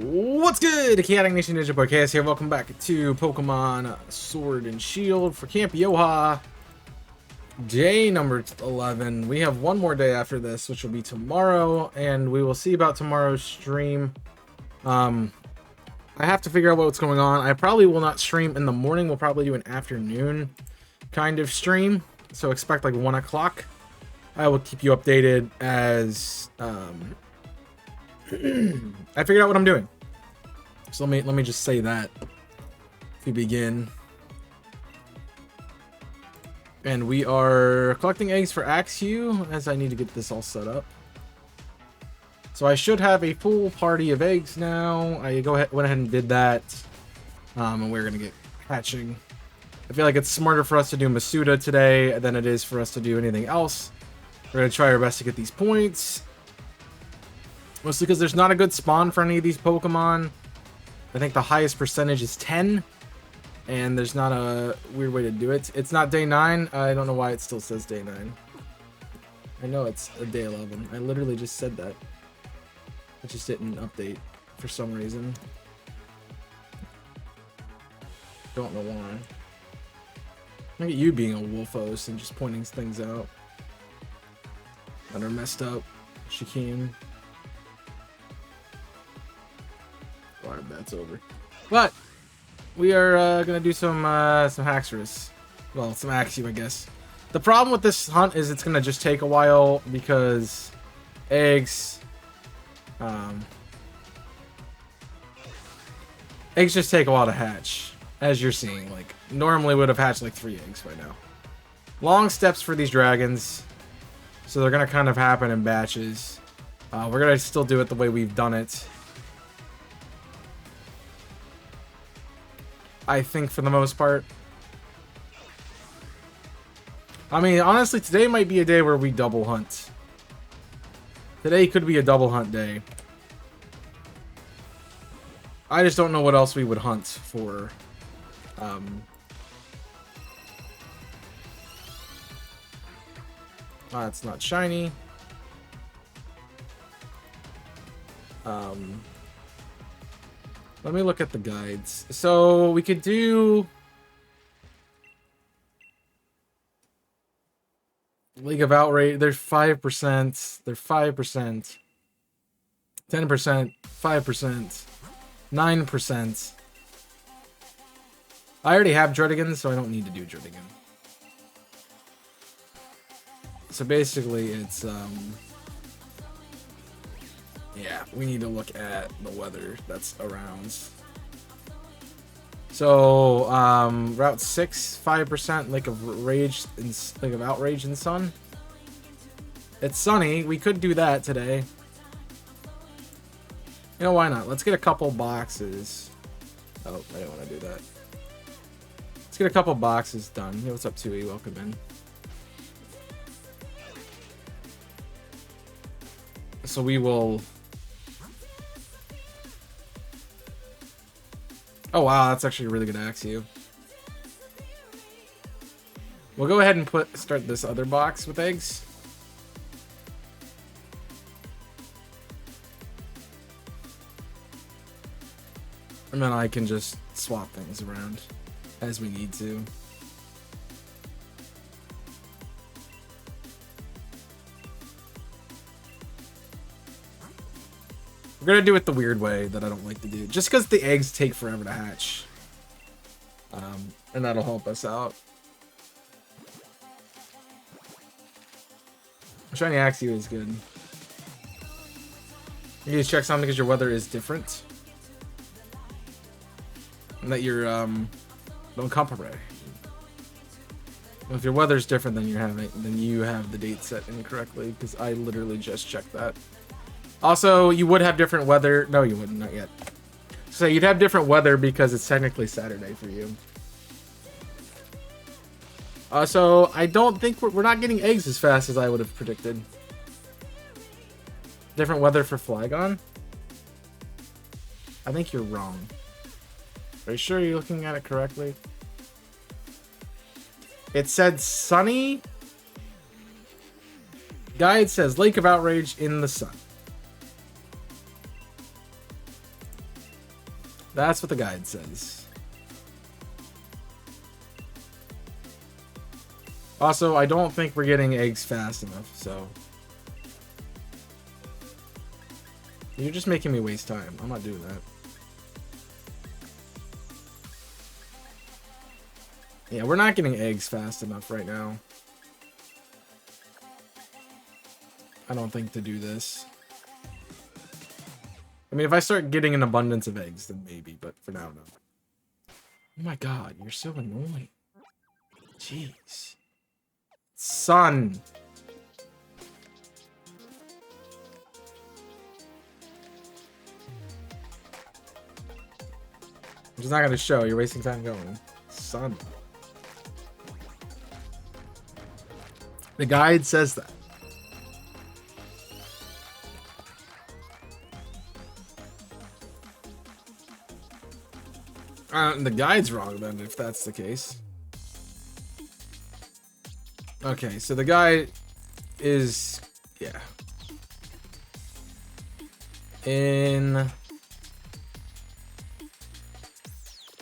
What's good? Chaotic Nation Ninja Boy KS here. Welcome back to Pokemon Sword and Shield for Camp Yoha. Day number 11. We have one more day after this, which will be tomorrow, and we will see about tomorrow's stream. I have to figure out what's going on. I probably will not stream in the morning. We'll probably do an afternoon kind of stream. So expect like 1 o'clock. I will keep you updated as I figured out what I'm doing. So let me just say that if we begin. And we are collecting eggs for Axew as I need to get this all set up. So I should have a full party of eggs now. I went ahead and did that. And we're gonna get hatching. I feel like it's smarter for us to do Masuda today than it is for us to do anything else. We're gonna try our best to get these points. Mostly because there's not a good spawn for any of these Pokemon. I think the highest percentage is 10. And there's not a weird way to do it. It's not day 9. I don't know why it still says day 9. I know it's a day 11. I literally just said that. It just didn't update for some reason. Don't know why. Look at you being a wolfos and just pointing things out that are messed up. Chicane. Alright, that's over. But we are gonna do some Haxorus. Well, some Axew, I guess. The problem with this hunt is it's gonna just take a while because eggs just take a while to hatch, as you're seeing. Like normally would have hatched like 3 eggs by now. Long steps for these dragons, so they're gonna kind of happen in batches. We're gonna still do it the way we've done it. I think for the most part. I mean, honestly, today might be a day where we double hunt. Today could be a double hunt day. I just don't know what else we would hunt for. It's not shiny. Let me look at the guides. So we could do League of Outrage. There's 5%. They're 5%. 10%. 5%. 9%. I already have Dredigan, so I don't need to do Dredigan. So basically, it's yeah, we need to look at the weather that's around. So, Route 6, 5%, Lake of Outrage and Sun. It's sunny. We could do that today. You know, why not? Let's get a couple boxes. Oh, I didn't want to do that. Let's get a couple boxes done. Hey, what's up, 2E? Welcome in. So we will... Oh wow, that's actually a really good Axew. We'll go ahead and start this other box with eggs. And then I can just swap things around as we need to. We're gonna do it the weird way that I don't like to do, just because the eggs take forever to hatch, and that'll help us out. Shiny Axew is good. You need to check something because your weather is different, and that you're don't compare. If your weather's different, then you have the date set incorrectly, because I literally just checked that. Also, you would have different weather. No, you wouldn't. Not yet. So you'd have different weather because it's technically Saturday for you. So I don't think we're not getting eggs as fast as I would have predicted. Different weather for Flygon? I think you're wrong. Are you sure you're looking at it correctly? It said sunny. Guide says Lake of Outrage in the sun. That's what the guide says. Also, I don't think we're getting eggs fast enough, so... You're just making me waste time. I'm not doing that. Yeah, we're not getting eggs fast enough right now. I don't think to do this. I mean, if I start getting an abundance of eggs, then maybe, but for now, no. Oh my god, you're so annoying. Jeez. Son. I'm just not gonna show. You're wasting time going. Son. The guide says that. The guide's wrong then, if that's the case. Okay, so the guide is... yeah.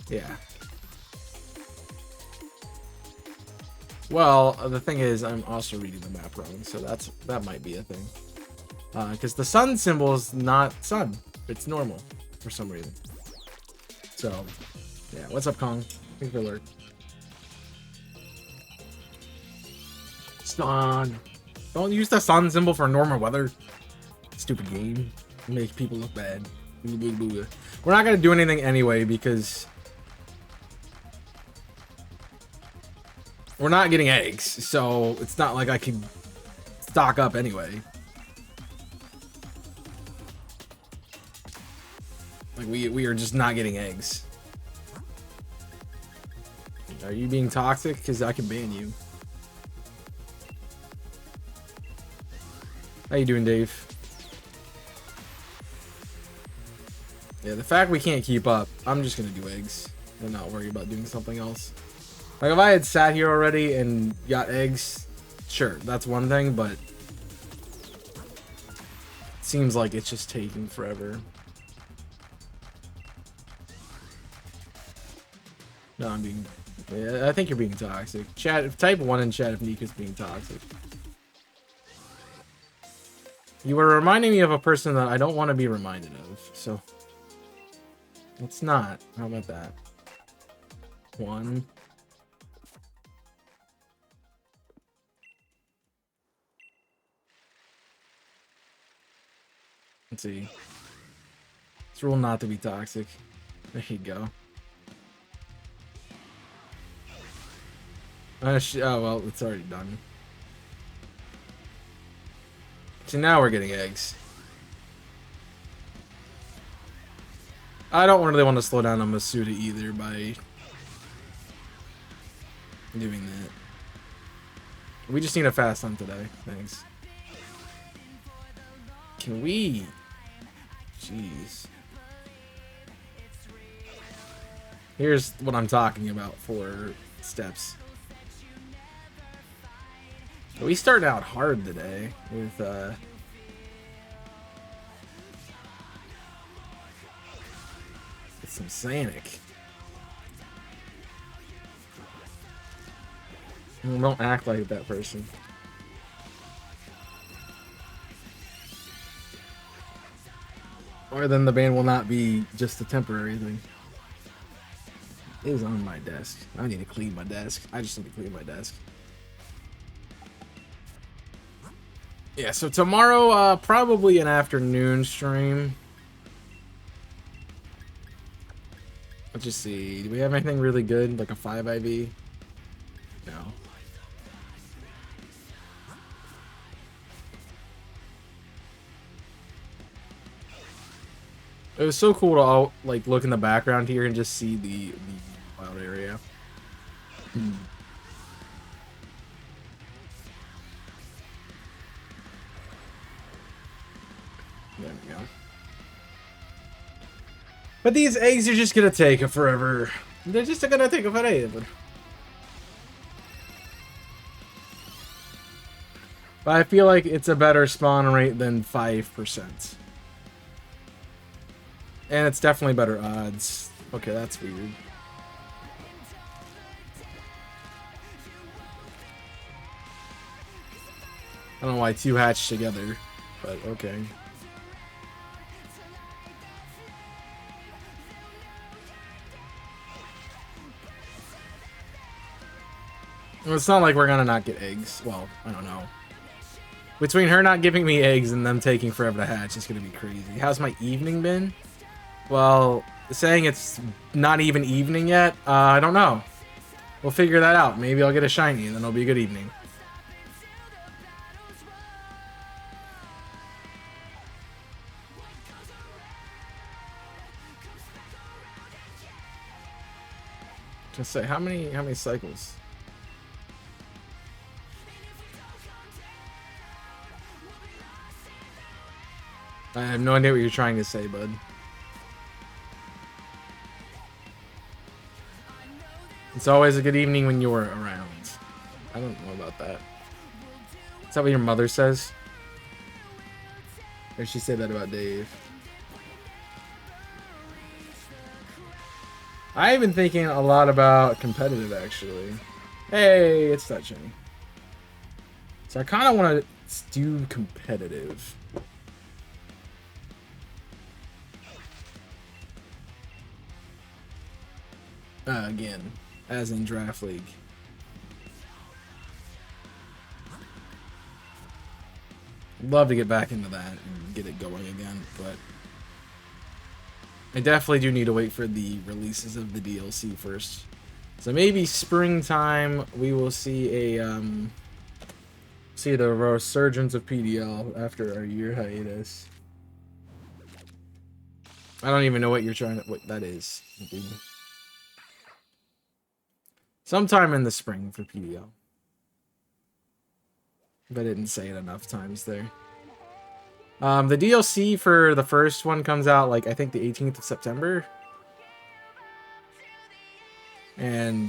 Yeah. Well, the thing is, I'm also reading the map wrong, so that might be a thing. Because the sun symbol is not sun. It's normal for some reason. So, yeah. What's up, Kong? Thanks for alert. Sun. Don't use the sun symbol for normal weather. Stupid game. Make people look bad. We're not gonna do anything anyway because we're not getting eggs, so it's not like I can stock up anyway. Like we are just not getting eggs. Are you being toxic? Because I can ban you. How you doing, Dave? Yeah, the fact we can't keep up, I'm just gonna do eggs and not worry about doing something else. Like if I had sat here already and got eggs, sure, that's one thing, but it seems like it's just taking forever. No, I'm being... yeah, I think you're being toxic. Chat, type 1 in chat if Nika's being toxic. You were reminding me of a person that I don't want to be reminded of, so... it's not. How about that? 1. Let's see. It's rule not to be toxic. There you go. Oh, well, it's already done. So now we're getting eggs. I don't really want to slow down on Masuda either by doing that. We just need a fast hunt today. Thanks. Can we? Jeez. Here's what I'm talking about for steps. We started out hard today with some Sanic. Don't act like that person. Or then the ban will not be just a temporary thing. It is on my desk. I need to clean my desk. I just need to clean my desk. Yeah, so tomorrow, probably an afternoon stream. Let's just see. Do we have anything really good? Like a 5 IV? No. It was so cool to all, like, look in the background here and just see the wild area. There we go. But these eggs are just gonna take forever. They're just gonna take forever. But I feel like it's a better spawn rate than 5%. And it's definitely better odds. Okay, that's weird. I don't know why 2 hatch together, but okay. Well, it's not like we're gonna not get eggs. Well, I don't know. Between her not giving me eggs and them taking forever to hatch, it's gonna be crazy. How's my evening been? Well, saying it's not even evening yet, I don't know. We'll figure that out. Maybe I'll get a shiny and then it'll be a good evening. Just say how many cycles? I have no idea what you're trying to say, bud. It's always a good evening when you're around. I don't know about that. Is that what your mother says? Or did she say that about Dave? I've been thinking a lot about competitive, actually. Hey, it's touching. So I kind of want to do competitive. Again, as in Draft League. Love to get back into that and get it going again, but I definitely do need to wait for the releases of the DLC first. So maybe springtime we will see a see the resurgence of PDL after our year hiatus. I don't even know what you're trying to what that is, dude. Sometime in the spring for PDL. But I didn't say it enough times there. The DLC for the first one comes out, like, I think the 18th of September. And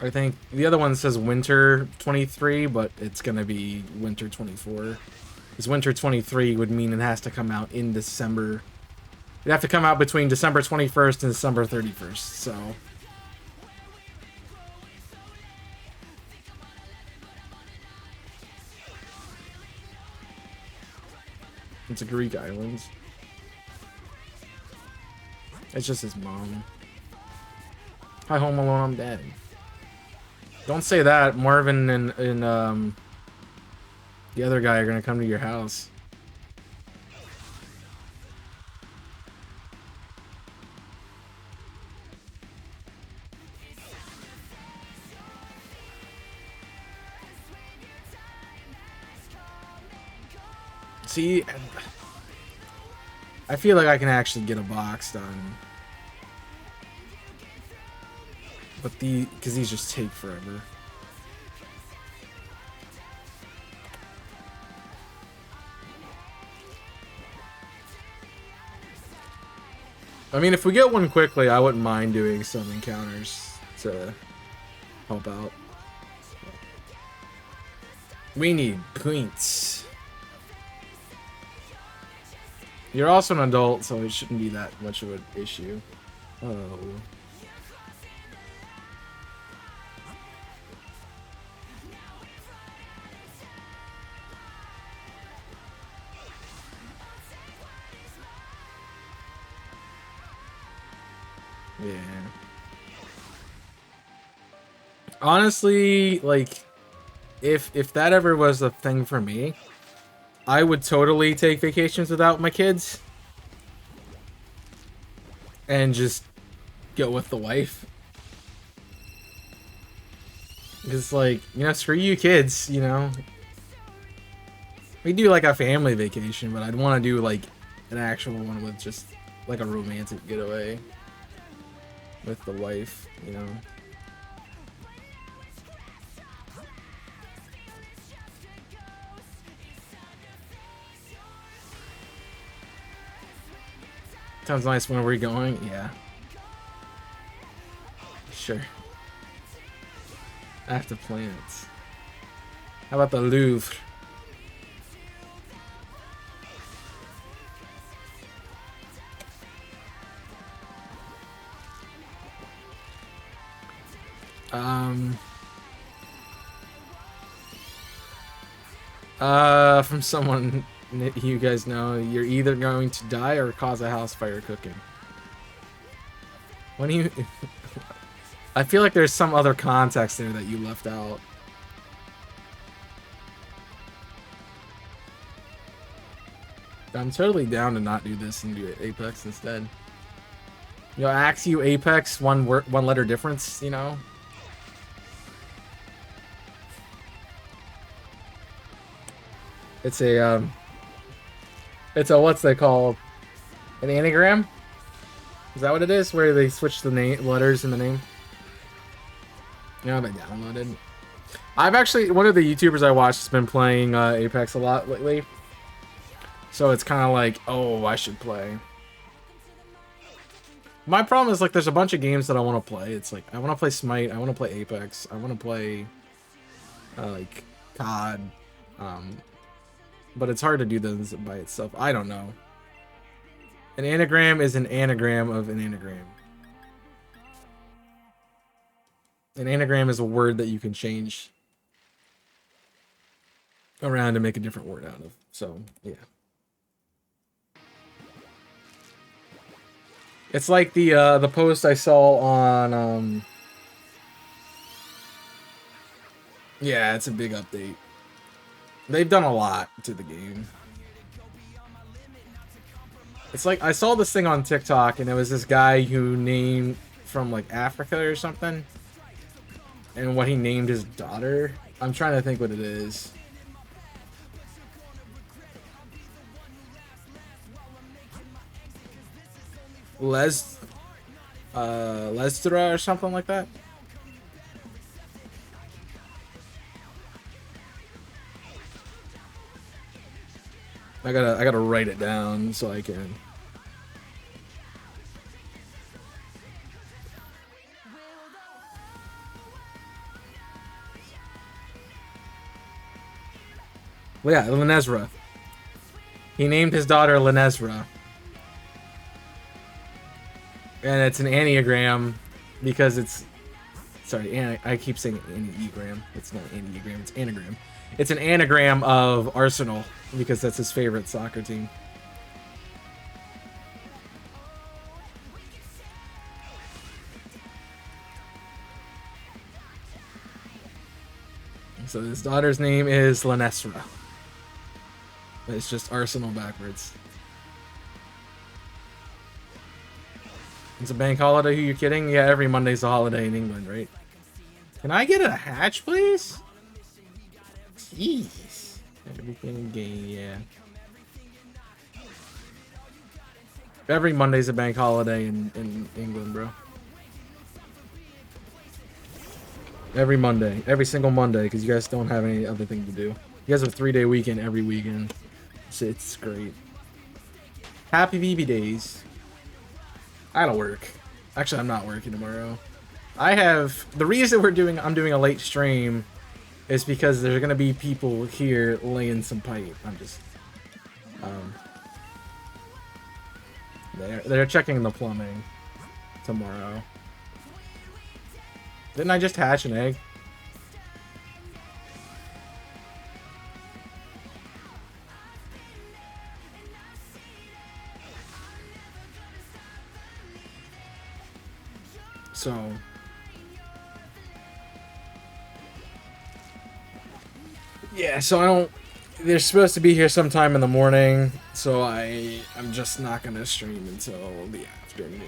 I think the other one says Winter 23, but it's going to be Winter 24. Because Winter 23 would mean it has to come out in December. It'd have to come out between December 21st and December 31st, so... It's a Greek island. It's just his mom. Hi, Home Alone, I'm dead. Don't say that. Marvin and the other guy are gonna come to your house. See, I feel like I can actually get a box done. But because these just take forever. I mean, if we get one quickly, I wouldn't mind doing some encounters to help out. We need points. You're also an adult, so it shouldn't be that much of an issue. Oh. Yeah. Honestly, like, if that ever was a thing for me, I would totally take vacations without my kids. And just go with the wife. Because, like, you know, screw you kids, you know. We do, like, a family vacation, but I'd want to do, like, an actual one with just, like, a romantic getaway. With the wife, you know. Sounds nice. When are we going? Yeah. Sure. I have to plan it. How about the Louvre? From someone you guys know, you're either going to die or cause a house fire cooking. When you... I feel like there's some other context there that you left out. I'm totally down to not do this and do Apex instead. You know, Axe you Apex, one letter difference, you know? It's a, what's they called? An anagram? Is that what it is? Where they switch the name letters in the name? You know, I downloaded. I've actually, one of the YouTubers I watched has been playing Apex a lot lately. So it's kind of like, oh, I should play. My problem is, like, there's a bunch of games that I want to play. It's like, I want to play Smite, I want to play Apex, I want to play, like, COD. But it's hard to do those by itself. I don't know. An anagram is an anagram of an anagram. An anagram is a word that you can change around to make a different word out of. So, yeah. It's like the post I saw on yeah, it's a big update. They've done a lot to the game. It's like I saw this thing on TikTok and it was this guy who named from like Africa or something. And what he named his daughter. I'm trying to think what it is. Lestra or something like that. I gotta write it down so I can. Well, yeah, Linesra. He named his daughter Linesra. And it's an anagram because it's... Sorry, I keep saying anagram. It's not anagram, it's anagram. It's an anagram of Arsenal because that's his favorite soccer team. So his daughter's name is Linesra. It's just Arsenal backwards. It's a bank holiday, who you kidding? Yeah, every Monday's a holiday in England, right? Can I get a hatch, please? Jeez. Everything game, yeah. Every Monday's a bank holiday in England, bro. Every Monday. Every single Monday, because you guys don't have any other thing to do. You guys have a 3-day weekend every weekend. So it's great. Happy VB days. I don't work. Actually, I'm not working tomorrow. I have... The reason I'm doing a late stream is because there's gonna be people here laying some pipe. I'm just... They're checking the plumbing tomorrow. Didn't I just hatch an egg? So... Yeah, so I don't... They're supposed to be here sometime in the morning, so I'm just not gonna stream until the afternoon.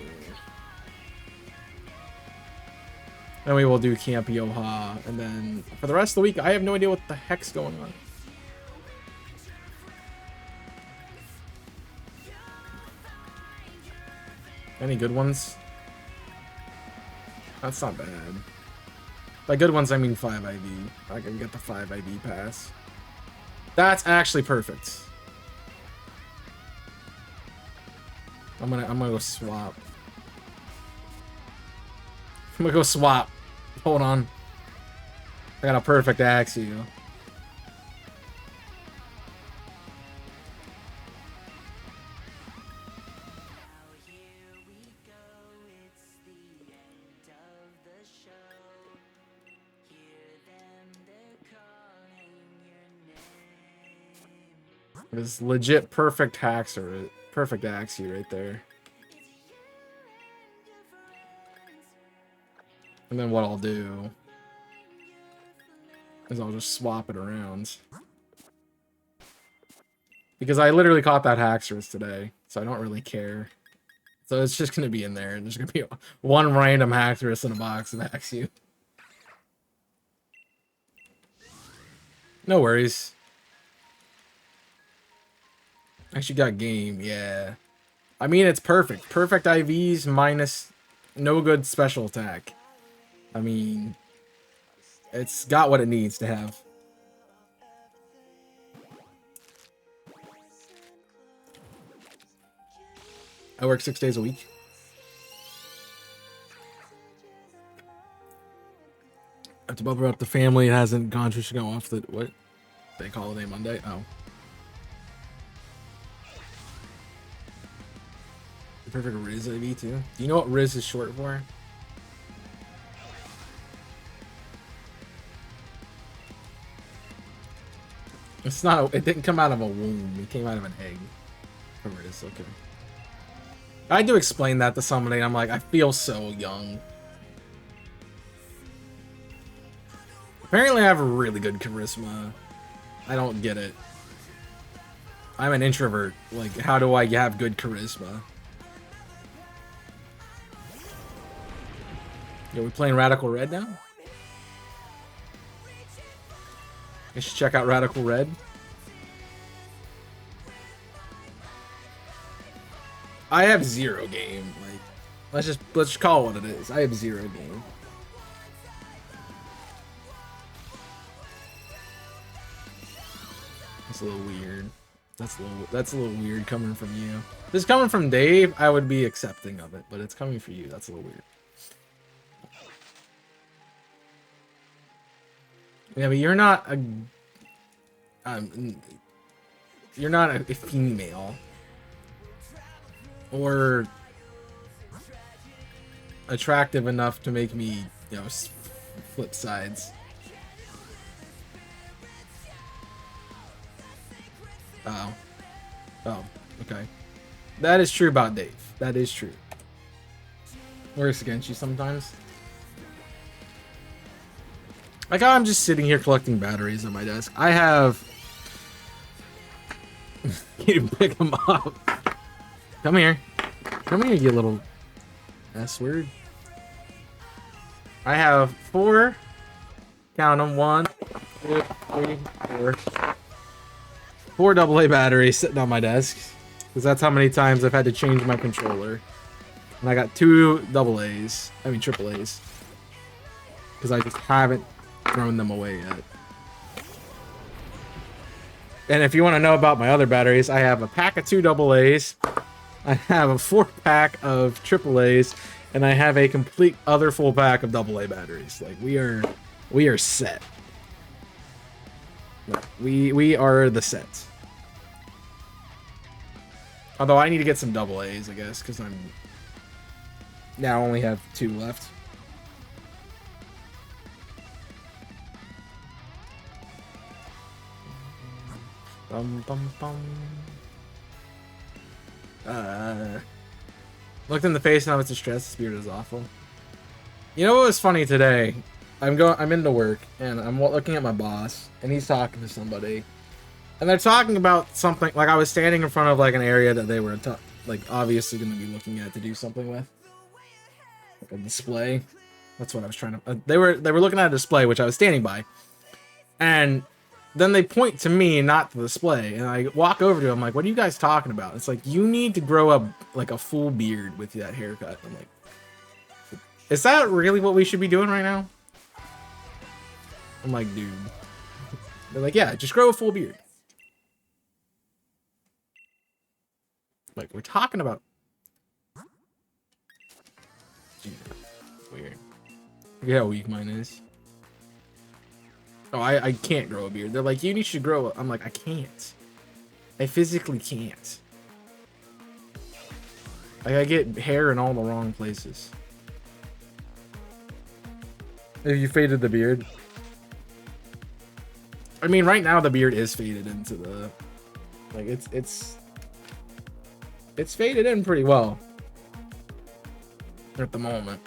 And we will do Camp Yoha, and then for the rest of the week, I have no idea what the heck's going on. Any good ones? That's not bad. By good ones, I mean 5 IV. I can get the 5 IV pass. That's actually perfect. I'm gonna go swap. I'm gonna go swap. Hold on. I got a perfect Axio. This legit perfect haxer, perfect Axie right there. And then what I'll do is I'll just swap it around. Because I literally caught that Haxorus today, so I don't really care. So it's just going to be in there, and there's going to be one random Haxorus in a box of Axew. No worries. Actually got game, yeah. I mean, it's perfect. Perfect IVs minus no good special attack. I mean, it's got what it needs to have. I work 6 days a week. I have to bubble up the family. It hasn't gone to go off the what? Fake holiday Monday. Oh. The perfect Riz IV too. Do you know what Riz is short for? It's not. It didn't come out of a womb. It came out of an egg. Riz. Okay. I had to explain that to somebody. I'm like, I feel so young. Apparently, I have really good charisma. I don't get it. I'm an introvert. Like, how do I have good charisma? Yo, we playing Radical Red now? I should check out Radical Red. I have zero game. Like, let's just call it what it is. I have zero game. That's a little weird. That's a little weird coming from you. If this is coming from Dave, I would be accepting of it, but it's coming from you. That's a little weird. Yeah, but you're not a female or attractive enough to make me, you know, flip sides. Oh. Oh, okay. That is true about Dave. That is true. Works against you sometimes. Like how I'm just sitting here collecting batteries on my desk. I have... You pick them up. Come here. Come here, you little S-word. I have 4... Count them. 1, 2, 3, 4. 4 AA batteries sitting on my desk. Because that's how many times I've had to change my controller. And I got 2 AA's. I mean AA's. Because I just haven't thrown them away yet. And if you want to know about my other batteries, I have a pack of 2 AA's. I have a 4-pack of AA's. And I have a complete other full pack of AA batteries. Like, we are set. We are the set. Although I need to get some AA's, I guess, because I'm now only have 2 left. Bum bum bum. Looked in the face and I was distressed. The spirit is awful. You know what was funny today? I'm into work and I'm looking at my boss and he's talking to somebody, and they're talking about something. Like, I was standing in front of like an area that they were like obviously going to be looking at to do something with, like a display. That's what I was trying to. They were looking at a display which I was standing by, and then they point to me, not the display, and I walk over to them like, "What are you guys talking about?" It's like, you need to grow up like a full beard with that haircut. I'm like, is that really what we should be doing right now? I'm like, dude. They're like, yeah, just grow a full beard. Like, we're talking about... Dude, weird. Look how weak mine is. Oh, I can't grow a beard. They're like, you need to grow it. I'm like, I can't. I physically can't. Like, I get hair in all the wrong places. Have you faded the beard? I mean, right now the beard is faded into the Like it's faded in pretty well at the moment.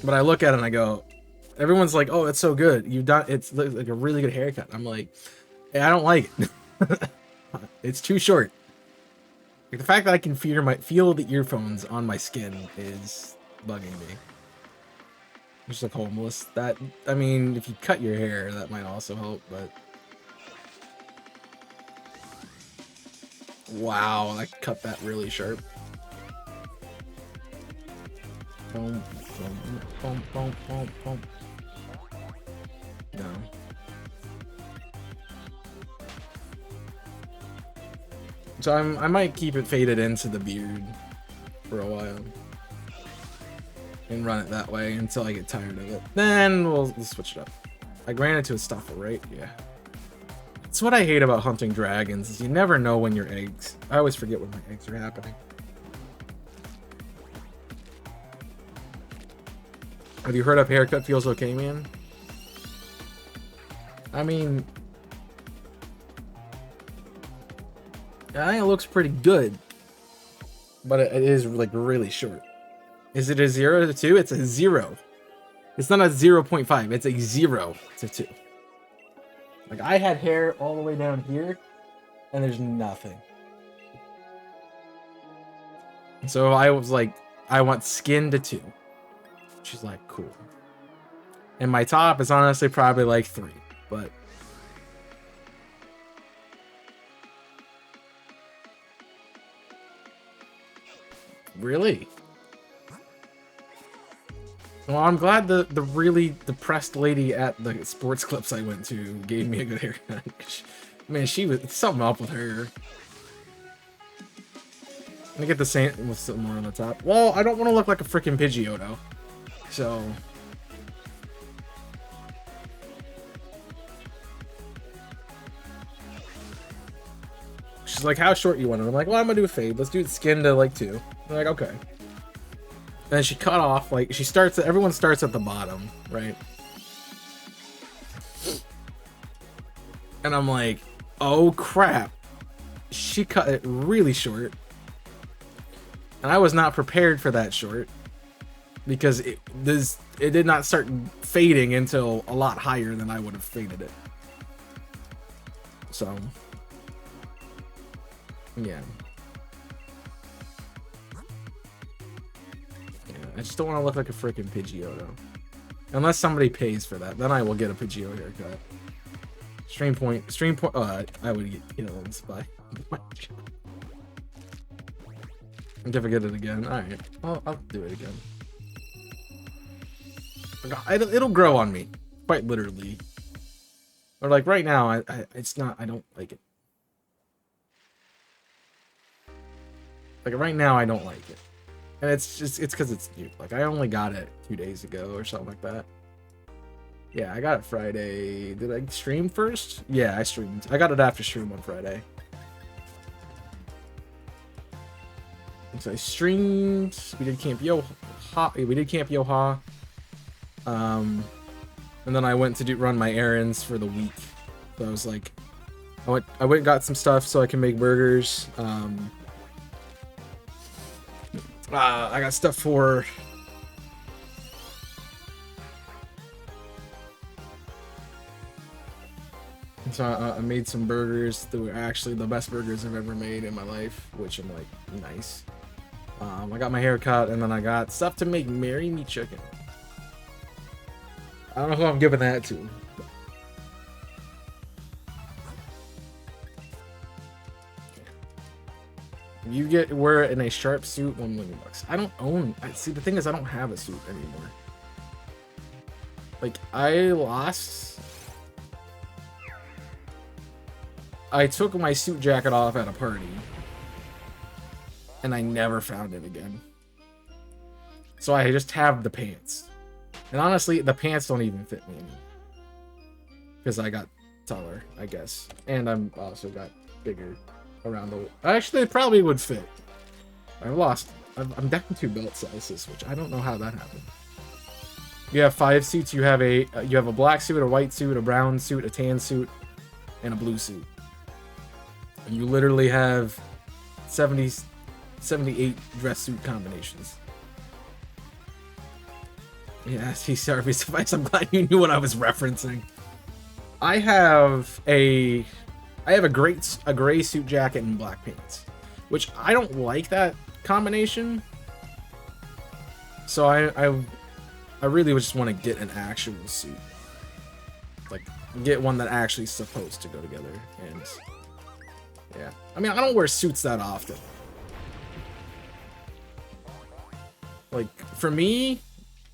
But I look at it and I go, everyone's like, "Oh, it's so good. You've done it's like a really good haircut." I'm like, hey, I don't like it. It's too short. Like, the fact that I can feel the earphones on my skin is bugging me. Just like homeless. That, I mean, if you cut your hair, that might also help, but wow, I cut that really sharp. Boom, boom, boom, boom, boom, boom. No. So I might keep it faded into the beard for a while and run it that way until I get tired of it. Then we'll switch it up. I ran into a stopper, right? Yeah. That's what I hate about hunting dragons, is you never know when your eggs... I always forget when my eggs are happening. Have you heard of haircut feels okay, man? I mean... I think it looks pretty good. But it is like really short. Is it a 0 to 2? It's a 0. It's not a 0.5. It's a 0 to 2. Like, I had hair all the way down here, and there's nothing. So I was like, I want skin to 2. She's like, cool. And my top is honestly probably like 3, but... Really? Well, I'm glad the really depressed lady at the sports clips I went to gave me a good haircut. Man, she was something up with her. Let me get the same with some more on the top. Well, I don't want to look like a freaking Pidgeotto. So... She's like, how short you want it? I'm like, well, I'm gonna do a fade. Let's do skin to like 2. I'm like, okay. And then she cut off, like, she starts at, everyone starts at the bottom, right? And I'm like, oh crap. She cut it really short. And I was not prepared for that short. Because it did not start fading until a lot higher than I would have faded it. So, yeah. I just don't want to look like a freaking Pidgeotto. Unless somebody pays for that, then I will get a Pidgeotto haircut. Stream point, I would get killed by. If I get it again, alright. I'll do it again. It'll grow on me, quite literally. Or like right now, I don't like it. Like right now, I don't like it. And it's because it's new. Like, I only got it 2 days ago or something like that. Yeah, I got it Friday. Did I stream first? Yeah, I streamed. I got it after stream on Friday. So I streamed. We did Camp Yoha. We did Camp Yoha. And then I went to run my errands for the week. So I was like, I went and got some stuff so I can make burgers. I got stuff for... So I made some burgers that were actually the best burgers I've ever made in my life, which I'm like, nice. I got my hair cut, and then I got stuff to make Marry Me Chicken. I don't know who I'm giving that to. You wear it in a sharp suit, $1 million. I don't own. See, the thing is, I don't have a suit anymore. Like, I took my suit jacket off at a party, and I never found it again. So I just have the pants. And honestly, the pants don't even fit me anymore. Because I got taller, I guess. And I'm also got bigger around the... Actually, it probably would fit. I'm down 2 belt sizes, which I don't know how that happened. You have 5 suits. You have a black suit, a white suit, a brown suit, a tan suit, and a blue suit. And you literally have 78 dress suit combinations. Yeah, sorry, Suffice. I'm glad you knew what I was referencing. I have a gray suit jacket and black pants, which I don't like that combination. So I really just want to get an actual suit, like get one that actually is supposed to go together. And yeah, I mean, I don't wear suits that often. Like for me,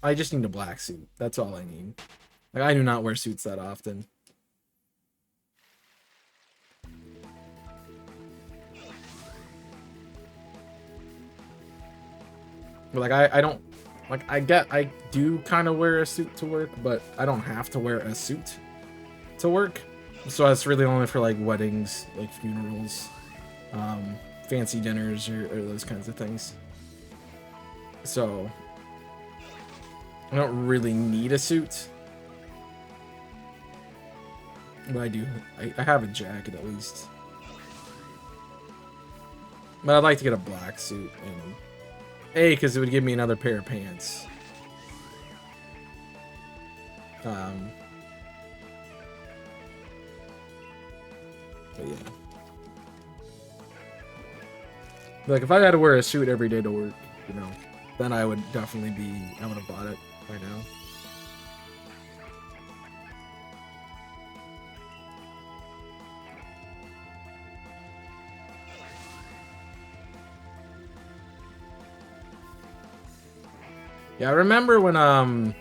I just need a black suit. That's all I need. Like I do not wear suits that often. But like I don't like I do kind of wear a suit to work, but I don't have to wear a suit to work. So that's really only for like weddings, like funerals, fancy dinners, or those kinds of things. So I don't really need a suit, but I do. I have a jacket at least. But I'd like to get a black suit, and because it would give me another pair of pants. But yeah. Like if I had to wear a suit every day to work, you know, then I would definitely I would have bought it by now. Yeah, I remember when I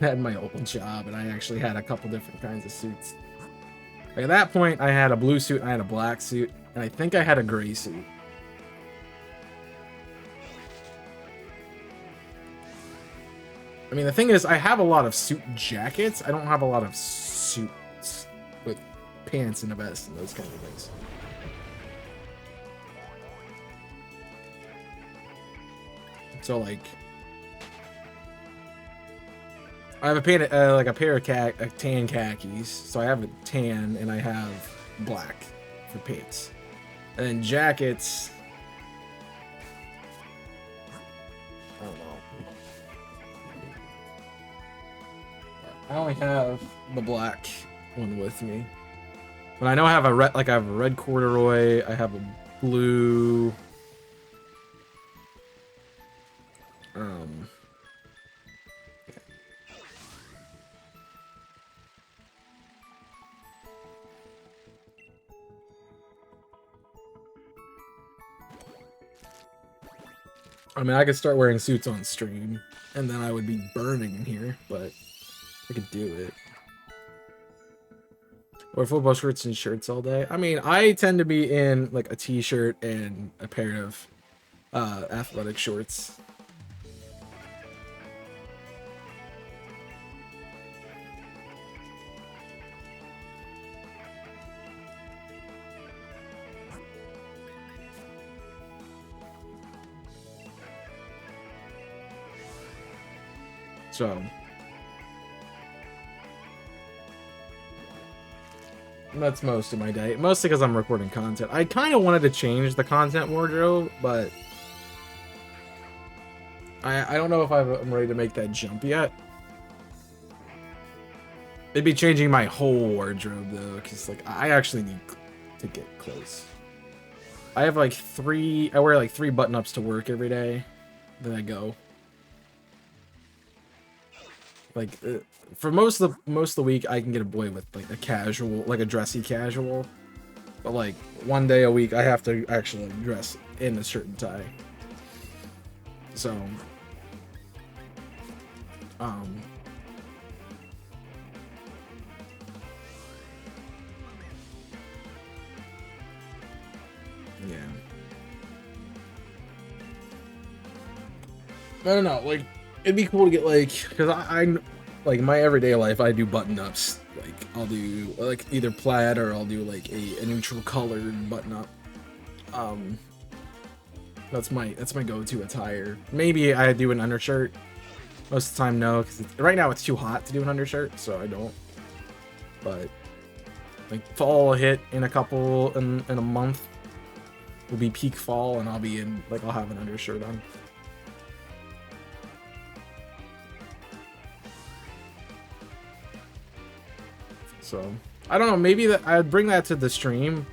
had my old job and I actually had a couple different kinds of suits. Like at that point, I had a blue suit, I had a black suit, and I think I had a gray suit. I mean, the thing is, I have a lot of suit jackets. I don't have a lot of suits with pants and a vest and those kind of things. So like, I have a pair of tan khakis. So I have a tan and I have black for pants, and then jackets. I don't know. I only have the black one with me, but I know I have a red corduroy. I have a blue. I mean, I could start wearing suits on stream, and then I would be burning in here, but I could do it. Or football shorts and shirts all day. I mean, I tend to be in like a t-shirt and a pair of athletic shorts. So that's most of my day. Mostly because I'm recording content. I kind of wanted to change the content wardrobe, but I don't know if I'm ready to make that jump yet. It'd be changing my whole wardrobe though, because like I actually need to get clothes. I have like I wear like 3 button-ups to work every day. Then I go. Like for most of the week, I can get away with like a casual, like a dressy casual. But like one day a week, I have to actually dress in a shirt and tie. So, yeah. I don't know, like, it'd be cool to get, like, because I like, my everyday life, I do button-ups. Like, I'll do, like, either plaid or I'll do, like, a neutral colored button-up. That's my go-to attire. Maybe I do an undershirt. Most of the time, no, because right now it's too hot to do an undershirt, so I don't. But like fall will hit in a month. Will be peak fall, and I'll be in I'll have an undershirt on. So I don't know. Maybe that I'd bring that to the stream,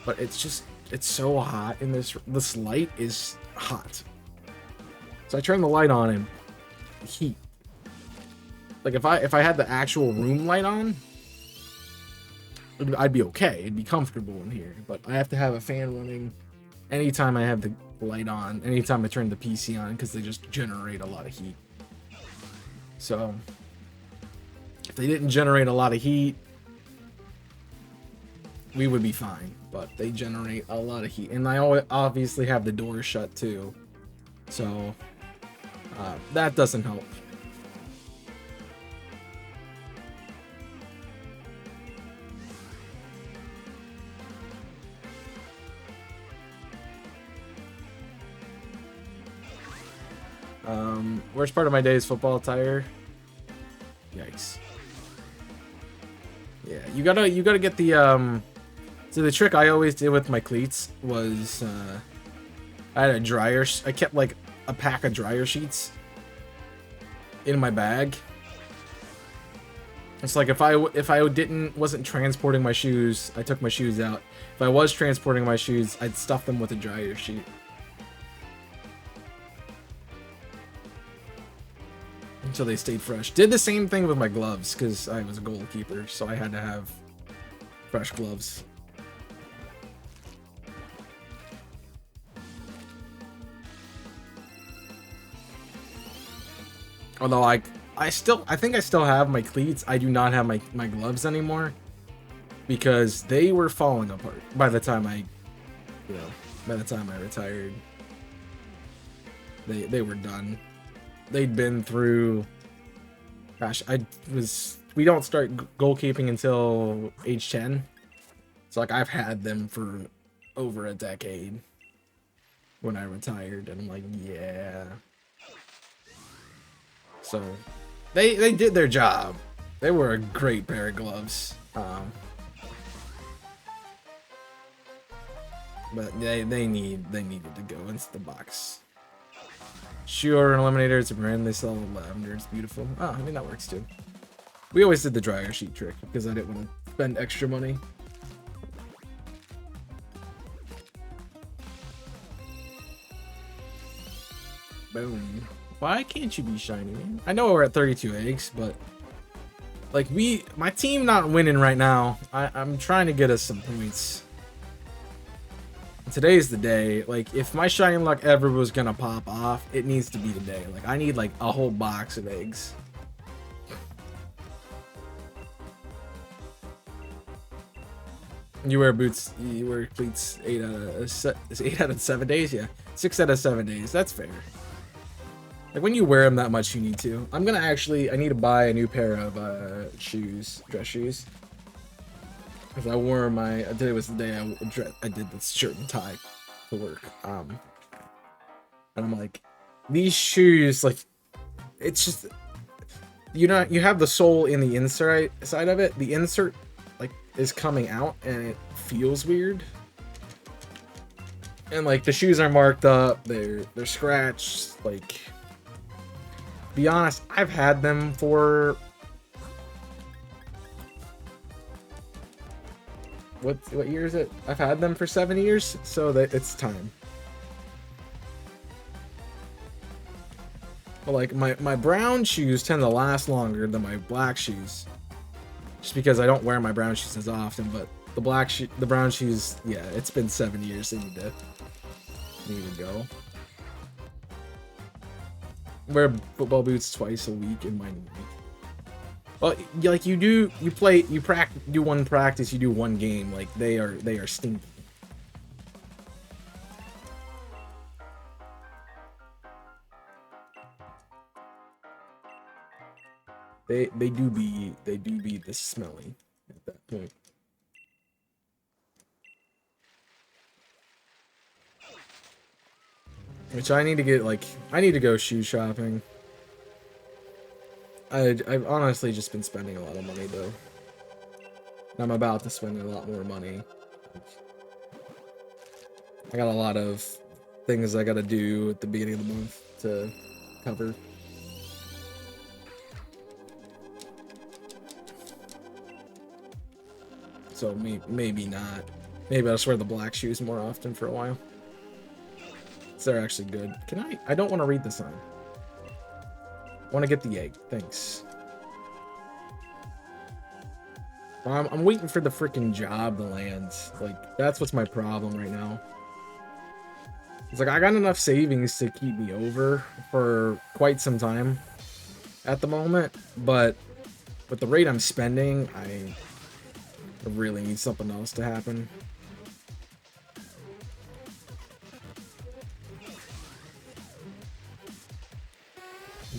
but it's so hot in this light is hot. So I turn the light on and heat. Like if I had the actual room light on, I'd be okay. It'd be comfortable in here. But I have to have a fan running anytime I have the light on, anytime I turn the PC on, because they just generate a lot of heat. So if they didn't generate a lot of heat, we would be fine. But they generate a lot of heat, and I obviously have the door shut too, so that doesn't help. Worst part of my day is football attire. Yikes. Yeah, you gotta get the so the trick I always did with my cleats was I had a dryer. I kept like a pack of dryer sheets in my bag. It's like if I wasn't transporting my shoes, I took my shoes out. If I was transporting my shoes, I'd stuff them with a dryer sheet. Until they stayed fresh. Did the same thing with my gloves, because I was a goalkeeper, so I had to have fresh gloves. Although I think I still have my cleats. I do not have my gloves anymore, because they were falling apart by the time I retired. They were done. They'd been through, gosh, we don't start goalkeeping until age 10. So like I've had them for over a decade when I retired, and I'm like, yeah. So they did their job. They were a great pair of gloves. But they needed to go into the box. Sure, an eliminator, it's a brand, they sell lavender, it's beautiful. Oh, I mean, that works too. We always did the dryer sheet trick because I didn't want to spend extra money. Boom. Why can't you be shiny, man? I know we're at 32 eggs, but like my team not winning right now. I'm trying to get us some points. Today's the day. Like, if my shiny luck ever was gonna pop off, it needs to be today. Like, I need like a whole box of eggs. You wear boots, you wear cleats 8 out of 7 days. Yeah, 6 out of 7 days. That's fair. Like, when you wear them that much, you need to. I need to buy a new pair of dress shoes. Because I wore today was the day I did this shirt and tie to work. And I'm like, these shoes, like, it's just, you have the sole in the inside side of it. The insert, like, is coming out, and it feels weird. And, like, the shoes are marked up, they're scratched, like, be honest, I've had them for, what year is it? I've had them for 7 years, so that it's time. But like my brown shoes tend to last longer than my black shoes, just because I don't wear my brown shoes as often. But the brown shoes, yeah, it's been 7 years. They need to go. Wear football boots twice a week in my. Well, like do one practice, you do one game. Like they are stinky. They do be this smelly at that point. Which I need to get, like, I need to go shoe shopping. I've honestly just been spending a lot of money, though. I'm about to spend a lot more money. I got a lot of things I gotta do at the beginning of the month to cover. So maybe not. Maybe I'll just wear the black shoes more often for a while. So they're actually good. Can I don't want to read the sign. I want to get the egg. Thanks. I'm waiting for the freaking job to land. Like, that's what's my problem right now. It's like, I got enough savings to keep me over for quite some time at the moment, but with the rate I'm spending, I really need something else to happen.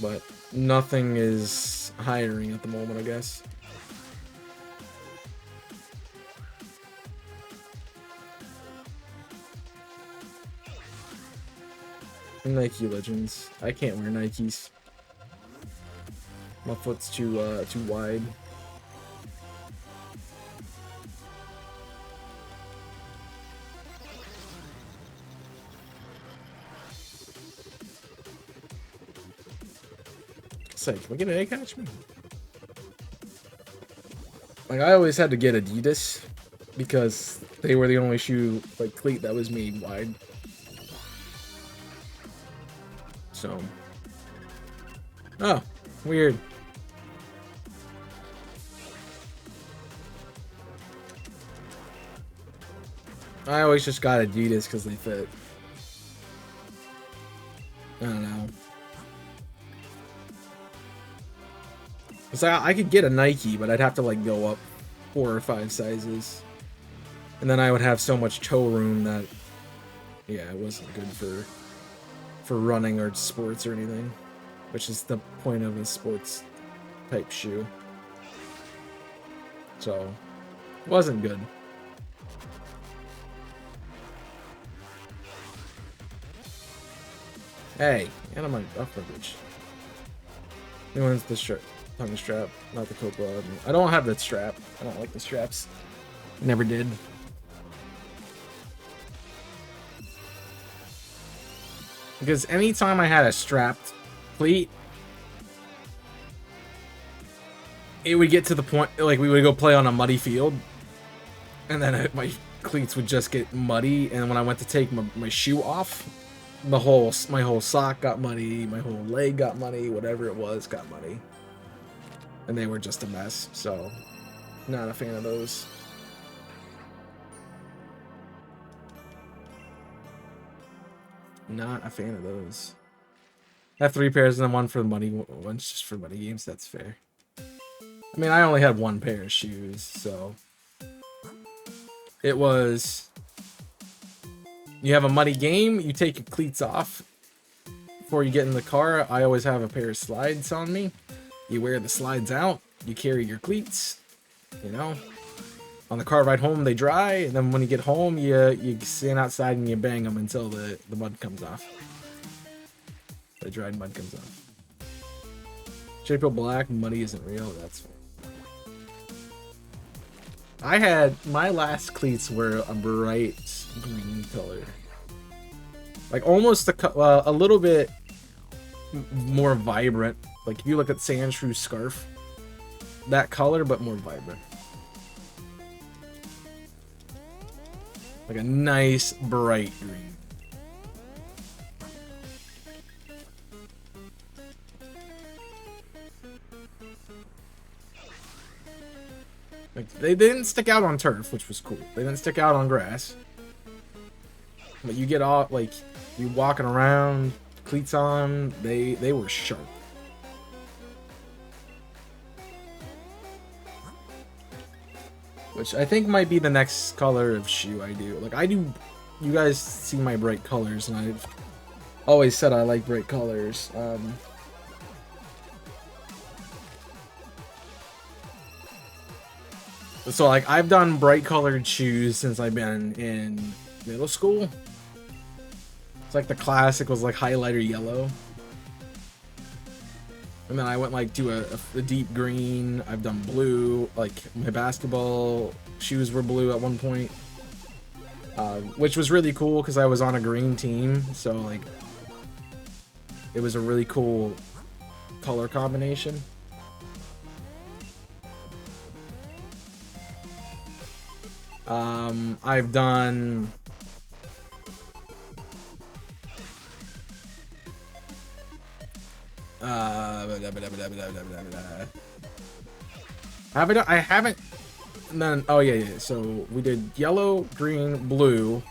But nothing is hiring at the moment, I guess. Nike Legends. I can't wear Nikes. My foot's too wide. Say, can we get an egg hatchment? Like, I always had to get Adidas because they were the only shoe, like, cleat that was made wide. So, oh, weird. I always just got Adidas because they fit. I don't know. So I could get a Nike, but I'd have to like go up 4 or 5 sizes, and then I would have so much toe room that, yeah, it wasn't good for running or sports or anything, which is the point of a sports type shoe. So, it wasn't good. Hey, and I'm off my bridge. New one's the tongue strap, not the coat rod. I don't have that strap. I don't like the straps. Never did. Because anytime I had a strapped cleat, it would get to the point, like, we would go play on a muddy field, and then my cleats would just get muddy, and when I went to take my shoe off, my whole sock got muddy, my whole leg got muddy, whatever it was got muddy. And they were just a mess, so not a fan of those. Not a fan of those. I have 3 pairs and then one for the money, one's just for money games. That's fair. I mean, I only had 1 pair of shoes, so it was, you have a muddy game, you take your cleats off before you get in the car. I always have a pair of slides on me. You wear the slides out, you carry your cleats, you know. On the car ride home, they dry, and then when you get home, you stand outside and you bang them until the mud comes off. The dried mud comes off. Shape black, muddy isn't real, that's fine. I had, my last cleats were a bright green color. Like almost a little bit more vibrant. Like if you look at Sandshrew scarf, that color, but more vibrant. Like a nice bright green. Like they didn't stick out on turf, which was cool. They didn't stick out on grass. But you get off, like, you walking around, cleats on, they were sharp. Which I think might be the next color of shoe I do. Like, I do, you guys see my bright colors, and I've always said I like bright colors. So, like, I've done bright colored shoes since I've been in middle school. It's like the classic was like highlighter yellow. And then I went like to a deep green. I've done blue. Like my basketball shoes were blue at one point, which was really cool because I was on a green team. So like, it was a really cool color combination. I've done. I haven't done. Oh yeah. So we did yellow, green, blue.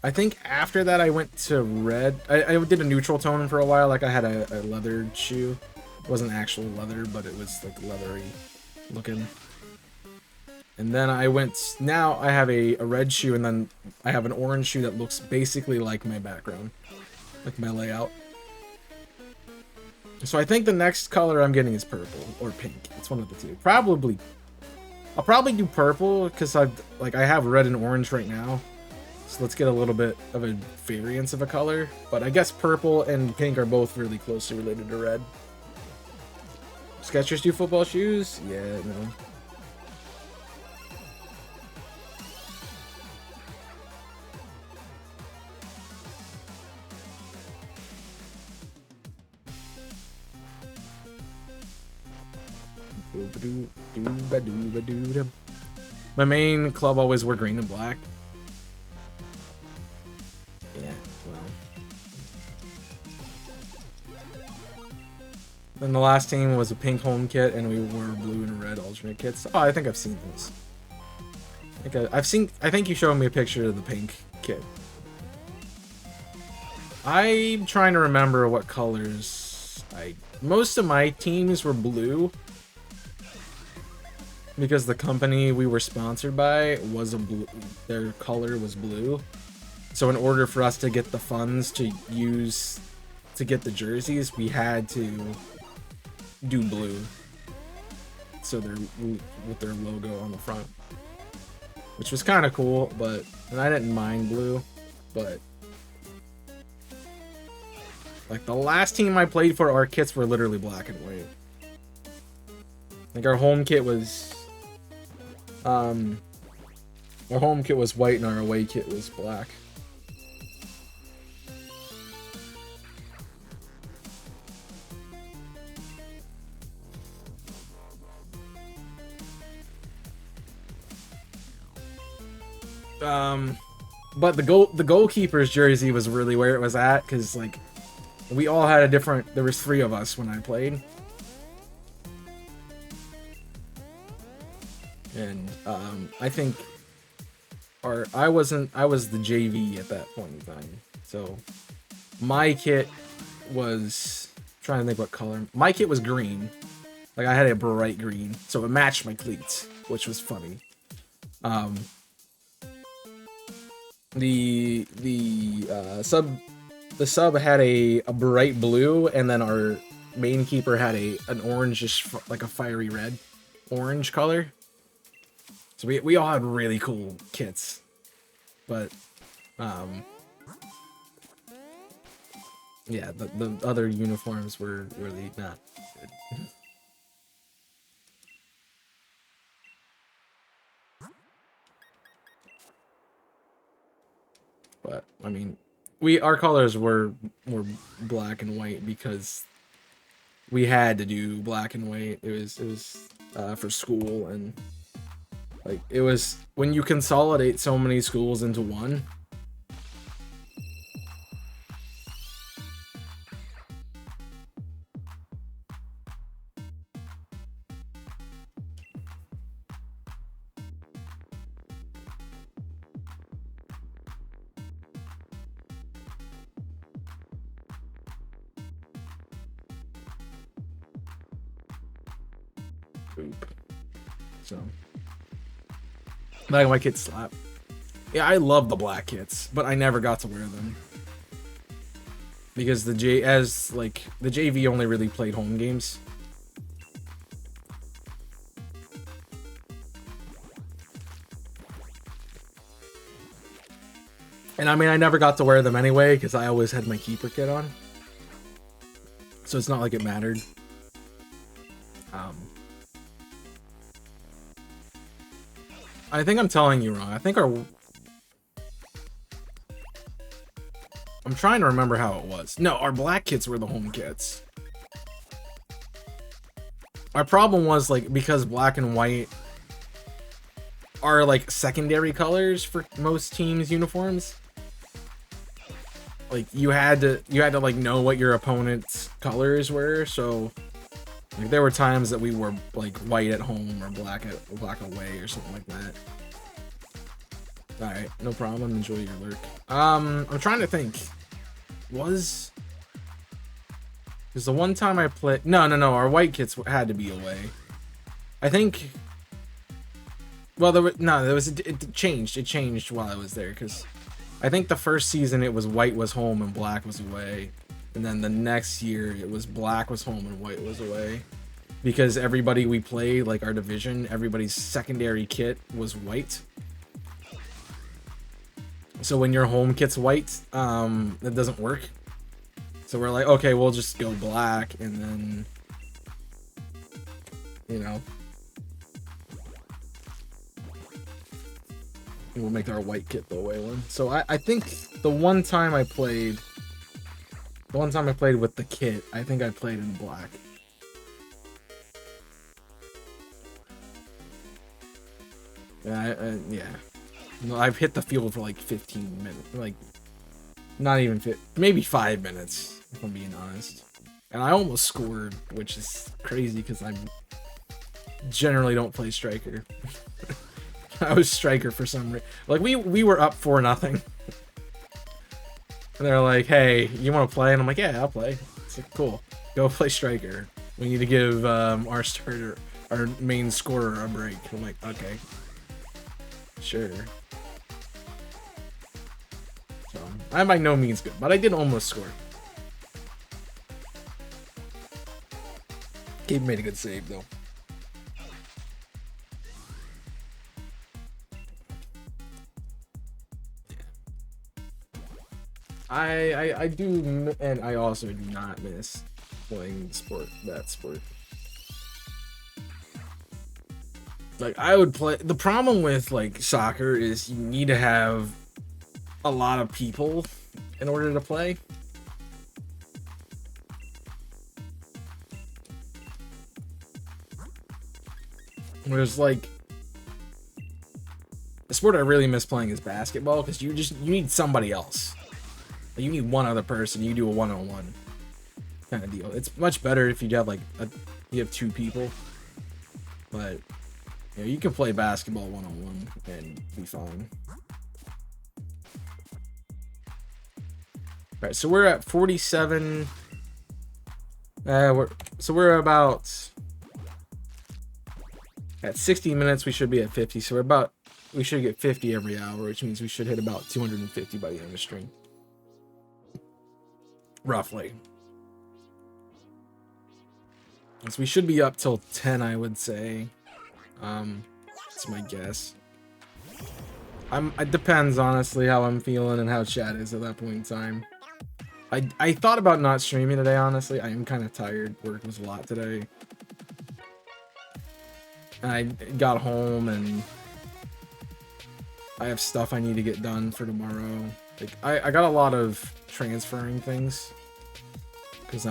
I think after that I went to red. I did a neutral tone for a while. Like I had a leather shoe. It wasn't actual leather, but it was like leathery looking. And then I went. Now I have a red shoe, and then I have an orange shoe that looks basically like my background, like my layout. So I think the next color I'm getting is purple or pink. It's one of the two. Probably. I'll probably do purple because I have red and orange right now. So let's get a little bit of a variance of a color. But I guess purple and pink are both really closely related to red. Skechers do football shoes? Yeah, no. My main club always wore green and black. Yeah, well. Then the last team was a pink home kit, and we wore blue and red alternate kits. Oh, I think I've seen this. I think you showed me a picture of the pink kit. I'm trying to remember what colors most of my teams were blue because the company we were sponsored by was a blue. Their color was blue. So in order for us to get the funds to use to get the jerseys, we had to do blue. So they're with their logo on the front, which was kind of cool, and I didn't mind blue, but like the last team I played for, our kits were literally black and white. Like our home kit was white and our away kit was black. But the goalkeeper's jersey was really where it was at, because like we all had a different. There was 3 of us when I played, and I think I was the JV at that point in time. So my kit was trying to think what color. My kit was green, like I had a bright green, so it matched my cleats, which was funny. The sub had a bright blue, and then our main keeper had an orange, like a fiery red orange color. So we all had really cool kits, but yeah, the other uniforms were really not good. But I mean, our colors were black and white because we had to do black and white. It was for school, and like it was when you consolidate so many schools into one. So, like my kids slap. Yeah, I love the black kits, but I never got to wear them because the JV only really played home games. And I mean, I never got to wear them anyway because I always had my keeper kit on. So it's not like it mattered. I think I'm telling you wrong. I think I'm trying to remember how it was. No, our black kits were the home kits. Our problem was, like, because black and white are, like, secondary colors for most teams' uniforms. Like, you had to like know what your opponent's colors were, so like there were times that we were like white at home or black away or something like that. Alright, no problem. Enjoy your lurk. I'm trying to think. Because the one time I played... No, our white kits had to be away. I think... Well, it changed. It changed while I was there, because I think the first season it was white was home and black was away. And then the next year it was black was home and white was away. Because everybody we played, like our division, everybody's secondary kit was white. So when your home kit's white, it doesn't work. So we're like, okay, we'll just go black, and then, you know, we'll make our white kit the away one. So I think the one time I played with the kit, I think I played in black. Yeah, no, I've hit the field for like 15 minutes, like not even maybe 5 minutes, if I'm being honest. And I almost scored, which is crazy because I generally don't play striker. I was striker for some reason. Like we were up 4-0. And they're like, "Hey, you want to play?" And I'm like, "Yeah, I'll play." It's like, cool. Go play striker. We need to give our starter, our main scorer, a break. I'm like, okay, sure. So I'm by no means good, but I did almost score. Gabe made a good save though. I do, and I also do not miss playing that sport. Like, I would play. The problem with like soccer is you need to have a lot of people in order to play. Whereas like the sport I really miss playing is basketball, because you need somebody else. Like, you need one other person. You do a one-on-one kind of deal. It's much better if you have like you have 2 people, but yeah, you can play basketball one-on-one and be fine. All right, so we're at 47. We're about at 60 minutes. We should be at 50. So we should get 50 every hour, which means we should hit about 250 by the end of the stream, roughly. So we should be up till 10, I would say. That's my guess. It depends, honestly, how I'm feeling and how chat is at that point in time. I thought about not streaming today, honestly. I am kind of tired. Work was a lot today. And I got home and I have stuff I need to get done for tomorrow. Like I got a lot of transferring things because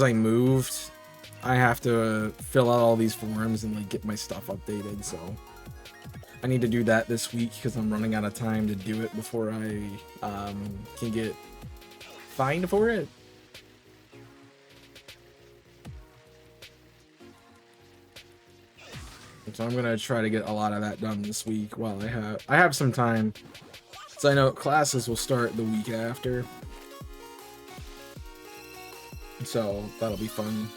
I moved. I have to fill out all these forms and like get my stuff updated, so I need to do that this week because I'm running out of time to do it before I can get fined for it. So I'm gonna try to get a lot of that done this week while I have some time. So I know classes will start the week after. So that'll be fun.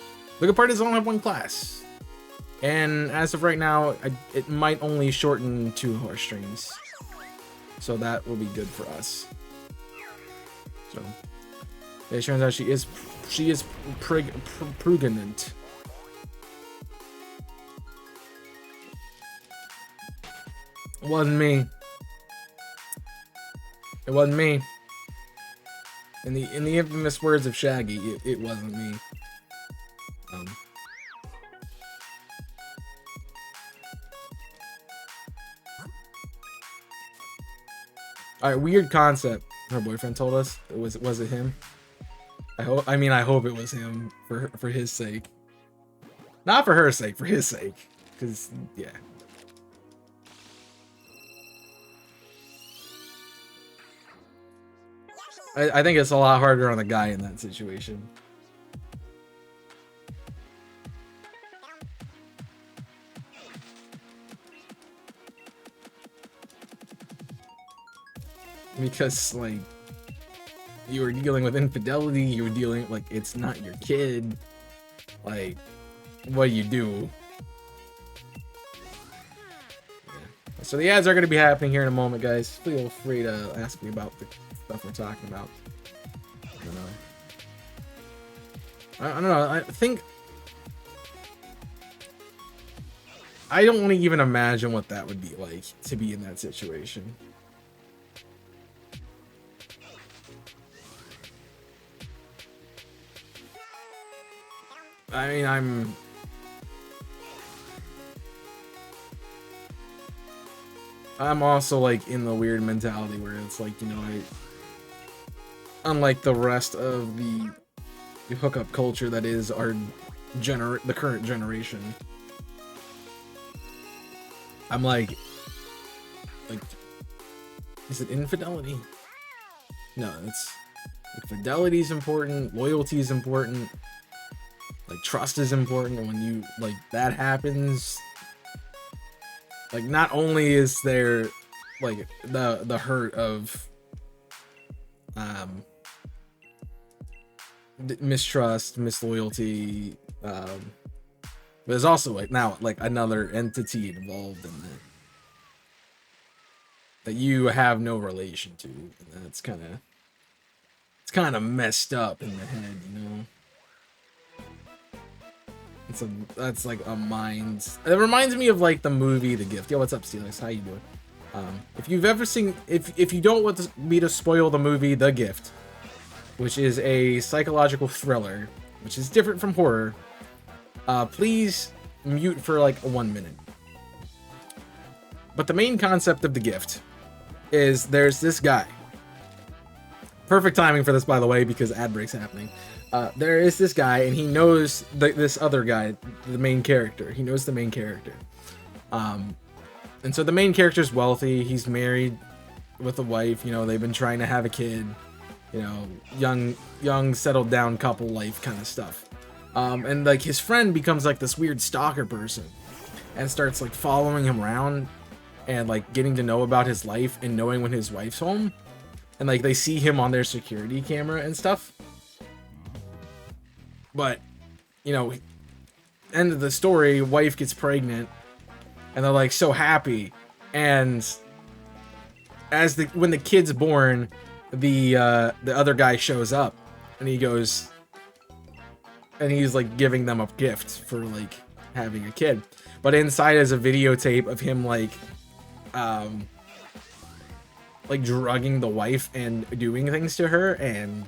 The good part is I only have 1 class. And as of right now, it might only shorten 2 of our streams. So that will be good for us. So it turns out she is pregnant. Wasn't me. It wasn't me. In the infamous words of Shaggy, it wasn't me. All right, weird concept. Her boyfriend told us. Was it him? I hope. I mean, I hope it was him for his sake. Not for her sake, for his sake. Because yeah. I think it's a lot harder on the guy in that situation. Because, like, you were dealing with infidelity, you were dealing, like, it's not your kid. Like, what do you do? Yeah. So the ads are going to be happening here in a moment, guys. Feel free to ask me about the stuff we're talking about. I don't know. I think... I don't want to even imagine what that would be like, to be in that situation. I mean, I'm also, like, in the weird mentality where it's like, you know, unlike the rest of the hookup culture that is the current generation, I'm like, is it infidelity? No, it's like fidelity is important, loyalty is important, like trust is important, and when you like that happens, like not only is there like the hurt of mistrust, misloyalty, but there's also like now like another entity involved in that that you have no relation to, and that's kind of messed up in the head, you know. That's like a mind. It reminds me of like the movie The Gift. Yo, what's up, Steelix? How you doing? If you've ever seen, if you don't want me to spoil the movie The Gift, which is a psychological thriller, which is different from horror, please mute for like 1 minute. But the main concept of The Gift is there's this guy. Perfect timing for this, by the way, because ad break's happening. There is this guy, and he knows this other guy, the main character. He knows the main character. And so the main character's wealthy. He's married with a wife. You know, they've been trying to have a kid. You know, young settled down couple life kind of stuff. And like his friend becomes like this weird stalker person and starts like following him around and like getting to know about his life and knowing when his wife's home. And like they see him on their security camera and stuff. But, you know, end of the story, wife gets pregnant, and they're like so happy. And when the kid's born, the other guy shows up, and he goes, and he's like giving them a gift for like having a kid. But inside is a videotape of him like drugging the wife and doing things to her, and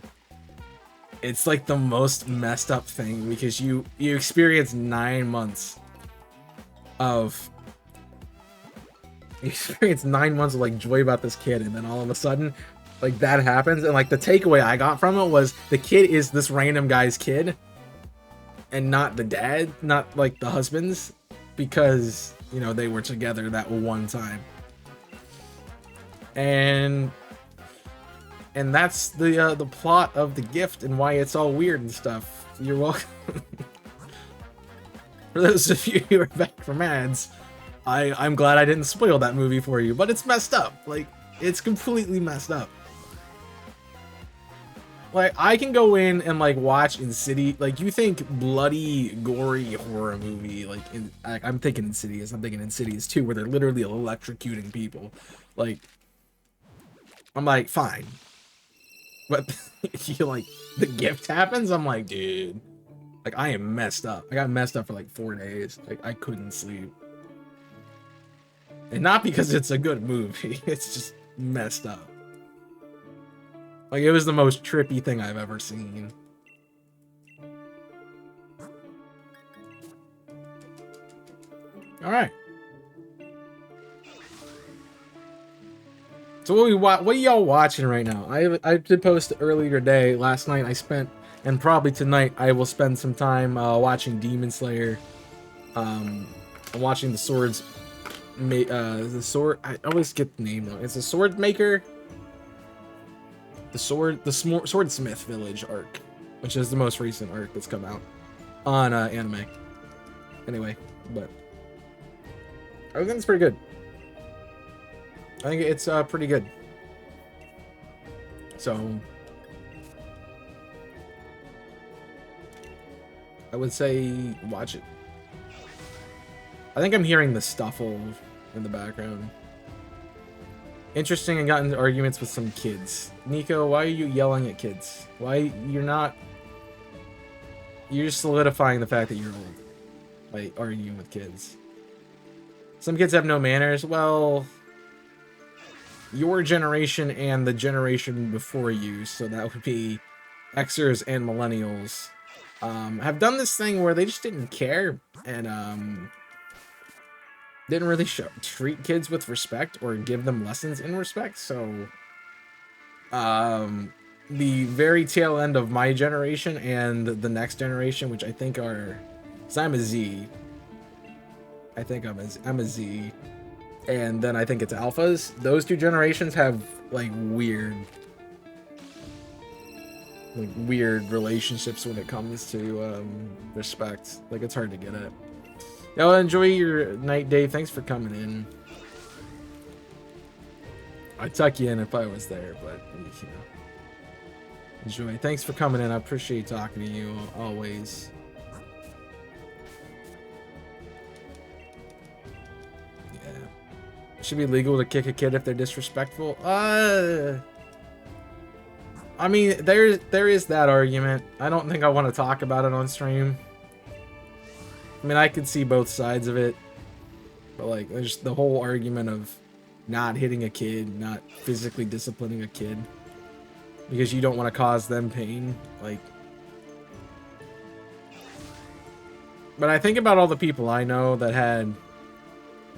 it's like the most messed up thing because you experience 9 months of like joy about this kid, and then all of a sudden like that happens, and like the takeaway I got from it was the kid is this random guy's kid and not the dad, not like the husband's, because you know they were together that one time. And that's the plot of The Gift and why it's all weird and stuff. You're welcome. For those of you who are back from ads, I'm glad I didn't spoil that movie for you, but it's messed up. Like, it's completely messed up. Like, I can go in and like watch Insidious. Like, you think bloody, gory horror movie? Like, I'm thinking Insidious. I'm thinking Insidious 2, where they're literally electrocuting people. Like, I'm like, fine. But you like The Gift happens, I'm like, dude, like I am messed up. I got messed up for like 4 days. Like I couldn't sleep. And not because it's a good movie, it's just messed up. Like, it was the most trippy thing I've ever seen. All right. So what are y'all watching right now? I did post earlier today. Last night I spent, and probably tonight I will spend some time watching Demon Slayer. I'm watching the swords. The sword. I always get the name though. It's a sword maker. The swordsmith village arc, which is the most recent arc that's come out on anime. Anyway, but I think it's pretty good. I think it's pretty good. So I would say watch it. I think I'm hearing the stuffle in the background. Interesting, and got into arguments with some kids. Nico, why are you yelling at kids? Why you're not? You're just solidifying the fact that you're old by arguing with kids. Some kids have no manners. Well, your generation and the generation before you, so that would be Xers and millennials, have done this thing where they just didn't care and didn't really treat kids with respect or give them lessons in respect. So the very tail end of my generation and the next generation, which I think are, because I'm a Z, I think I'm a Z, and then I think it's alphas. Those two generations have like weird relationships when it comes to respect. Like, it's hard to get at. Yo, enjoy your night, Dave. Thanks for coming in. I'd tuck you in if I was there, but you know, enjoy. Thanks for coming in. I appreciate talking to you always. Yeah. Should be legal to kick a kid if they're disrespectful. I mean, there is that argument. I don't think I want to talk about it on stream. I mean, I could see both sides of it, but like, there's the whole argument of not hitting a kid, not physically disciplining a kid because you don't want to cause them pain. Like, but I think about all the people I know that had, you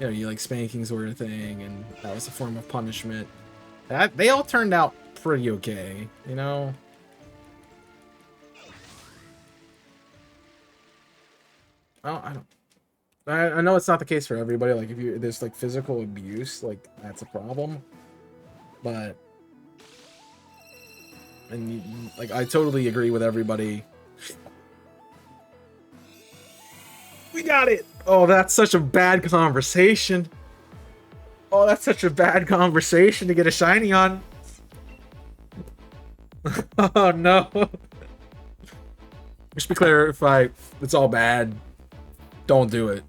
know, you like spanking sort of thing, and that was a form of punishment. That they all turned out pretty okay, you know. I know it's not the case for everybody. Like, if there's like physical abuse, like that's a problem. But, and like, I totally agree with everybody. We got it. Oh, that's such a bad conversation. Oh, that's such a bad conversation to get a shiny on. Oh no. Just to clarify, it's all bad. Don't do it.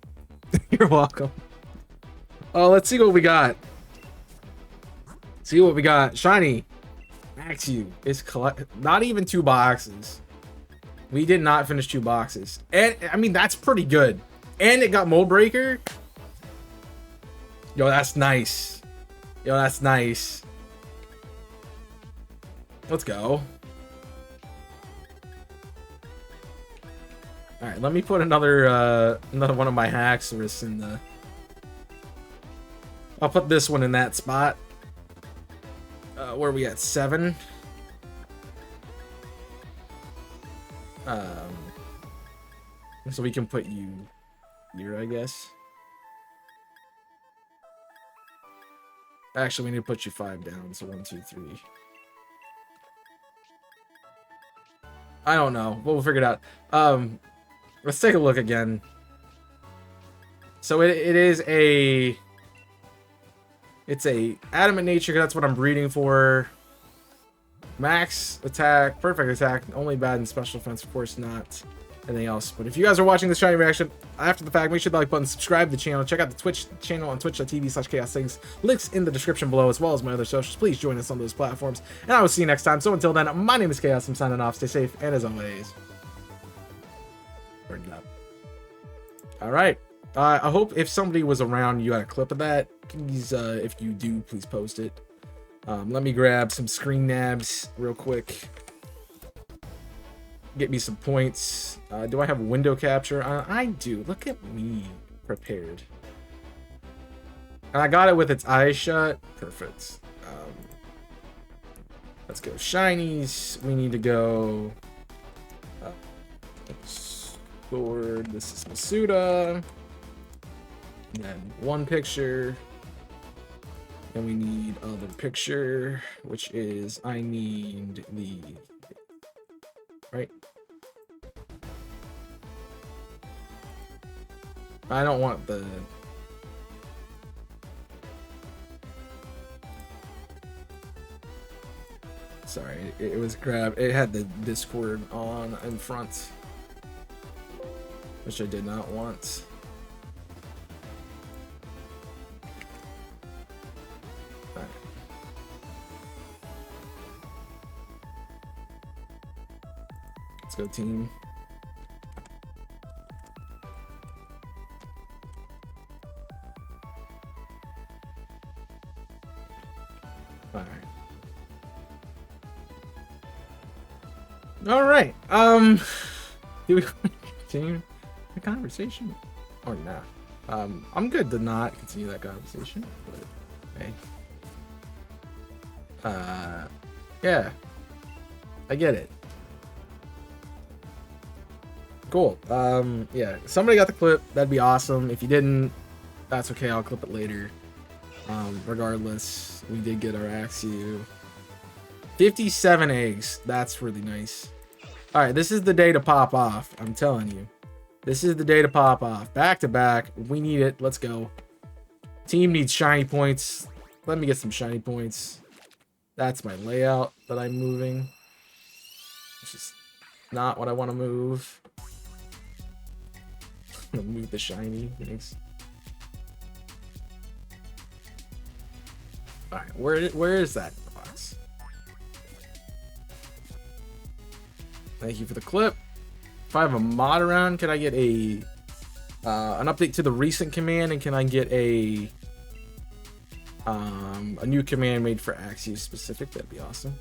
You're welcome. Oh, let's see what we got. See what we got. Shiny. Max you is not even 2 boxes. We did not finish 2 boxes. And I mean, that's pretty good. And it got Mold Breaker. Yo, that's nice. Yo, that's nice. Let's go. All right, let me put another one of my Haxorus in the. I'll put this one in that spot. Where are we at? 7. So we can put you here, I guess. Actually, we need to put you 5 down. So 1, 2, 3. I don't know. We'll figure it out. Let's take a look again. So it is a... It's a adamant nature, because that's what I'm breeding for. Max attack, perfect attack, only bad in special defense, of course not anything else. But if you guys are watching this shiny reaction after the fact, make sure the like button, subscribe to the channel, check out the Twitch channel on twitch.tv/chaosthings. Links in the description below, as well as my other socials. Please join us on those platforms, and I will see you next time. So until then, my name is Chaos. I'm signing off. Stay safe, and as always, word up. All right. I hope if somebody was around, you had a clip of that. Please, if you do, please post it. Let me grab some screen nabs real quick. Get me some points. Do I have window capture? I do. Look at me prepared. And I got it with its eyes shut. Perfect. Let's go shinies. We need to go sword. This is Masuda. And then one picture. Then we need other picture, which is I need the right. I don't want the sorry, it was grabbed. It had the Discord on in front, which I did not want. Let's go, team. All right. Do we continue the conversation or not? I'm good to not continue that conversation, but hey. Yeah. I get it. Cool. Yeah. Somebody got the clip. That'd be awesome. If you didn't, that's okay. I'll clip it later. Regardless, we did get our Axew. 57 eggs. That's really nice. All right, this is the day to pop off. I'm telling you. This is the day to pop off. Back to back. We need it. Let's go. Team needs shiny points. Let me get some shiny points. That's my layout that I'm moving. Which is not what I want to move. I'm gonna move the shiny. Thanks. All right, where is that in the box? Thank you for the clip. If I have a mod around, can I get a an update to the recent command, and can I get a new command made for Axew specific? That'd be awesome.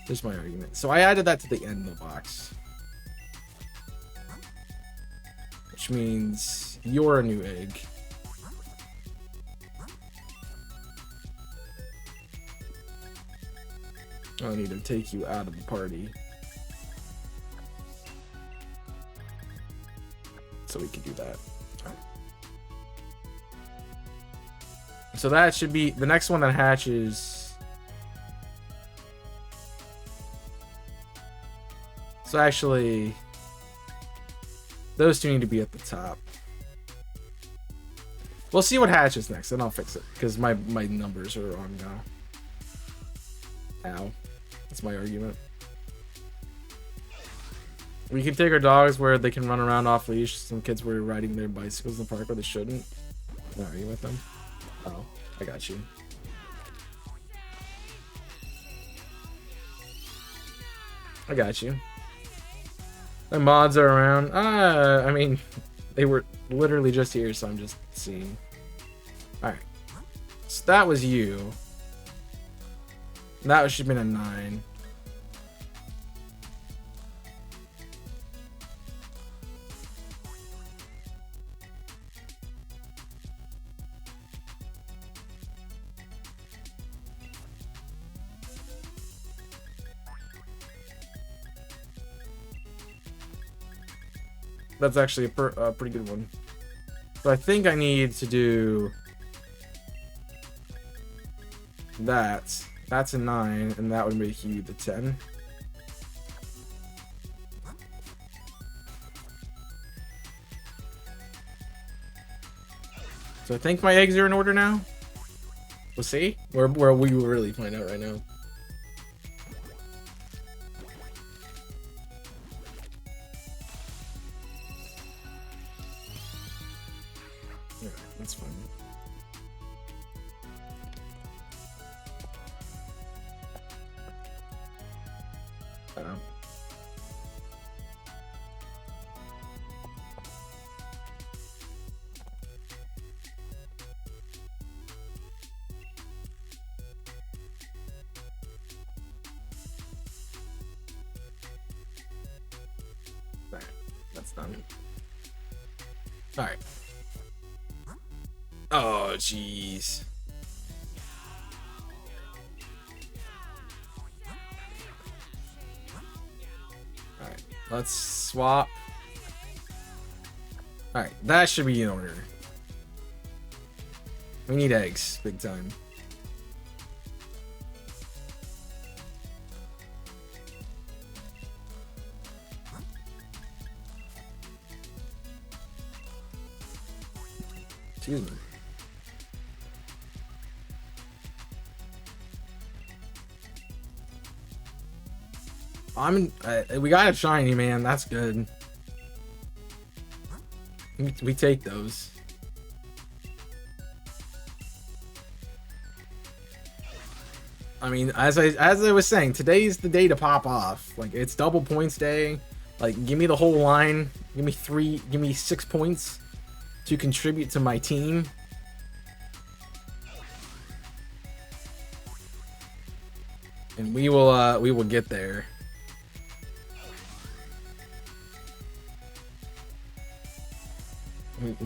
There's my argument. So I added that to the end of the box, which means you're a new egg. I need to take you out of the party so we can do that. So that should be the next one that hatches. So actually, those two need to be at the top. We'll see what hatches next, and I'll fix it because my numbers are wrong now. Ow. That's my argument. We can take our dogs where they can run around off leash. Some kids were riding their bicycles in the park where they shouldn't. Not arguing with them. Oh, I got you. I got you. My mods are around. I mean, they were literally just here, so I'm just seeing. Alright. So that was you. That should have been a 9. That's actually a pretty good one. So I think I need to do that. That's a 9, and that would make you the 10. So I think my eggs are in order now. We'll see. Where we will really find out right now. Yeah, that's fine. Alright. Oh, jeez. Alright, let's swap. Alright, that should be in order. We need eggs, big time. Excuse me. We got a shiny, man. That's good. We take those. I mean, as I was saying, today's the day to pop off. Like, it's double points day. Like, give me the whole line. Give me 6 points to contribute to my team. And we will get there.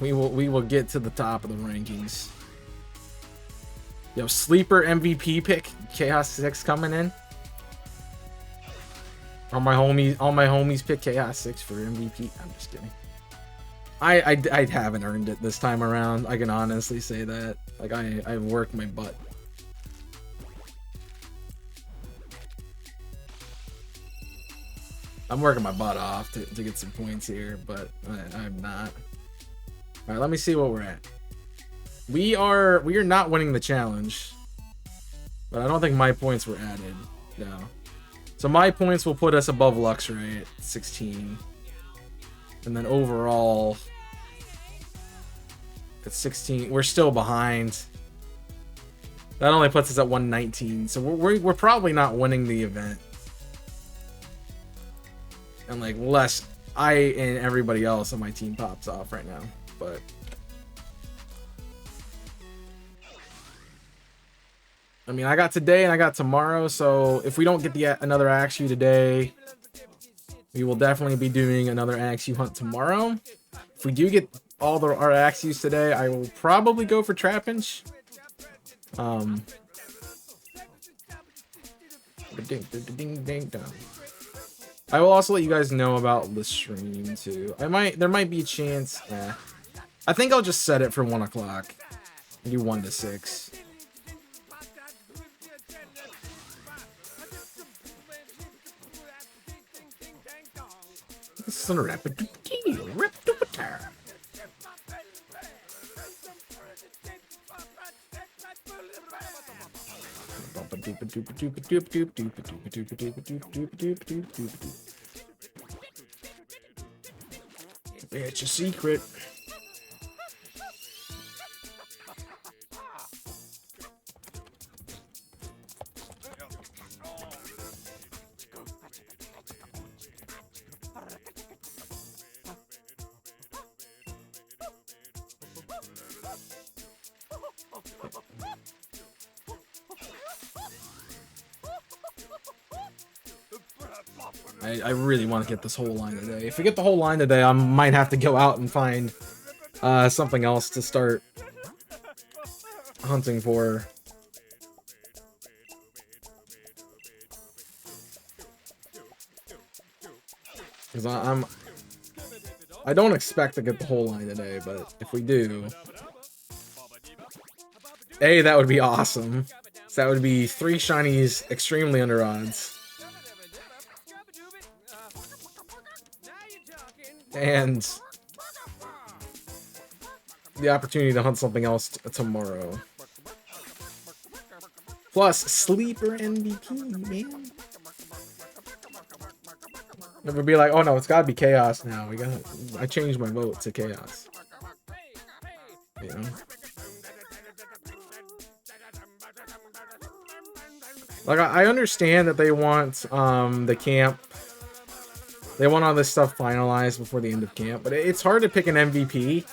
We will get to the top of the rankings. Yo, sleeper MVP pick Chaos 6 coming in. All my homies pick Chaos 6 for MVP. I'm just kidding. I haven't earned it this time around. I can honestly say that. Like, I've worked my butt. I'm working my butt off to get some points here, but I'm not. All right, let me see what we're at. We are not winning the challenge, but I don't think my points were added. No. So my points will put us above Luxray at 16. And then overall, at 16, we're still behind. That only puts us at 119. So we're probably not winning the event. And like less I and everybody else on my team pops off right now. But I mean, I got today and I got tomorrow, so if we don't get another Axew today, we will definitely be doing another Axew hunt tomorrow. If we do get all our Axews today, I will probably go for Trapinch. I will also let you guys know about the stream too. There might be a chance. I think I'll just set it for 1 o'clock. Do 1 to 6. It's a secret. I really want to get this whole line today. If we get the whole line today, I might have to go out and find something else to start hunting for. Because I don't expect to get the whole line today, but if we do, that would be awesome. So that would be 3 shinies extremely under odds. And the opportunity to hunt something else tomorrow. Plus, sleeper MVP, man. It would be like, oh no, it's gotta be Chaos now. I changed my vote to Chaos. You know? Like, I understand that they want the camp. They want all this stuff finalized before the end of camp, but it's hard to pick an MVP.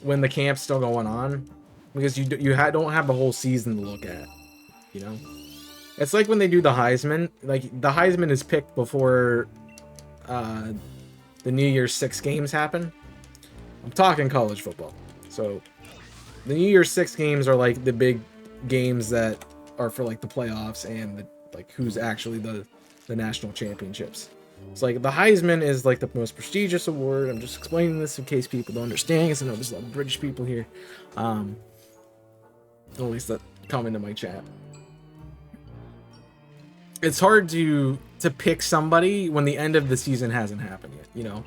When the camp's still going on, because you don't have the whole season to look at, you know. It's like when they do the Heisman. Like, the Heisman is picked before uh, the New Year's 6 games happen. I'm talking college football. So, the New Year's 6 games are like the big games that are for like the playoffs and the, like who's actually the national championships. It's like the Heisman is like the most prestigious award. I'm just explaining this in case people don't understand, because I know there's a lot of British people here. At least that come into my chat. It's hard to pick somebody when the end of the season hasn't happened yet, you know?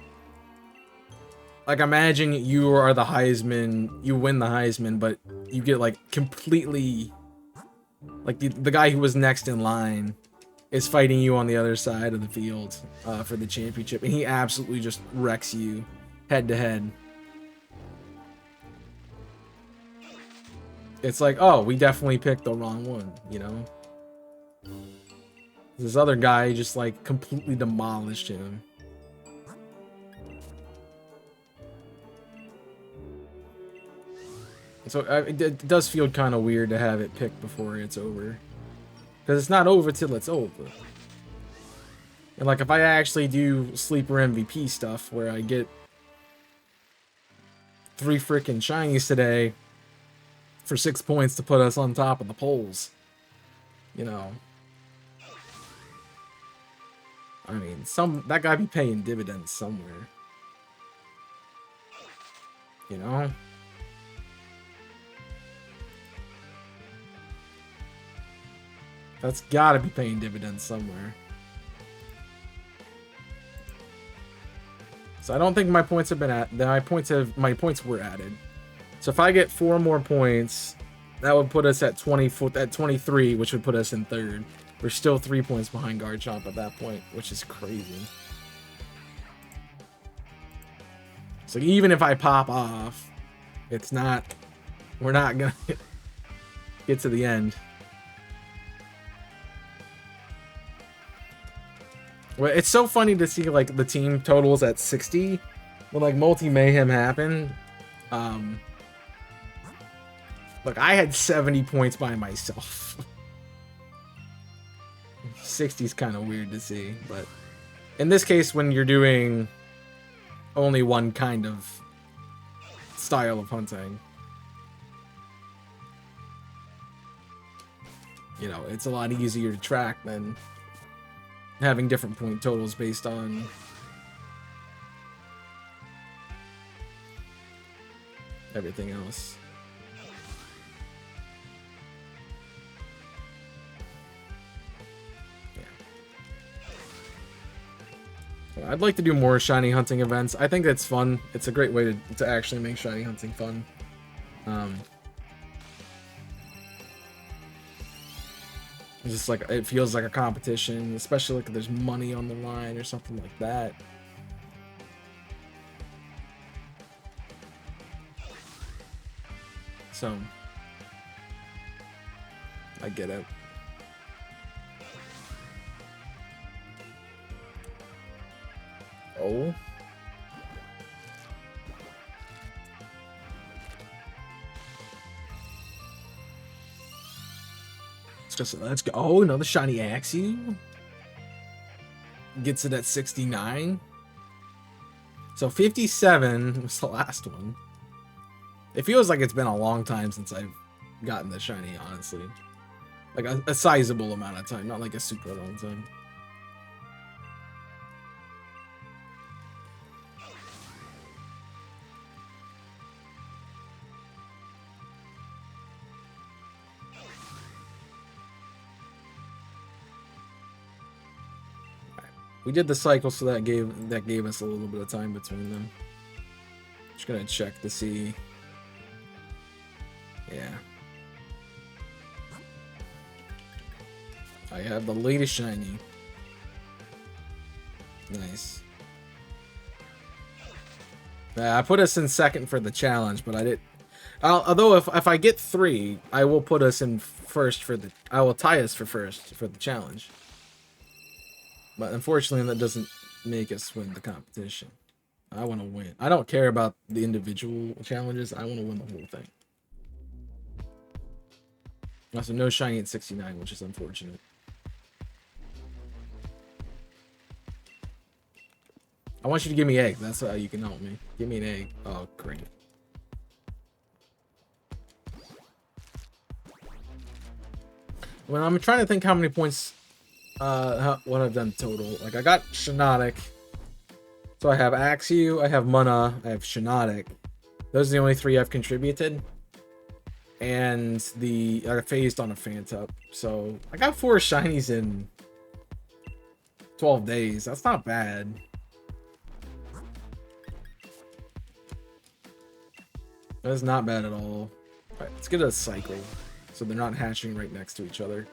Like, imagine you are the Heisman, you win the Heisman, but you get like completely, like the guy who was next in line is fighting you on the other side of the field for the championship, and he absolutely just wrecks you head to head. It's like, oh, we definitely picked the wrong one, you know? This other guy just like completely demolished him. So it does feel kind of weird to have it picked before it's over. Because it's not over till it's over. And like, if I actually do sleeper MVP stuff where I get 3 freaking shinies today for 6 points to put us on top of the polls, you know, I mean, that guy be paying dividends somewhere, you know. That's gotta be paying dividends somewhere. So I don't think my points have been my points were added. So if I get 4 more points, that would put us at 23, which would put us in 3rd. We're still 3 points behind Garchomp at that point, which is crazy. So even if I pop off, we're not gonna get to the end. Well, it's so funny to see like the team totals at 60 when like multi mayhem happened. Look, I had 70 points by myself. 60 is kind of weird to see, but in this case, when you're doing only one kind of style of hunting, you know, it's a lot easier to track than having different point totals based on everything else. Yeah. I'd like to do more shiny hunting events. I think that's fun. It's a great way to actually make shiny hunting fun. It's just like, it feels like a competition, especially like if there's money on the line or something like that. So, I get it. Oh. Let's go. Oh, another shiny Axew. Gets it at 69. So 57 was the last one. It feels like it's been a long time since I've gotten the shiny, honestly. Like a sizable amount of time, not like a super long time. We did the cycle, so that gave us a little bit of time between them. Just gonna check to see. Yeah. I have the latest shiny. Nice. I put us in 2nd for the challenge, but I did. Although if I get 3, I will put us in 1st for the. I will tie us for 1st for the challenge. But unfortunately, that doesn't make us win the competition. I want to win. I don't care about the individual challenges. I want to win the whole thing. Also, no shiny at 69, which is unfortunate. I want you to give me eggs. That's how you can help me. Give me an egg. Oh, great. When I'm trying to think how many points, what I've done total. Like, I got Shinotic. So I have Axew, I have Mana, I have Shinotic. Those are the only 3 I've contributed. And I phased on a Phantup. So I got 4 shinies in 12 days. That's not bad. That's not bad at all. Alright, let's get a cycle. So they're not hatching right next to each other.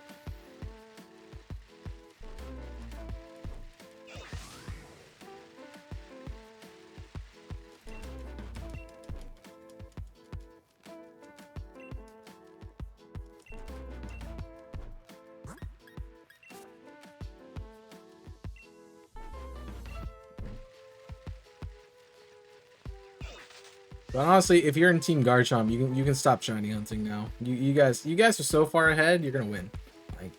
But honestly, if you're in Team Garchomp, you can stop shiny hunting now. You guys are so far ahead, you're gonna win. Like,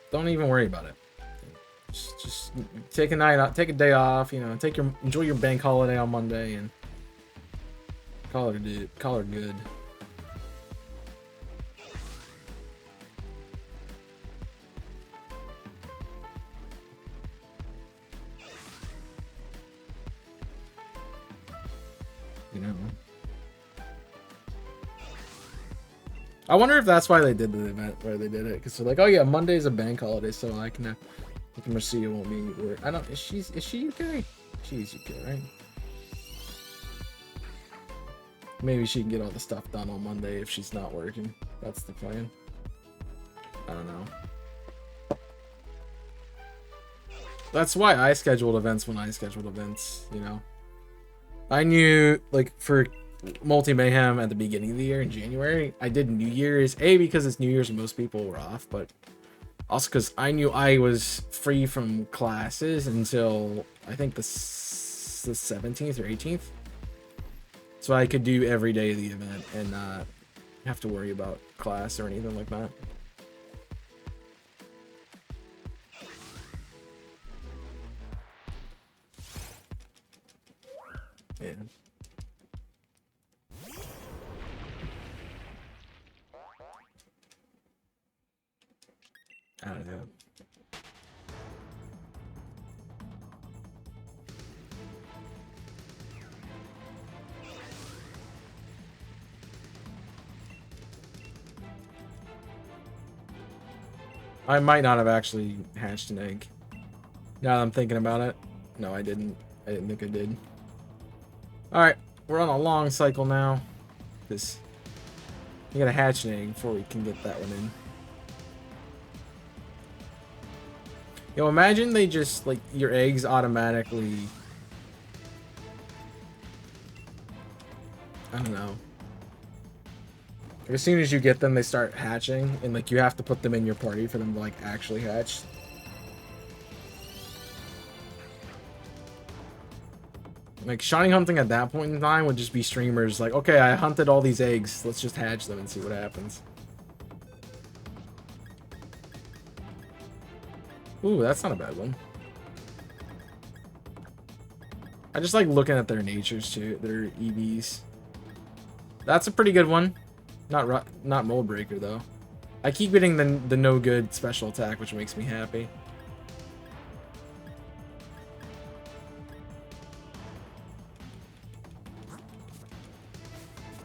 don't even worry about it. Just take a night out, take a day off. You know, enjoy your bank holiday on Monday and call her good. You know. I wonder if that's why they did the event where they did it, because they're like, oh yeah, Monday's a bank holiday, so I can Marcia won't be. Or I don't. Is she UK? She's UK, right? Maybe she can get all the stuff done on Monday if she's not working. That's the plan. I don't know. That's why I scheduled events when I scheduled events, you know. I knew, like, for Multi Mayhem at the beginning of the year in January, I did New Year's. A, because it's New Year's and most people were off, but also because I knew I was free from classes until, I think, the 17th or 18th. So I could do every day of the event and not have to worry about class or anything like that. Yeah. I don't know. I might not have actually hatched an egg. Now that I'm thinking about it. No, I didn't. I didn't think I did. Alright, we're on a long cycle now. Because you gotta hatch an egg before we can get that one in. Yo, imagine they just, like, your eggs automatically... I don't know. As soon as you get them, they start hatching, and, like, you have to put them in your party for them to, like, actually hatch. Like, shiny hunting at that point in time would just be streamers like, okay, I hunted all these eggs, let's just hatch them and see what happens. Ooh, that's not a bad one. I just like looking at their natures too, their EVs. That's a pretty good one. Not Mold Breaker though. I keep getting the no good special attack, which makes me happy.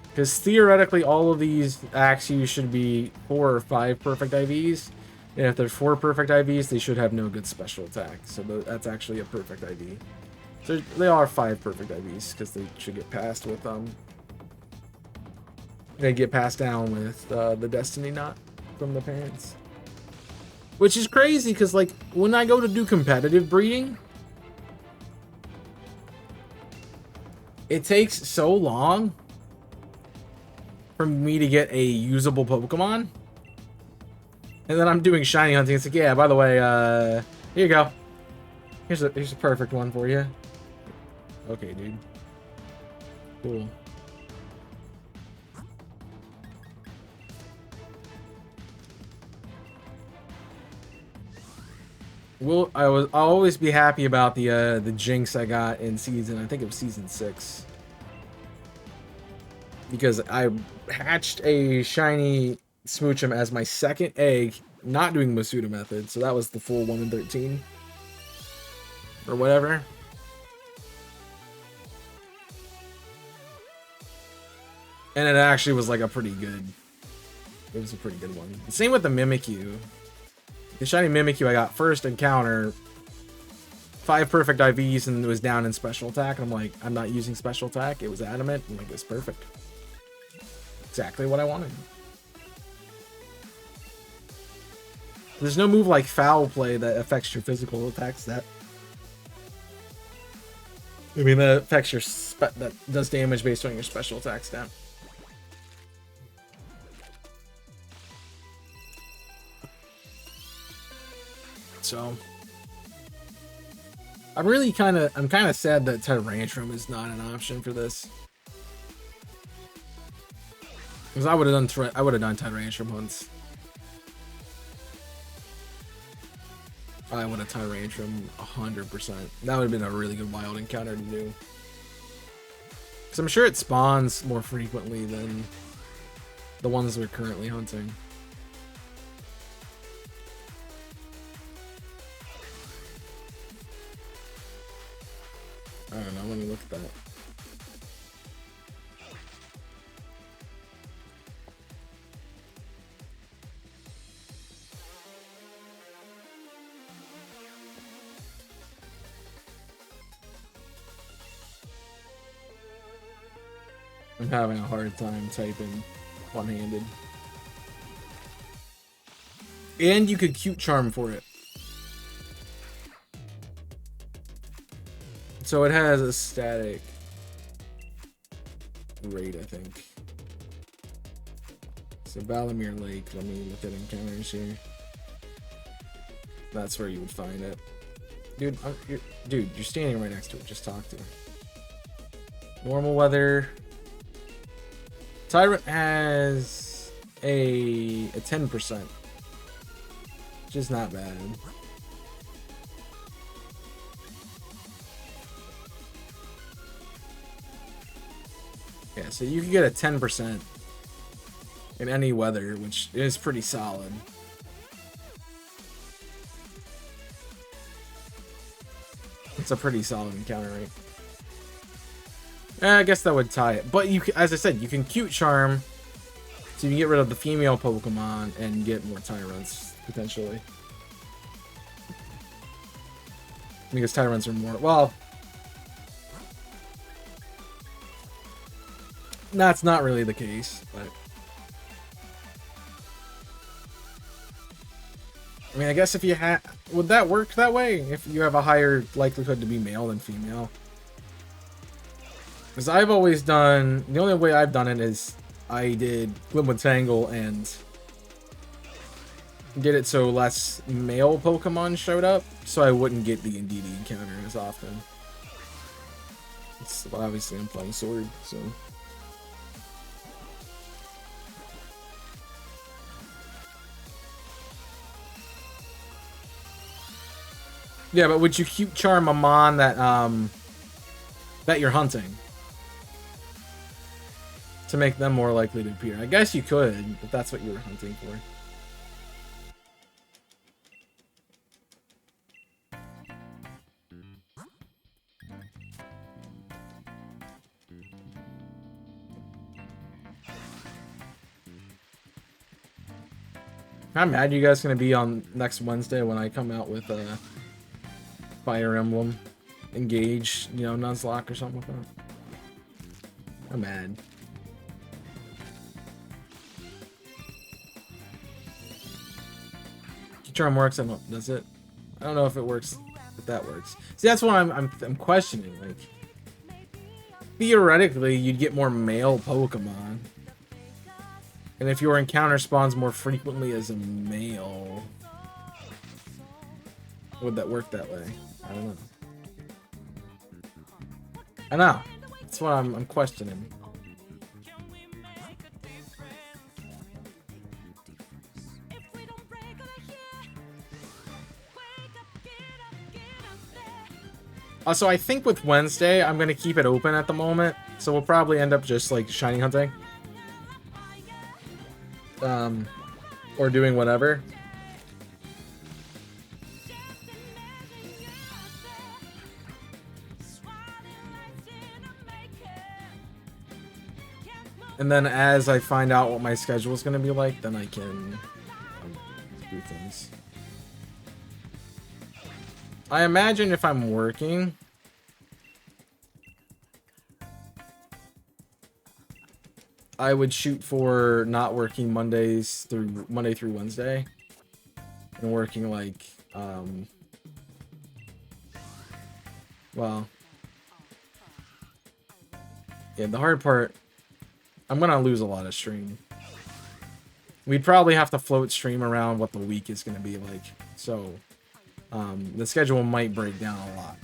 Because theoretically, all of these Axews should be 4 or 5 perfect IVs. And if they're 4 perfect IVs, they should have no good special attack. So that's actually a perfect IV. So they are 5 perfect IVs, because they should get passed with, they get passed down with the Destiny Knot from the parents. Which is crazy, because, like, when I go to do competitive breeding, it takes so long for me to get a usable Pokemon. And then I'm doing shiny hunting. It's like, yeah, by the way, here you go. Here's a perfect one for you. Okay, dude. Cool. I'll always be happy about the Jinx I got in season. I think it was season 6. Because I hatched a shiny Smoochum as my second egg, not doing Masuda method, so that was the full 1 in 13. Or whatever. And it actually was like a pretty good... It was a pretty good one. Same with the Mimikyu. The shiny Mimikyu I got first encounter, 5 perfect IVs, and it was down in special attack. And I'm like, I'm not using special attack. It was adamant. I'm like, it was perfect. Exactly what I wanted. There's no move like Foul Play that affects your physical attacks. That affects your that does damage based on your special attack stat. So I'm kind of sad that Tyrantrum is not an option for this. Because I would have done Tyrantrum once. I would have Tyrantrum 100%. That would have been a really good wild encounter to do. Because I'm sure it spawns more frequently than the ones we're currently hunting. I don't know, let me look at that. I'm having a hard time typing one-handed. And you could cute charm for it. So it has a static rate, I think. So Valamir Lake, let me look at encounters here. That's where you would find it. Dude, you're standing right next to it. Just talk to her. Normal weather. Tyrant has a 10%. Which is not bad. Yeah, so you can get a 10% in any weather, which is pretty solid. It's a pretty solid encounter rate. I guess that would tie it. But you, as I said, you can cute charm, so you can get rid of the female Pokemon and get more Tyrants, potentially. Because Tyrants are more, well... That's not really the case, but... I mean, I guess if you had... Would that work that way? If you have a higher likelihood to be male than female? Because I've always done... The only way I've done it is I did Glimwood Tangle and get it so less male Pokemon showed up, so I wouldn't get the Indeedee encounter as often. It's, well, obviously I'm playing Sword, so... Yeah, but would you cute charm a mon that that you're hunting to make them more likely to appear? I guess you could, if that's what you were hunting for. I'm mad you guys gonna be on next Wednesday when I come out with Fire Emblem Engage, you know, Nuzlocke or something like that. I'm mad. Charm works. I don't. Does it? I don't know if it works. If that works. See, that's what I'm questioning. Like, theoretically, you'd get more male Pokemon, and if your encounter spawns more frequently as a male, would that work that way? I don't know. I know. That's what I'm questioning. So I think with Wednesday, I'm gonna keep it open at the moment. So we'll probably end up just like shiny hunting. Or doing whatever. And then as I find out what my schedule is going to be like, then I can do things. I imagine if I'm working, I would shoot for not working Monday through Wednesday, and working like, well, yeah, the hard part, I'm gonna lose a lot of stream. We'd probably have to float stream around what the week is gonna be like, so the schedule might break down a lot.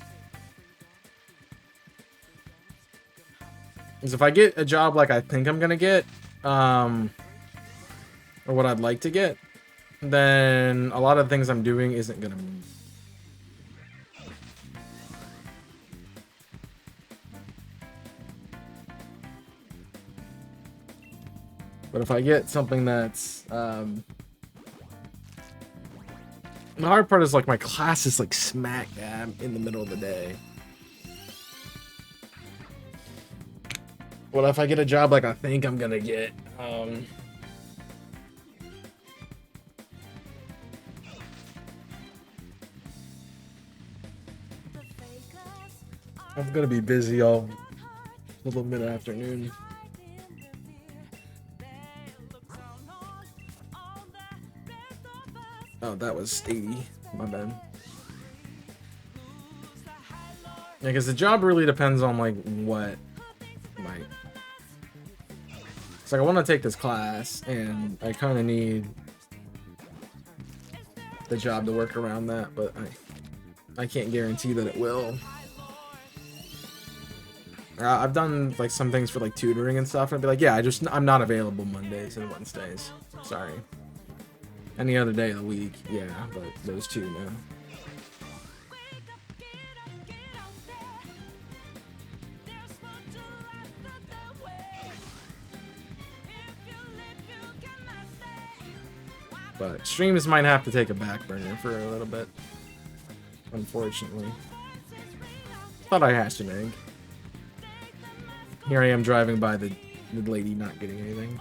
Because if I get a job like I think I'm gonna get, or what I'd like to get, then a lot of the things I'm doing isn't gonna move. But if I get something that's, the hard part is like my class is like smack dab in the middle of the day. What if I get a job like I think I'm gonna get? I'm gonna be busy all the mid-afternoon. Oh, that was 80. My bad. Yeah, because the job really depends on like what my. It's like I want to take this class, and I kind of need the job to work around that, but I can't guarantee that it will. I've done like some things for like tutoring and stuff, and I'd be like, yeah, I'm not available Mondays and Wednesdays. Sorry. Any other day of the week, yeah, but those two, no. But streams might have to take a back burner for a little bit, unfortunately. Thought I hatched an egg. Here I am driving by the lady not getting anything.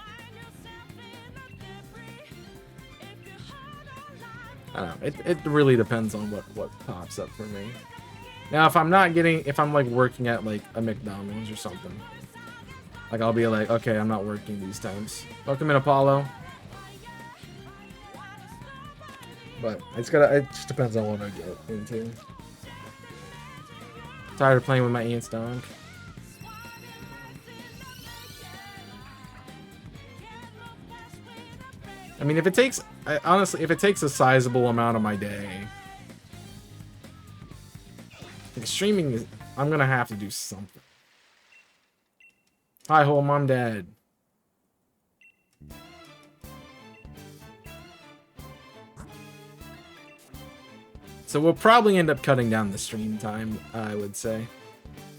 I don't know. It really depends on what pops up for me. Now, if I'm like working at like a McDonald's or something, like I'll be like, okay, I'm not working these times. Welcome in, Apollo. But it just depends on what I get into. Tired of playing with my aunt's dog. I mean, honestly, if it takes a sizable amount of my day, like streaming I'm gonna have to do something. Hi, whole mom, dad. So we'll probably end up cutting down the stream time, I would say.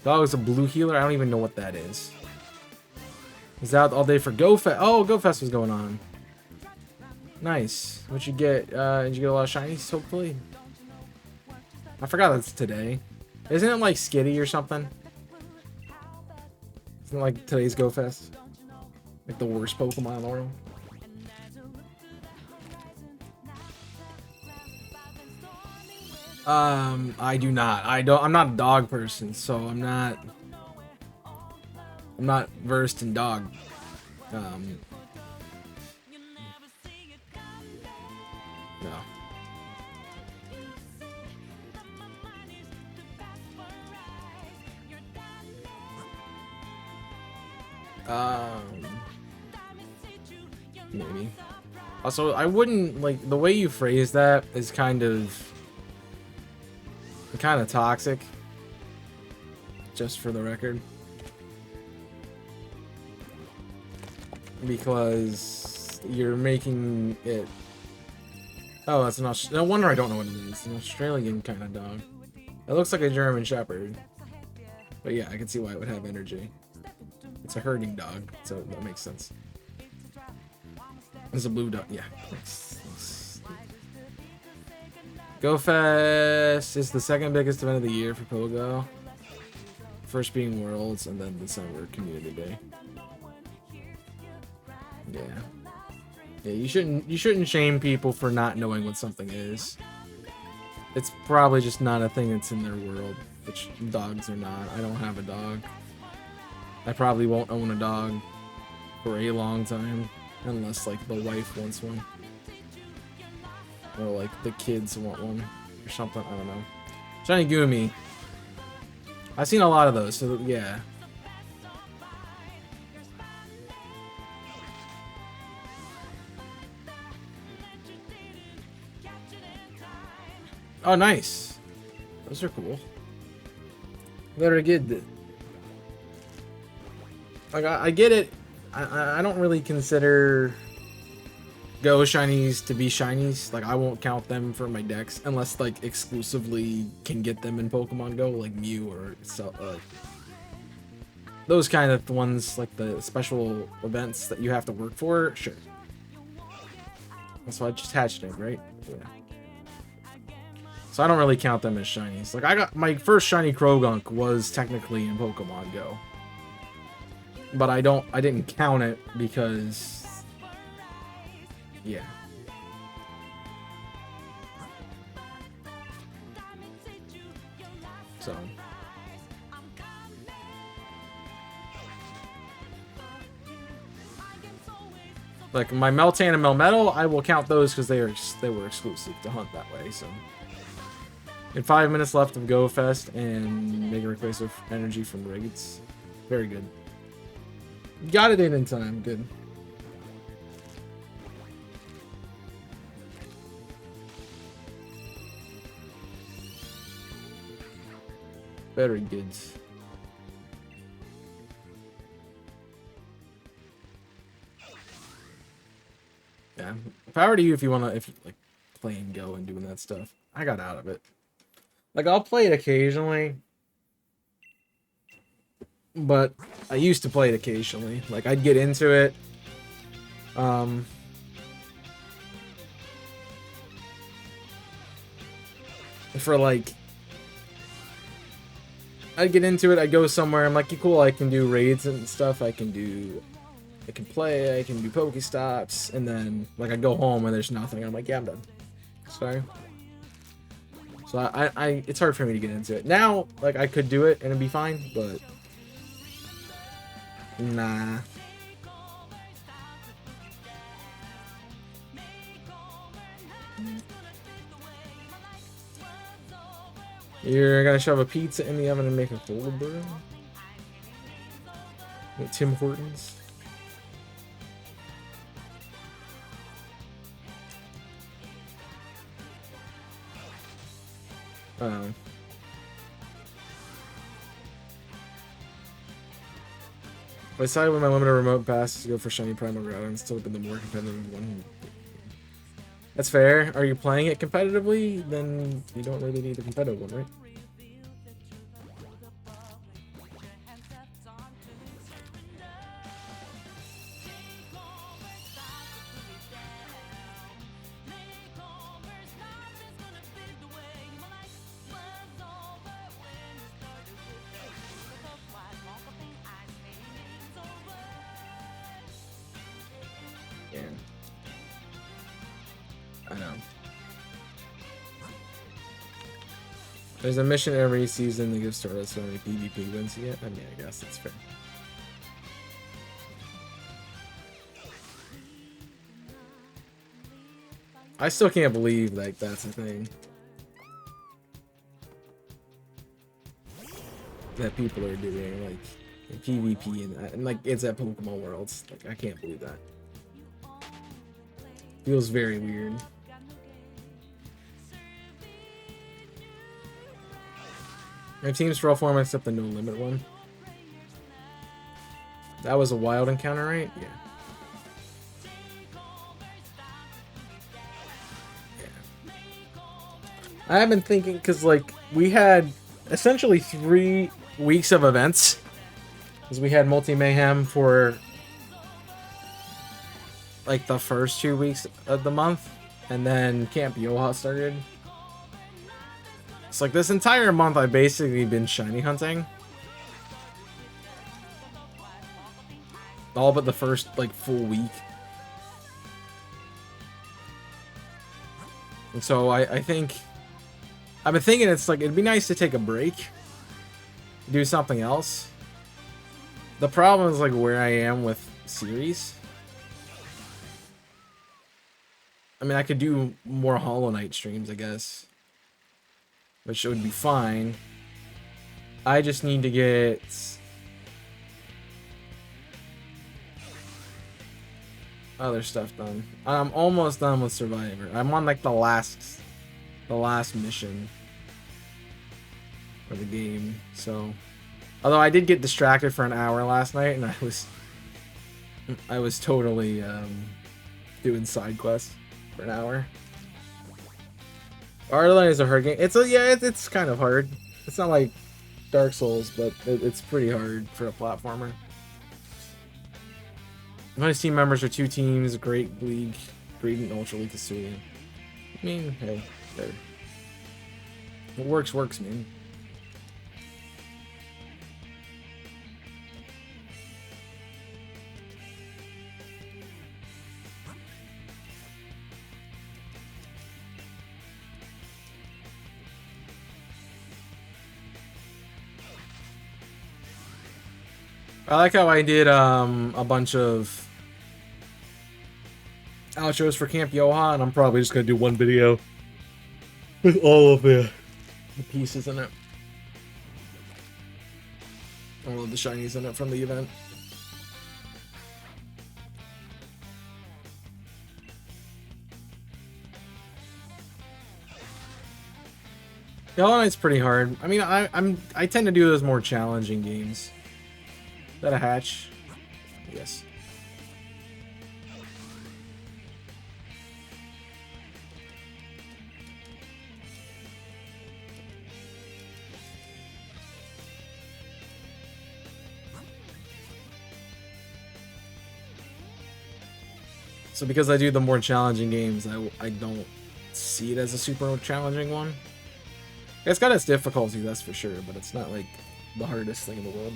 Dog's a blue healer. I don't even know what that is. Is out all day for GoFest? Oh, GoFest was going on. Nice. What'd you get? Did you get a lot of shinies, hopefully? I forgot that's today. Isn't it like Skitty or something? Isn't it like today's GoFest? Like the worst Pokemon in the world? I do not. I'm not a dog person, so I'm not versed in dog. No. Maybe. Also, I wouldn't like the way you phrase that is kind of toxic. Just for the record. Because you're making it. Oh, that's no wonder I don't know what it is. An Australian kind of dog. It looks like a German Shepherd. But yeah, I can see why it would have energy. It's a herding dog, so that makes sense. It's a blue dog. Yeah. Go Fest is the second biggest event of the year for Pogo. First being Worlds, and then December Community Day. Yeah. Yeah, you shouldn't shame people for not knowing what something is. It's probably just not a thing that's in their world, which dogs are not. I don't have a dog. I probably won't own a dog for a long time, unless like the wife wants one. Or like the kids want one or something, I don't know. Shiny Gumi. I've seen a lot of those, so yeah. Oh, nice. Those are cool. Very good. Like, I get it. I don't really consider Go shinies to be shinies. Like, I won't count them for my decks unless, like, exclusively can get them in Pokemon Go, like Mew or those kind of ones, like the special events that you have to work for. Sure. That's why I just hatched it, right? Yeah. So I don't really count them as shinies. Like, I got my first shiny Krogunk was technically in Pokemon Go. But I didn't count it because yeah. So like my Meltan and Melmetal, I will count those because they were exclusive to hunt that way, so. And 5 minutes left of Go Fest and make a request of energy from raids. Very good. Got it in time. Good. Very good. Yeah. Power to you if you like playing Go and doing that stuff. I got out of it. Like, I'll play it occasionally, but I used to play it occasionally. Like, I'd get into it. For like, I'd get into it. I'd go somewhere. I'm like, cool. I can do raids and stuff. I can play. I can do Pokestops, and then like I go home and there's nothing. I'm like, yeah, I'm done. Sorry. So I it's hard for me to get into it. Now, like, I could do it and it'd be fine, but nah. You're gonna shove a pizza in the oven and make a cold brew? With Tim Hortons? I decided with my limited remote pass to go for shiny primal ground and still been the more competitive one. That's fair. Are you playing it competitively? Then you don't really need the competitive one, right? There's a mission every season that gives started so many PvP wins yet. I mean, I guess that's fair. I still can't believe like that's a thing that people are doing, like PvP and like it's at Pokemon Worlds. Like, I can't believe that. Feels very weird. My team's for all form except the no limit one. That was a wild encounter, right? Yeah. Yeah. I have been thinking, because like we had essentially 3 weeks of events. Because we had Multi Mayhem for like the first 2 weeks of the month, and then Camp Yoha started. It's like this entire month I've basically been shiny hunting. All but the first like full week. And so I think I've been thinking it's like it'd be nice to take a break, do something else. The problem is like where I am with series. I mean, I could do more Hollow Knight streams, I guess, which would be fine. I just need to get other stuff done. I'm almost done with Survivor. I'm on like the last mission of the game. So, although I did get distracted for an hour last night, and I was totally doing side quests for an hour. Artline is a hard game. It's kind of hard. It's not like Dark Souls, but it's pretty hard for a platformer. My team members are 2 teams: Great League, Great and Ultra League Kasuya. I mean, hey, there. What works, man. I like how I did a bunch of outros for Camp Yoha, and I'm probably just gonna do one video with all of the pieces in it. All of the shinies in it from the event. Hollow Knight's pretty hard. I mean, I tend to do those more challenging games. Is that a hatch? Yes. So because I do the more challenging games, I don't see it as a super challenging one. It's got its difficulty, that's for sure, but it's not like the hardest thing in the world.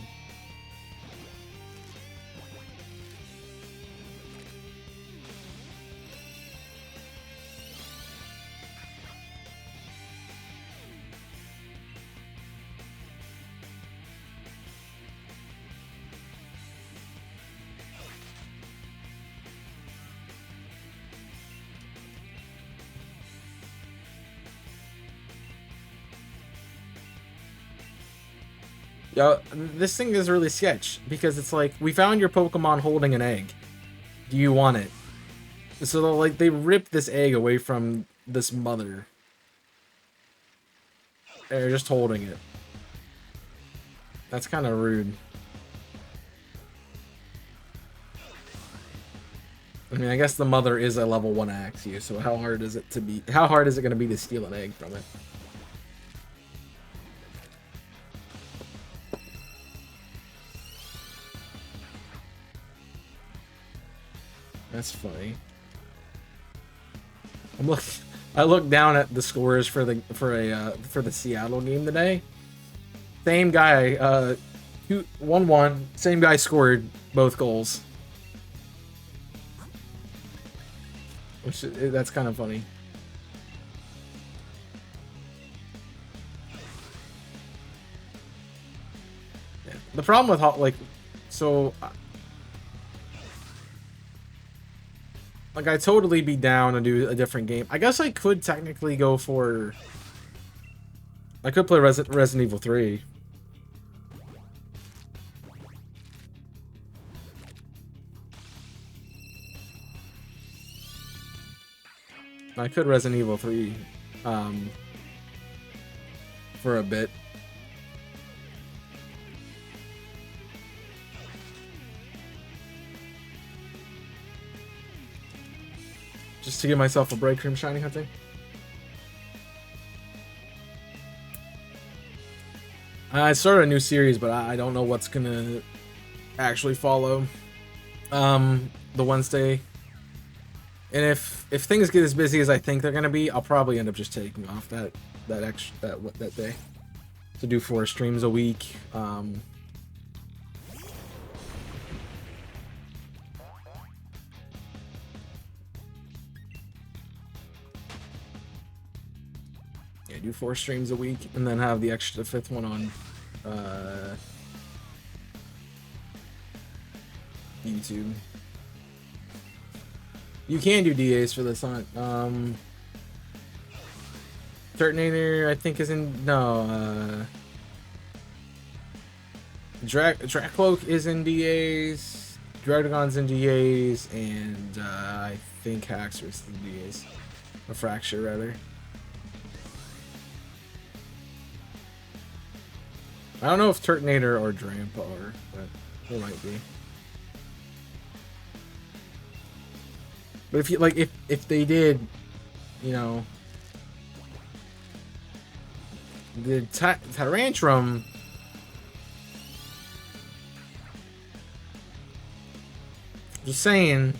Yeah, this thing is really sketch because it's like, we found your Pokemon holding an egg. Do you want it? So like they ripped this egg away from this mother. They're just holding it. That's kind of rude. I mean, I guess the mother is a level 1 Axew, so how hard is it going to be to steal an egg from it? That's funny. I looked down at the scores for the Seattle game today. Same guy, 1-1. Same guy scored both goals. That's kind of funny. Yeah. The problem with like, I'd totally be down to do a different game. I guess I could technically go for... I could play Resident Evil 3. I could Resident Evil 3 for a bit. Just to give myself a break from shiny hunting. I started a new series, but I don't know what's gonna actually follow. The Wednesday. And if things get as busy as I think they're gonna be, I'll probably end up just taking off that day to do 4 streams a week. Yeah, do 4 streams a week, and then have the 5th one on YouTube. You can do DAs for this on Turtonator, I think, is in Dracloak is in DAs, Dragon's in DAs, and I think Haxor's in DAs. A Fracture, rather. I don't know if Turtonator or Drampa are, but they might be. But if you like, if they did, you know, the Tyrantrum. Just saying.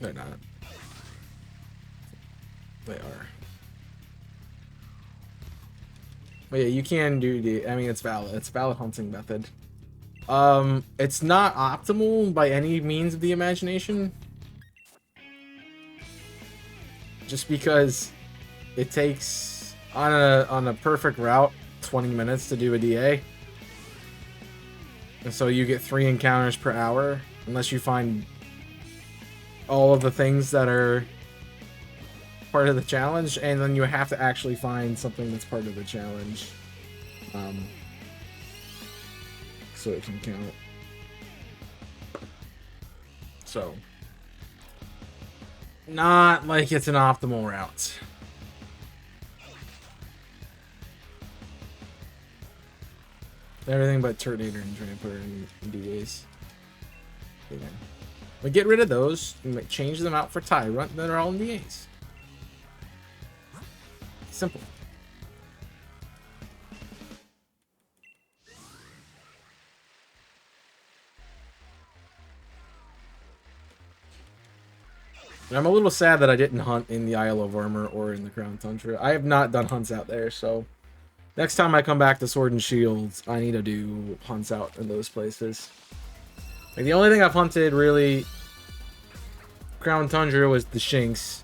They're not. They are. But yeah, you can do the. I mean, it's valid. It's a valid hunting method. It's not optimal by any means of the imagination. Just because it takes on a perfect route 20 minutes to do a DA. And so you get 3 encounters per hour, unless you find all of the things that are part of the challenge, and then you have to actually find something that's part of the challenge. So it can count. So, not like it's an optimal route. Everything but Turtonator and Tramper and DAs. Yeah. But get rid of those and change them out for Tyrant that are all in DAs. Simple. I'm a little sad that I didn't hunt in the Isle of Armor or in the Crown Tundra. I have not done hunts out there, so next time I come back to Sword and Shields, I need to do hunts out in those places. Like, the only thing I've hunted really Crown Tundra was the Shinx.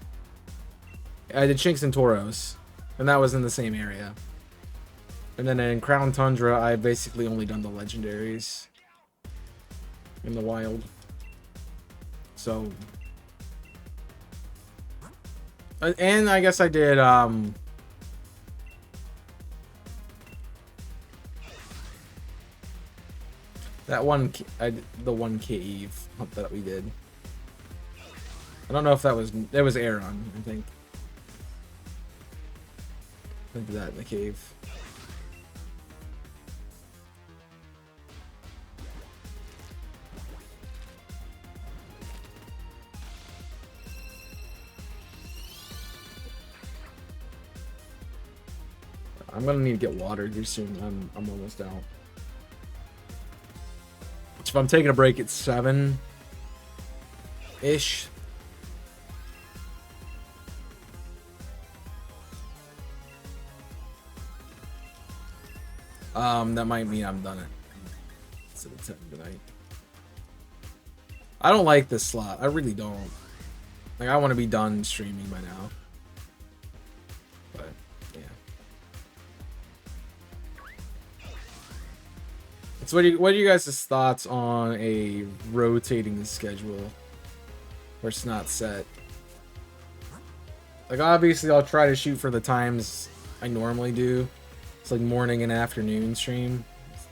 I did Shinx and Tauros, and that was in the same area. And then in Crown Tundra, I basically only done the legendaries in the wild. So, and I guess I did that one, the one cave hunt that we did. I don't know if that was Aeron, I think. I did that in the cave. I'm gonna need to get water here soon. I'm almost out. If I'm taking a break at 7-ish. That might mean I'm done at 10 tonight. I don't like this slot. I really don't. Like, I want to be done streaming by now. But yeah. So what are you guys' thoughts on a rotating schedule where it's not set? Like, obviously I'll try to shoot for the times I normally do. It's like morning and afternoon stream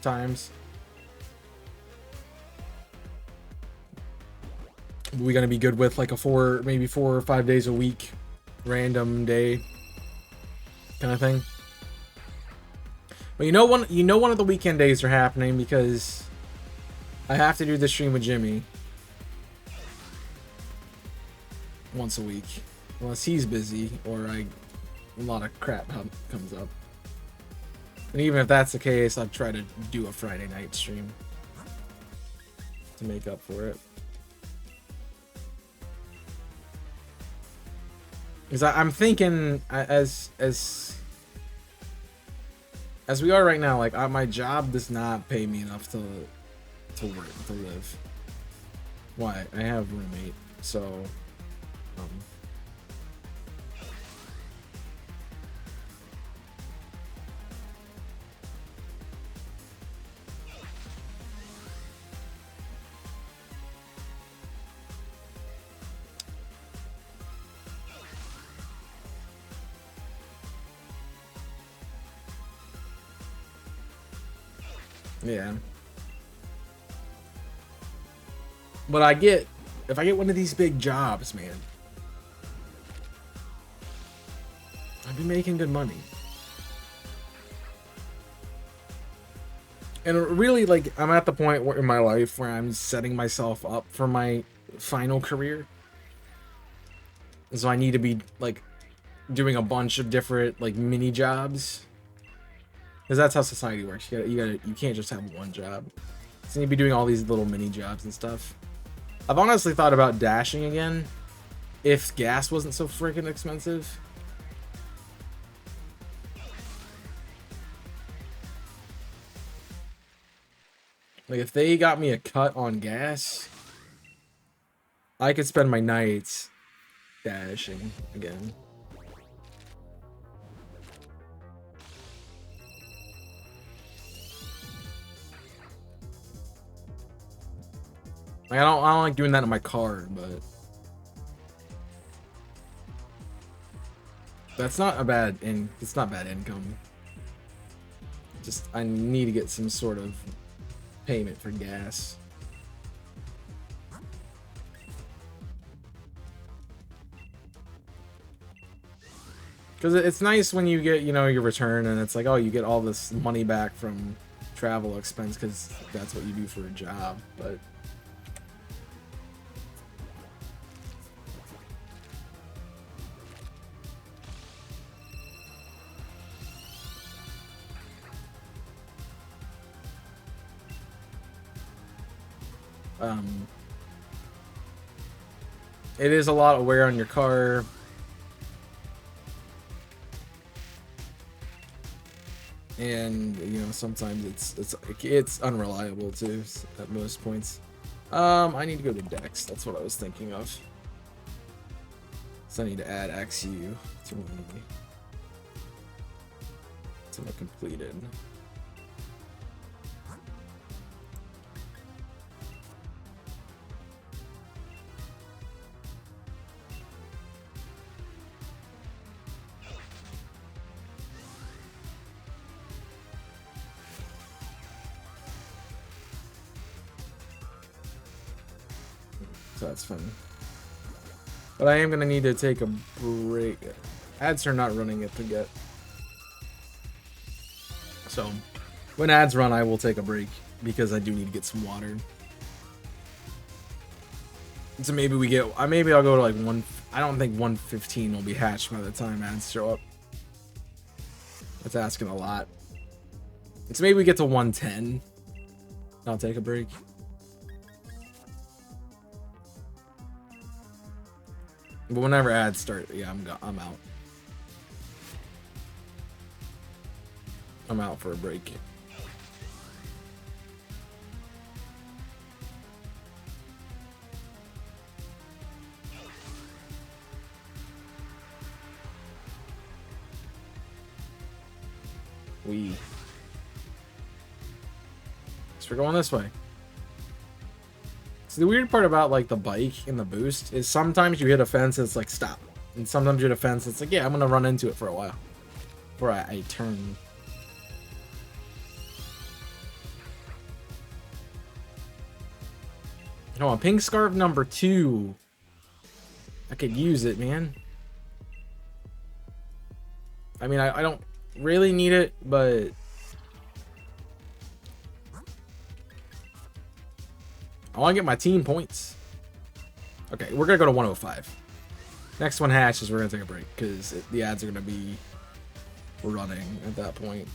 times. We gonna be good with like a maybe 4 or 5 days a week, random day kind of thing. But one of the weekend days are happening because I have to do the stream with Jimmy once a week, unless he's busy or I a lot of crap comes up. And even if that's the case, I'd try to do a Friday night stream to make up for it. Because I'm thinking as we are right now, like my job does not pay me enough to work, to live. Why? I have a roommate, so yeah. But if I get one of these big jobs, man, I'd be making good money. And really, like, I'm at the point in my life where I'm setting myself up for my final career. So I need to be, like, doing a bunch of different, like, mini jobs. Because that's how society works. You can't just have one job. So you need to be doing all these little mini jobs and stuff. I've honestly thought about dashing again if gas wasn't so freaking expensive. Like, if they got me a cut on gas, I could spend my nights dashing again. Like, I don't like doing that in my car, but that's not a bad it's not bad income. Just I need to get some sort of payment for gas. Because it's nice when you get, you know, your return and it's like, oh, you get all this money back from travel expense because that's what you do for a job, but it is a lot of wear on your car. And you know, sometimes it's unreliable too at most points. I need to go to Dex. That's what I was thinking of. So I need to add XU to my completed. So that's fun. But I am gonna need to take a break. Ads are not running it to get. So when ads run, I will take a break because I do need to get some water. So maybe we get. Maybe I'll go to like one. I don't think 115 will be hatched by the time ads show up. That's asking a lot. So maybe we get to 110. I'll take a break. But whenever ads start, yeah, I'm out. I'm out for a break. So we're going this way. So the weird part about like the bike and the boost is sometimes you hit a fence and it's like stop, and sometimes you hit a fence and it's like, yeah, I'm gonna run into it for a while before I turn. Come on, pink scarf number 2. I could use it, man. I mean, I don't really need it, but I want to get my team points. Okay, we're gonna go to 105. Next one hatches, we're gonna take a break because the ads are gonna be running at that point.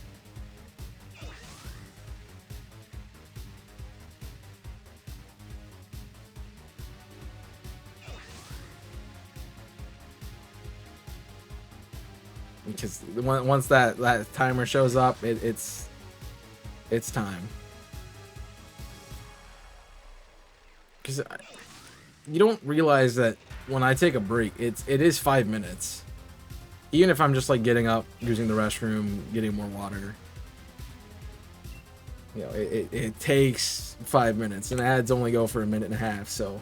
Because once that timer shows up, it's time. Because you don't realize that when I take a break, it is 5 minutes. Even if I'm just like getting up, using the restroom, getting more water. You know, it takes 5 minutes, and ads only go for 1.5 minutes. So,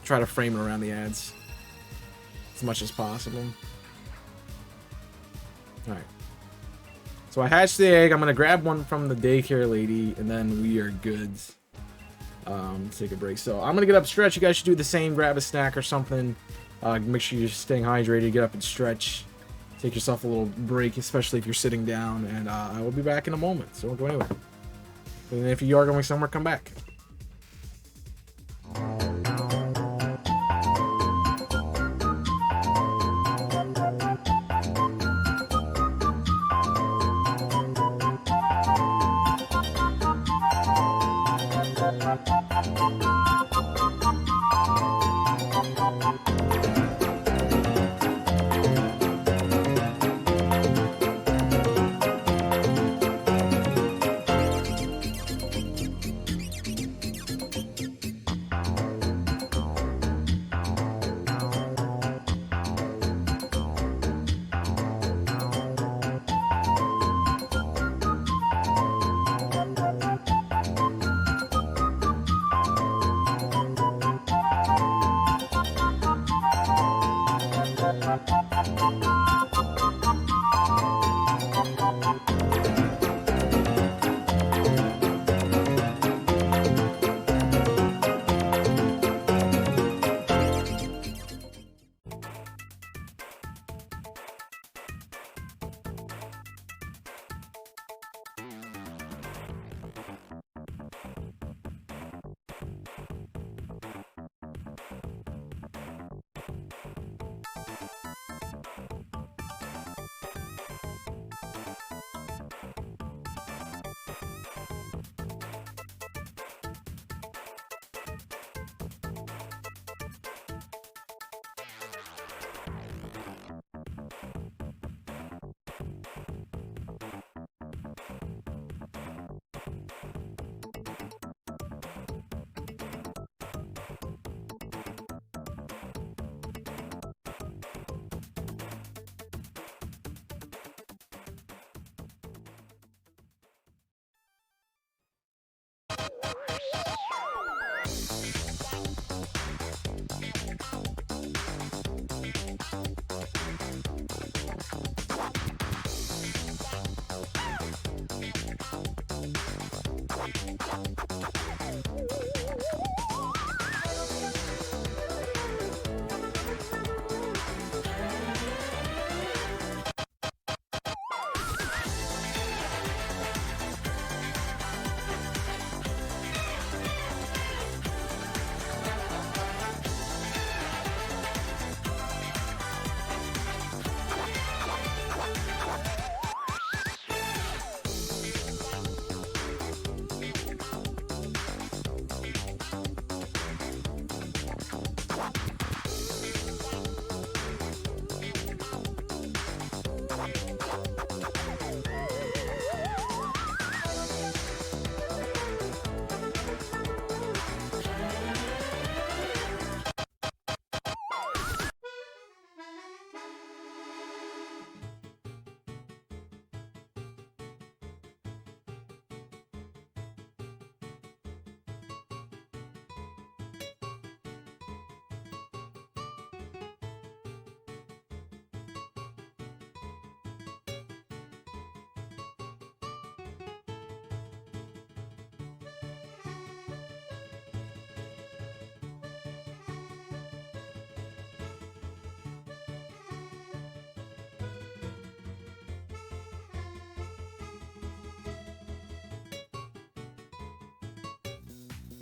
try to frame it around the ads as much as possible. All right. So I hatched the egg. I'm gonna grab one from the daycare lady, and then we are good. Take a break. So I'm gonna get up, stretch. You guys should do the same. Grab a snack or something. Make sure you're staying hydrated. Get up and stretch. Take yourself a little break, especially if you're sitting down. And I will be back in a moment. So don't go anywhere. And if you are going somewhere, come back.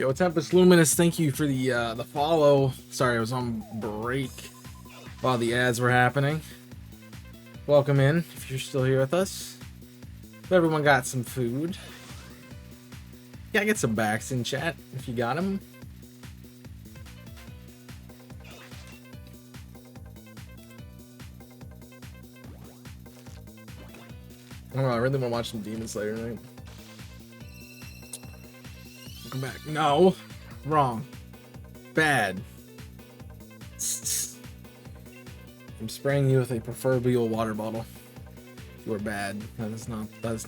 Yo, Tempest Luminous, thank you for the follow. Sorry, I was on break while the ads were happening. Welcome in if you're still here with us. Hope everyone got some food. Yeah, get some backs in chat if you got them. I don't know, I really want to watch some Demon Slayer tonight. Come back. No. Wrong. Bad. I'm spraying you with a proverbial water bottle. You are bad. That is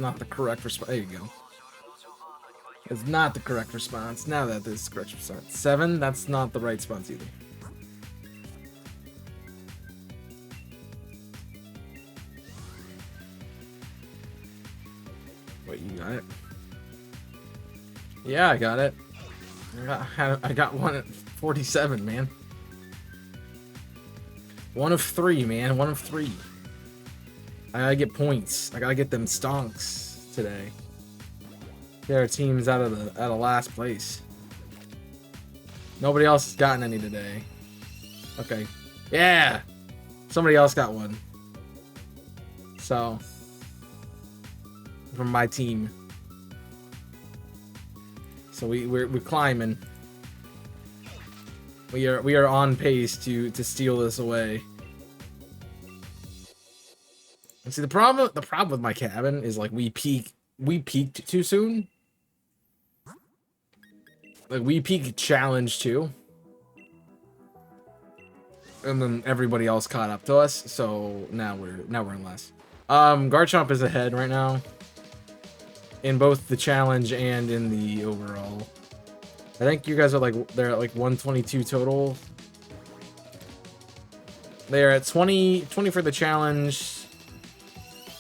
not the correct response. There you go. It's not the correct response. Now that is the correct response. 7, that's not the right response either. Wait, you got it? Yeah, I got it. I got one at 47, man. 1 of 3, man. 1 of 3. I gotta get points. I gotta get them stonks today. Get our teams out of last place. Nobody else has gotten any today. Okay. Yeah! Somebody else got one. So, from my team. So we're climbing. We are on pace to steal this away. And see, the problem with my cabin is like we peaked too soon. Like we peaked challenge 2. And then everybody else caught up to us, so now we're in last. Garchomp is ahead right now. In both the challenge and in the overall. I think you guys are they're at like 122 total. They're at 20 for the challenge.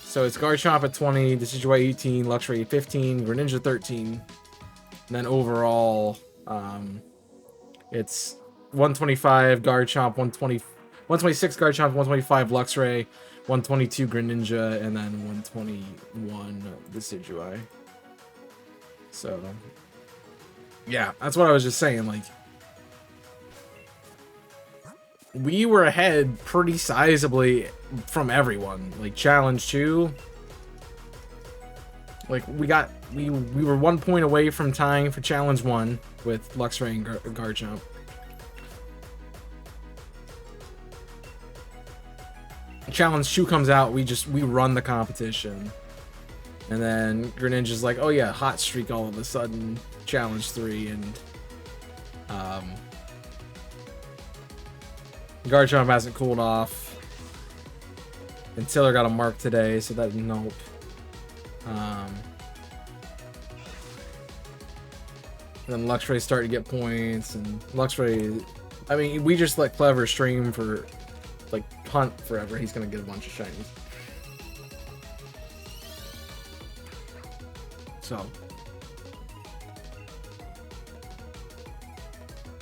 So it's Garchomp at 20, Decidueye 18, Luxray at 15, Greninja 13. And then overall, it's 125 Garchomp, 126 Garchomp, 125 Luxray, 122 Greninja, and then 121 Decidueye. So, yeah, that's what I was just saying. Like, we were ahead pretty sizably from everyone. Like challenge 2, like we were 1 point away from tying for challenge 1 with Luxray and Garchomp. Challenge 2 comes out, we run the competition. And then Greninja's like, oh yeah, hot streak all of a sudden, challenge 3, and Garchomp hasn't cooled off. And Tiller got a mark today, so that didn't help. Then Luxray started to get points, and Luxray, I mean, we just let Clever stream for like punt forever. He's gonna get a bunch of shinies. So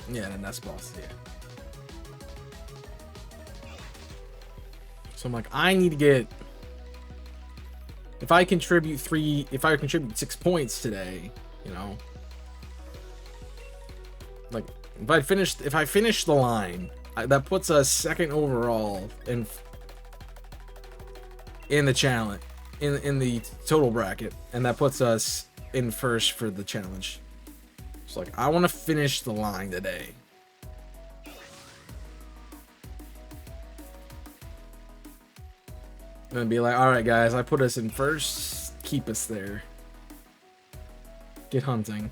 yeah, then that's boss, yeah. So I'm like, I need to get, if I contribute 6 points today, you know, like if I finish the line, that puts us 2nd overall in the challenge, in the total bracket, and that puts us in 1st for the challenge. So like, I want to finish the line today. I'm gonna be like, all right, guys, I put us in 1st. Keep us there. Get hunting.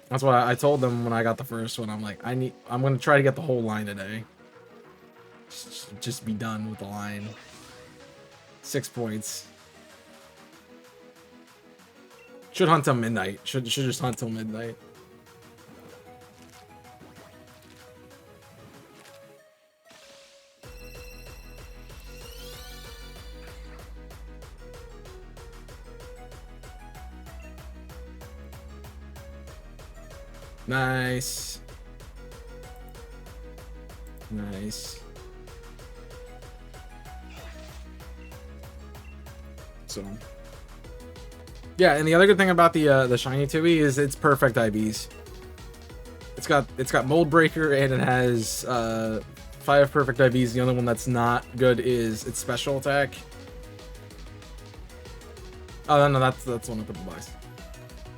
That's why I told them when I got the 1st one. I'm like, I'm gonna try to get the whole line today. Just be done with the line. 6 points. Should hunt till midnight. Should just hunt till midnight. Nice. Nice. So, Yeah, and the other good thing about the shiny Tui is it's perfect IVs. It's got Mold Breaker and it has 5 perfect IVs. The only one that's not good is its special attack. Oh no, that's one of the box.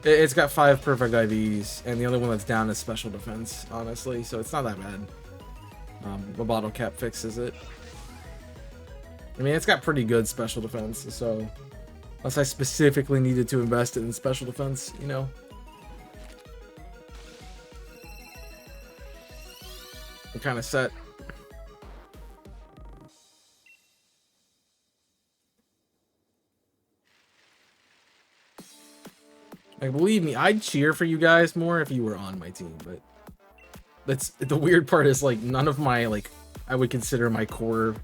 It's got 5 perfect IVs, and the only one that's down is special defense. Honestly, so it's not that bad. The bottle cap fixes it. I mean, it's got pretty good special defense, so unless I specifically needed to invest in special defense, you know. I'm kind of set. Like, believe me, I'd cheer for you guys more if you were on my team, but that's the weird part is like none of my like I would consider my core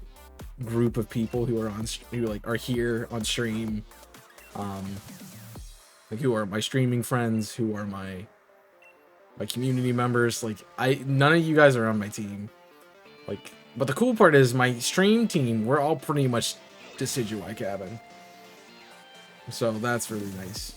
group of people who are are here on stream, like who are my streaming friends, who are my community members. Like none of you guys are on my team. Like, but the cool part is my stream team, we're all pretty much Decidueye cabin. So that's really nice.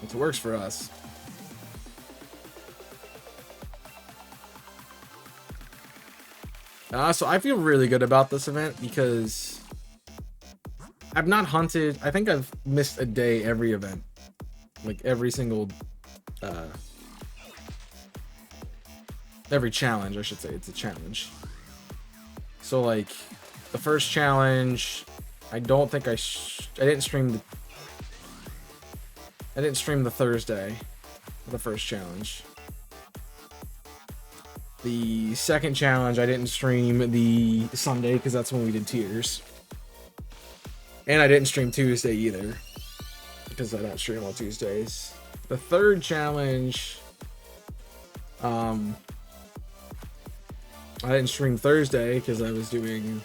It works for us. So I feel really good about this event because I've not hunted. I think I've missed a day every event, like every single, every challenge. I should say it's a challenge. So like the first challenge, I don't think I didn't stream the Thursday for the first challenge. The second challenge, I didn't stream the Sunday because that's when we did tiers. And I didn't stream Tuesday either because I don't stream on Tuesdays. The third challenge, I didn't stream Thursday because I was doing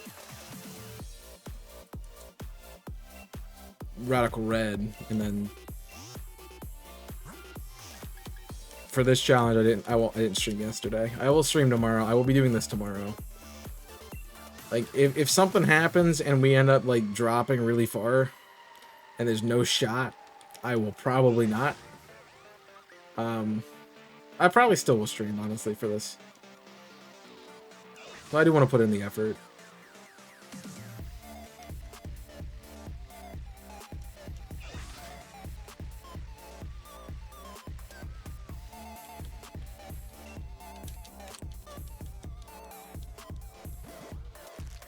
Radical Red, and then for this challenge, I didn't stream yesterday. I will stream tomorrow. I will be doing this tomorrow. Like, if something happens and we end up, like, dropping really far and there's no shot, I will probably not. I probably still will stream, honestly, for this. But I do want to put in the effort.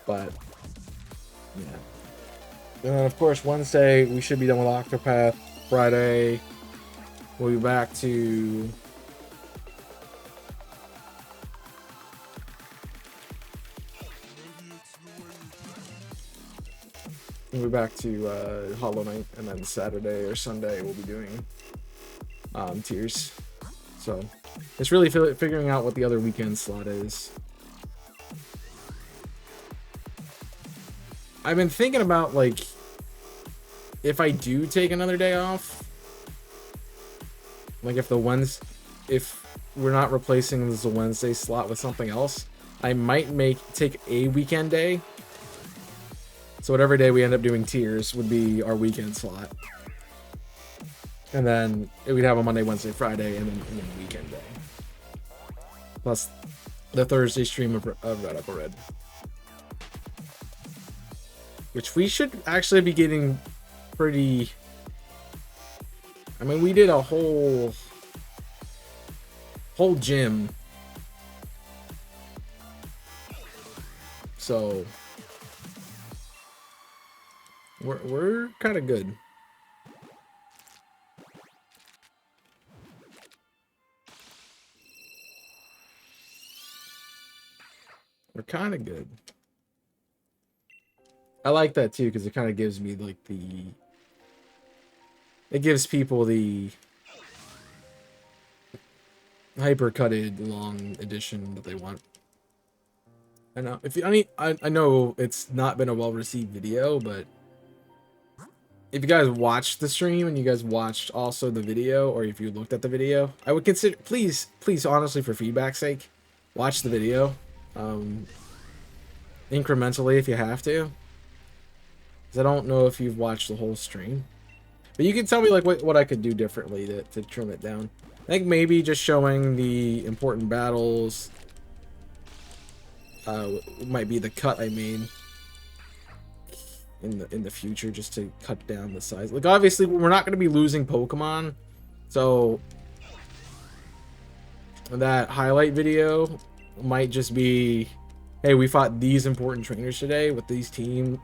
But, yeah. And then, of course, Wednesday, we should be done with Octopath. Friday, we'll be back to... We'll be back to Hollow Knight, and then Saturday or Sunday, we'll be doing tiers. So, it's really figuring out what the other weekend slot is. I've been thinking about, like, if I do take another day off, like if we're not replacing the Wednesday slot with something else, I might take a weekend day. So whatever day we end up doing tiers would be our weekend slot. And then we'd have a Monday, Wednesday, Friday, and then a weekend day. Plus the Thursday stream of Radical Red. Which we should actually be getting pretty... I mean, we did a whole gym. So we're kind of good. We're kind of good. I like that too because it kind of gives me like it gives people the hyper cutted long edition that they want. I know. If you, I know it's not been a well-received video, but if you guys watched the stream and you guys watched also the video, or if you looked at the video, I would consider, please, honestly, for feedback's sake, watch the video, incrementally if you have to. Because I don't know if you've watched the whole stream. But you can tell me like what I could do differently to trim it down. I think maybe just showing the important battles might be the cut I made in the future, just to cut down the size. Like obviously we're not going to be losing Pokemon, so that highlight video might just be, hey, we fought these important trainers today with this team,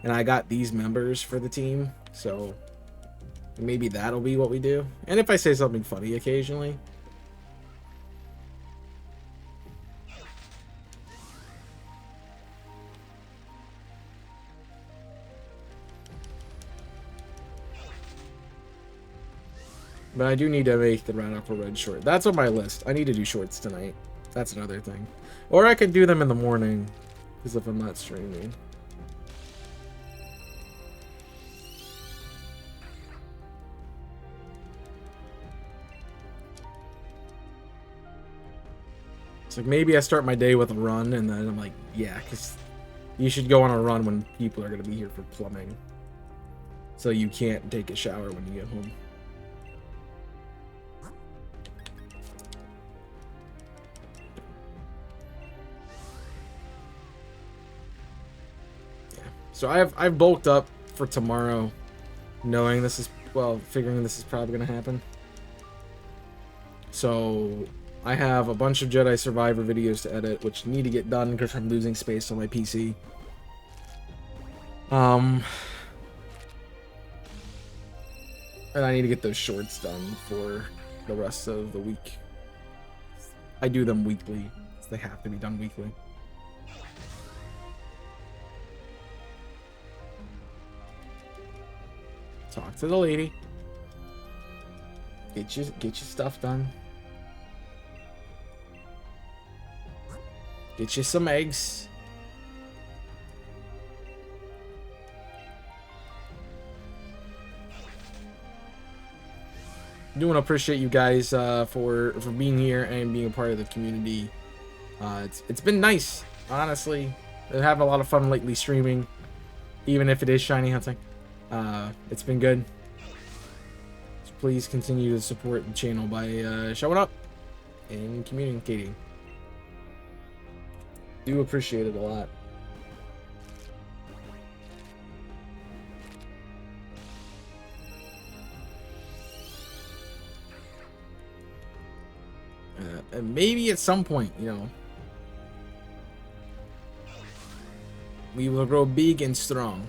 and I got these members for the team, so maybe that'll be what we do. And if I say something funny occasionally. But I do need to make the Red Aqua Red short. That's on my list. I need to do shorts tonight. That's another thing. Or I could do them in the morning, because if I'm not streaming. It's like maybe I start my day with a run, and then I'm like, yeah, because you should go on a run when people are going to be here for plumbing. So you can't take a shower when you get home. So I've bulked up for tomorrow, knowing this is, well, figuring this is probably gonna happen. So I have a bunch of Jedi Survivor videos to edit, which need to get done because I'm losing space on my PC. And I need to get those shorts done for the rest of the week. I do them weekly, so they have to be done weekly. Talk to the lady. Get your stuff done. Get you some eggs. I do want to appreciate you guys for being here and being a part of the community. It's been nice, honestly. I've had a lot of fun lately streaming, even if it is shiny hunting. It's been good. So please continue to support the channel by showing up and communicating. Do appreciate it a lot. And maybe at some point, you know, we will grow big and strong.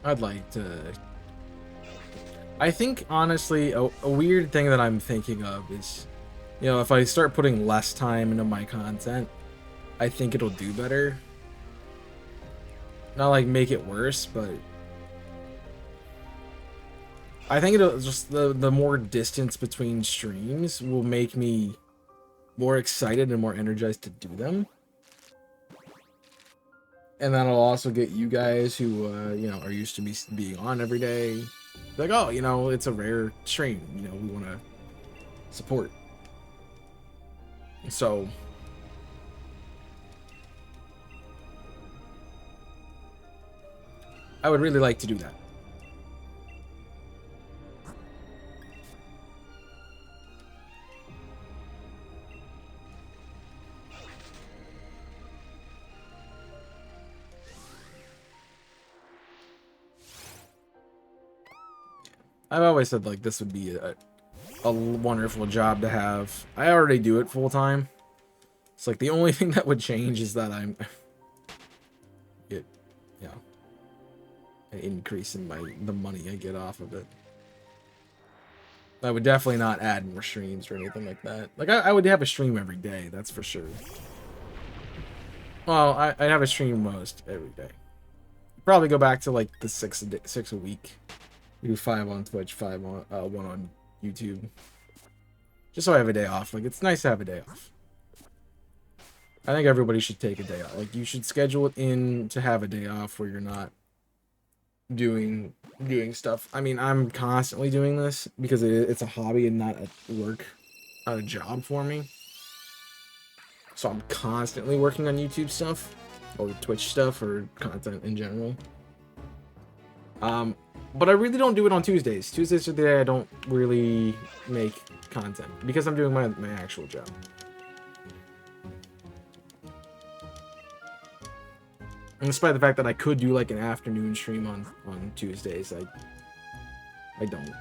I'd like to... I think, honestly, a weird thing that I'm thinking of is, you know, if I start putting less time into my content, I think it'll do better. Not like make it worse, but I think it'll just, the more distance between streams will make me more excited and more energized to do them. And that'll also get you guys who, you know, are used to me being on every day. Like, oh, you know, it's a rare stream. You know, we want to support. So, I would really like to do that. I've always said, like, this would be a wonderful job to have. I already do it full time. It's like the only thing that would change is that yeah. an increase in the money I get off of it. I would definitely not add more streams or anything like that. Like, I would have a stream every day, that's for sure. Well, I'd have a stream most every day. Probably go back to like the six a week. We do 5 on Twitch, 5 on 1 on YouTube. Just so I have a day off. Like, it's nice to have a day off. I think everybody should take a day off. Like, you should schedule it in to have a day off where you're not doing stuff. I mean, I'm constantly doing this because it's a hobby and not a work, not a job for me. So I'm constantly working on YouTube stuff or Twitch stuff or content in general. But I really don't do it on Tuesdays. Tuesdays are the day I don't really make content because I'm doing my actual job. And despite the fact that I could do like an afternoon stream on Tuesdays, I don't.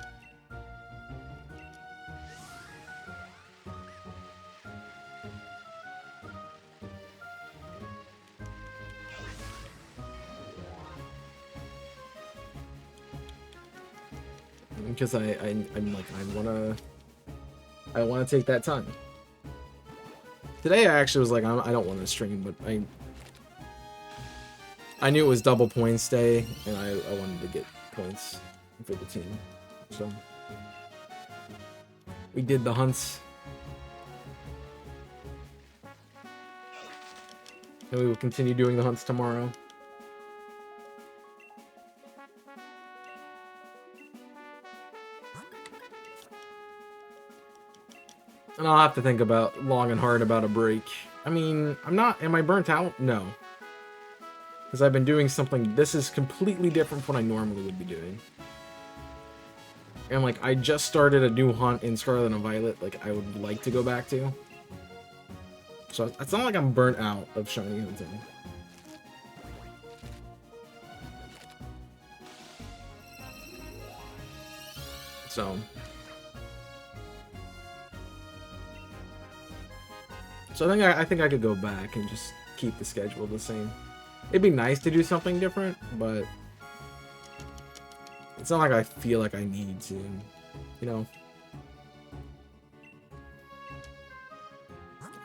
Because I'm like I wanna take that time. Today I actually was like I don't want to stream, but I knew it was double points day, and I wanted to get points for the team. So we did the hunts. And we will continue doing the hunts tomorrow. And I'll have to think about long and hard about a break. I mean, am I burnt out? No. Because I've been doing something, this is completely different from what I normally would be doing. And like, I just started a new hunt in Scarlet and Violet, like I would like to go back to. So it's not like I'm burnt out of shiny hunting. So I think I could go back and just keep the schedule the same. It'd be nice to do something different, but it's not like I feel like I need to, you know.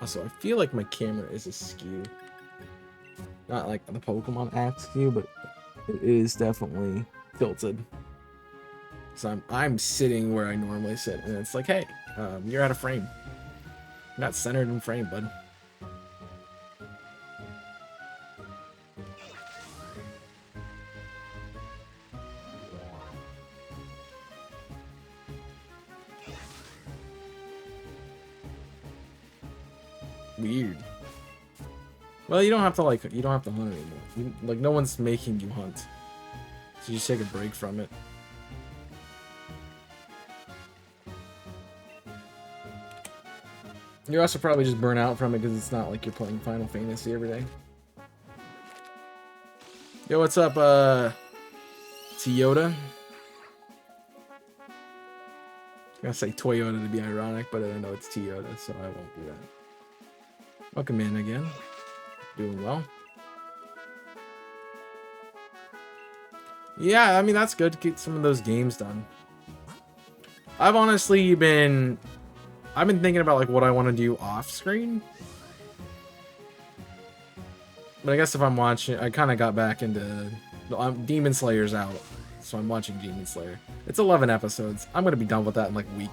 Also, I feel like my camera is askew. Not like the Pokemon app skew, but it is definitely tilted. So I'm sitting where I normally sit, and it's like, hey, you're out of frame. Not centered in frame, bud. Weird. Well, you don't have to hunt anymore. Like, no one's making you hunt. So you just take a break from it. You're also probably just burnt out from it because it's not like you're playing Final Fantasy every day. Yo, what's up, Toyota? I'm gonna say Toyota to be ironic, but I know it's Toyota, so I won't do that. Welcome in again. Doing well. Yeah, I mean, that's good to get some of those games done. I've honestly been thinking about like what I want to do off screen. But I guess if I'm watching, I kind of got back into Demon Slayer's out, so I'm watching Demon Slayer. It's 11 episodes. I'm gonna be done with that in like a week.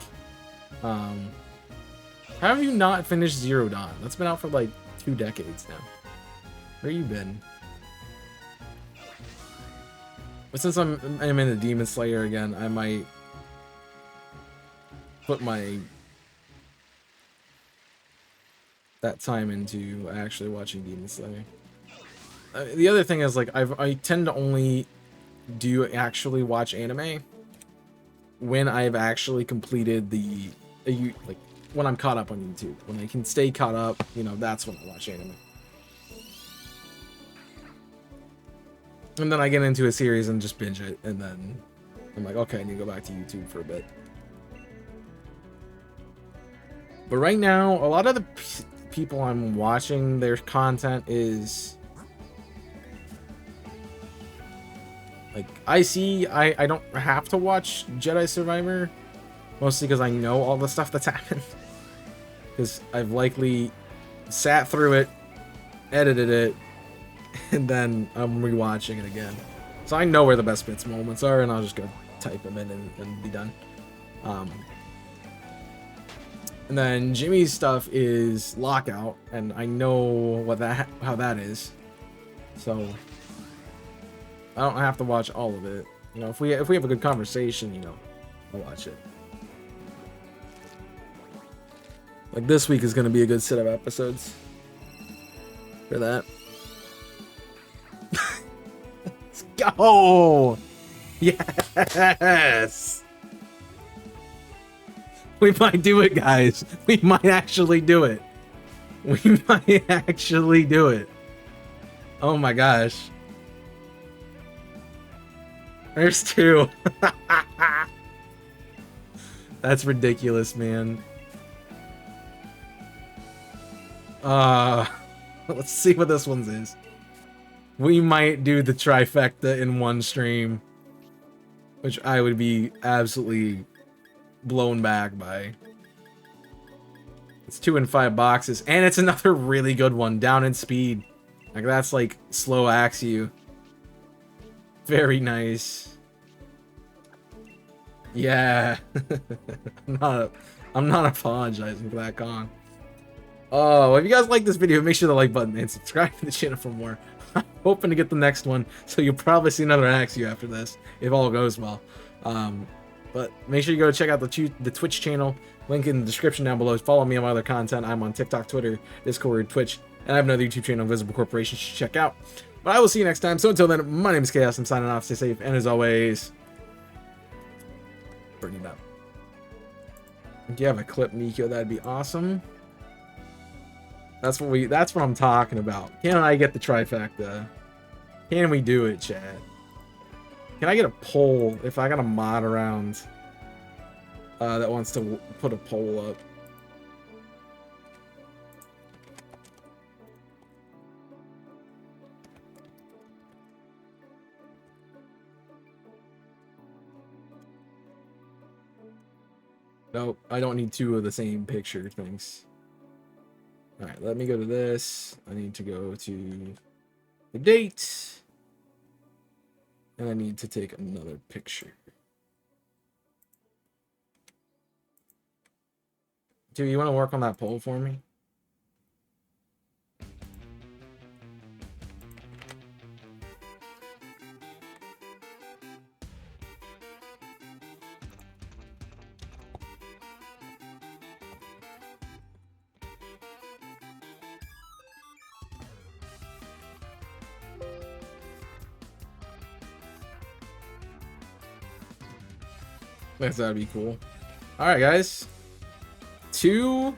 How have you not finished Zero Dawn? That's been out for like 2 decades now. Where you been? But since I'm in the Demon Slayer again, I might put that time into actually watching Demon Slayer. The other thing is, like, I tend to only actually watch anime when I've actually completed like when I'm caught up on YouTube. When I can stay caught up, you know, that's when I watch anime. And then I get into a series and just binge it, and then I'm like, okay, I need to go back to YouTube for a bit. But right now, a lot of the people I'm watching, their content is like I don't have to watch Jedi Survivor, mostly because I know all the stuff that's happened. Because I've likely sat through it, edited it, and then I'm rewatching it again. So I know where the best bits moments are, and I'll just go type them in and be done. And then Jimmy's stuff is Lockout, and I know how that is. So I don't have to watch all of it. You know, if we have a good conversation, you know, I'll watch it. Like this week is going to be a good set of episodes for that. Let's go! Yes! We might do it, guys. We might actually do it. We might actually do it. Oh my gosh. There's 2. That's ridiculous, man. Let's see what this one's is. We might do the trifecta in one stream, which I would be absolutely blown back by. It's 2 and 5 boxes, and it's another really good one, down in speed. Like that's like slow axe you. Very nice. Yeah. I'm not apologizing for that, Kong. Oh, if you guys like this video, make sure to like button and subscribe to the channel for more. I'm hoping to get the next one, so you'll probably see another axe you after this, if all goes well. But make sure you go check out the Twitch channel. Link in the description down below. Follow me on my other content. I'm on TikTok, Twitter, Discord, Twitch, and I have another YouTube channel, Invisible Corporation, you should check out. But I will see you next time. So until then, my name is Chaos. I'm signing off. Stay safe, and as always, bring it up. If you have a clip, Nico, that'd be awesome. That's what I'm talking about. Can I get the trifecta? Can we do it, chat? Can I get a poll if I got a mod around that wants to put a poll up? Nope, I don't need 2 of the same picture things. Alright, let me go to this. I need to go to the date. And I need to take another picture. Dude, you want to work on that poll for me? That'd be cool. All right, guys. 2.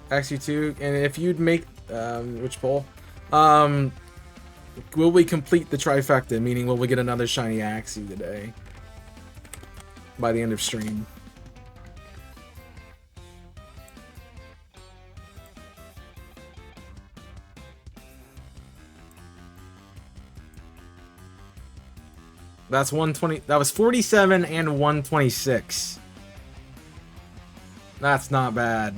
Ask you 2, and if you'd make which poll? Will we complete the trifecta? Meaning, will we get another shiny Axie today by the end of stream? That's 120. That was 47 and 126. That's not bad.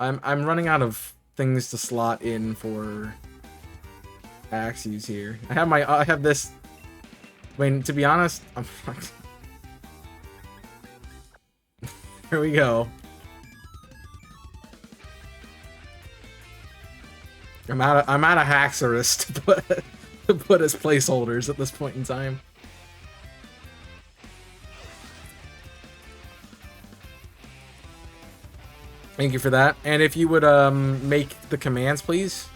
I'm running out of things to slot in for Axies here. I have this. I mean, to be honest, here we go. I'm out of Haxorus to put as placeholders at this point in time. Thank you for that. And if you would make the commands, please.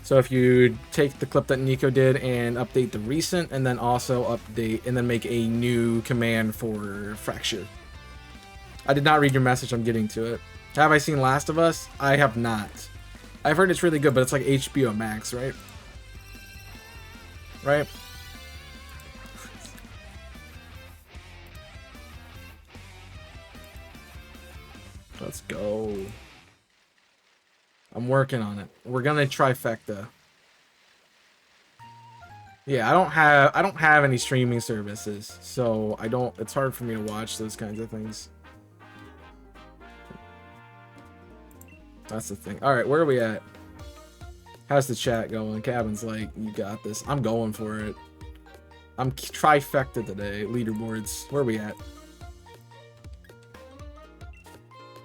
So if you take the clip that Nico did and update the recent, and then also update and then make a new command for Fracture. I did not read your message. I'm getting to it. Have I seen Last of Us? I have not. I've heard it's really good, but it's like HBO Max, right? Right? Let's go. I'm working on it. We're gonna trifecta. Yeah, I don't have any streaming services, so it's hard for me to watch those kinds of things. That's the thing. All right, where are we at? How's the chat going? Cabin's like, you got this. I'm going for it. I'm trifecta today. Leaderboards. Where are we at?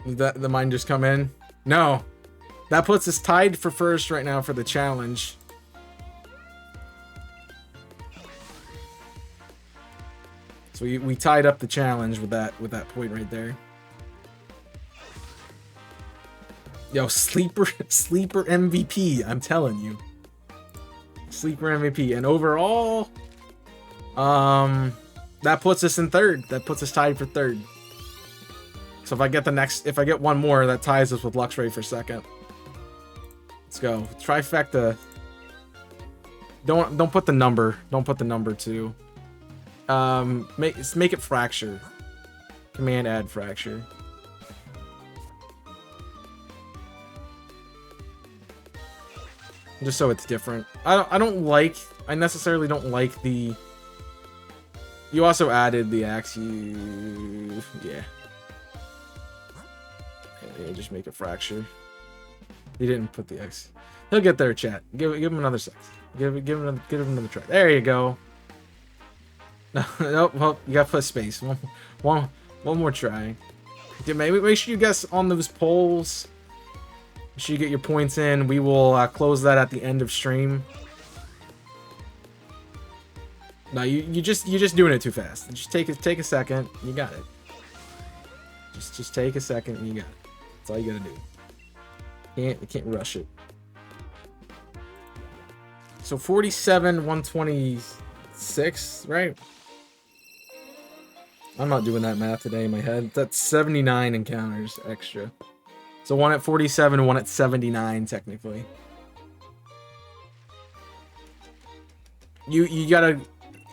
Did the mine just come in? No. That puts us tied for first right now for the challenge. So we tied up the challenge with that point right there. Yo, sleeper MVP, I'm telling you. Sleeper MVP. And overall, that puts us in third. That puts us tied for third. So if I get one more, that ties us with Luxray for second. Let's go. Trifecta. Don't put the number. Don't put the number 2. Make it fracture. Command add fracture. Just so it's different. I necessarily don't like the... You also added the Axew... Yeah. Yeah, just make it fracture. He didn't put the X. He'll get there, chat. Give him another sec. Give him another try. There you go. No, nope. Well, you gotta put space. One more try. Make sure you guess on those polls. Make sure you get your points in. We will close that at the end of stream. No, you're just doing it too fast. Just take a second. You got it. Just take a second and you got it. That's all you gotta do. You can't rush it. So 47, 126, right? I'm not doing that math today in my head. That's 79 encounters extra. So one at 47 and one at 79 technically. You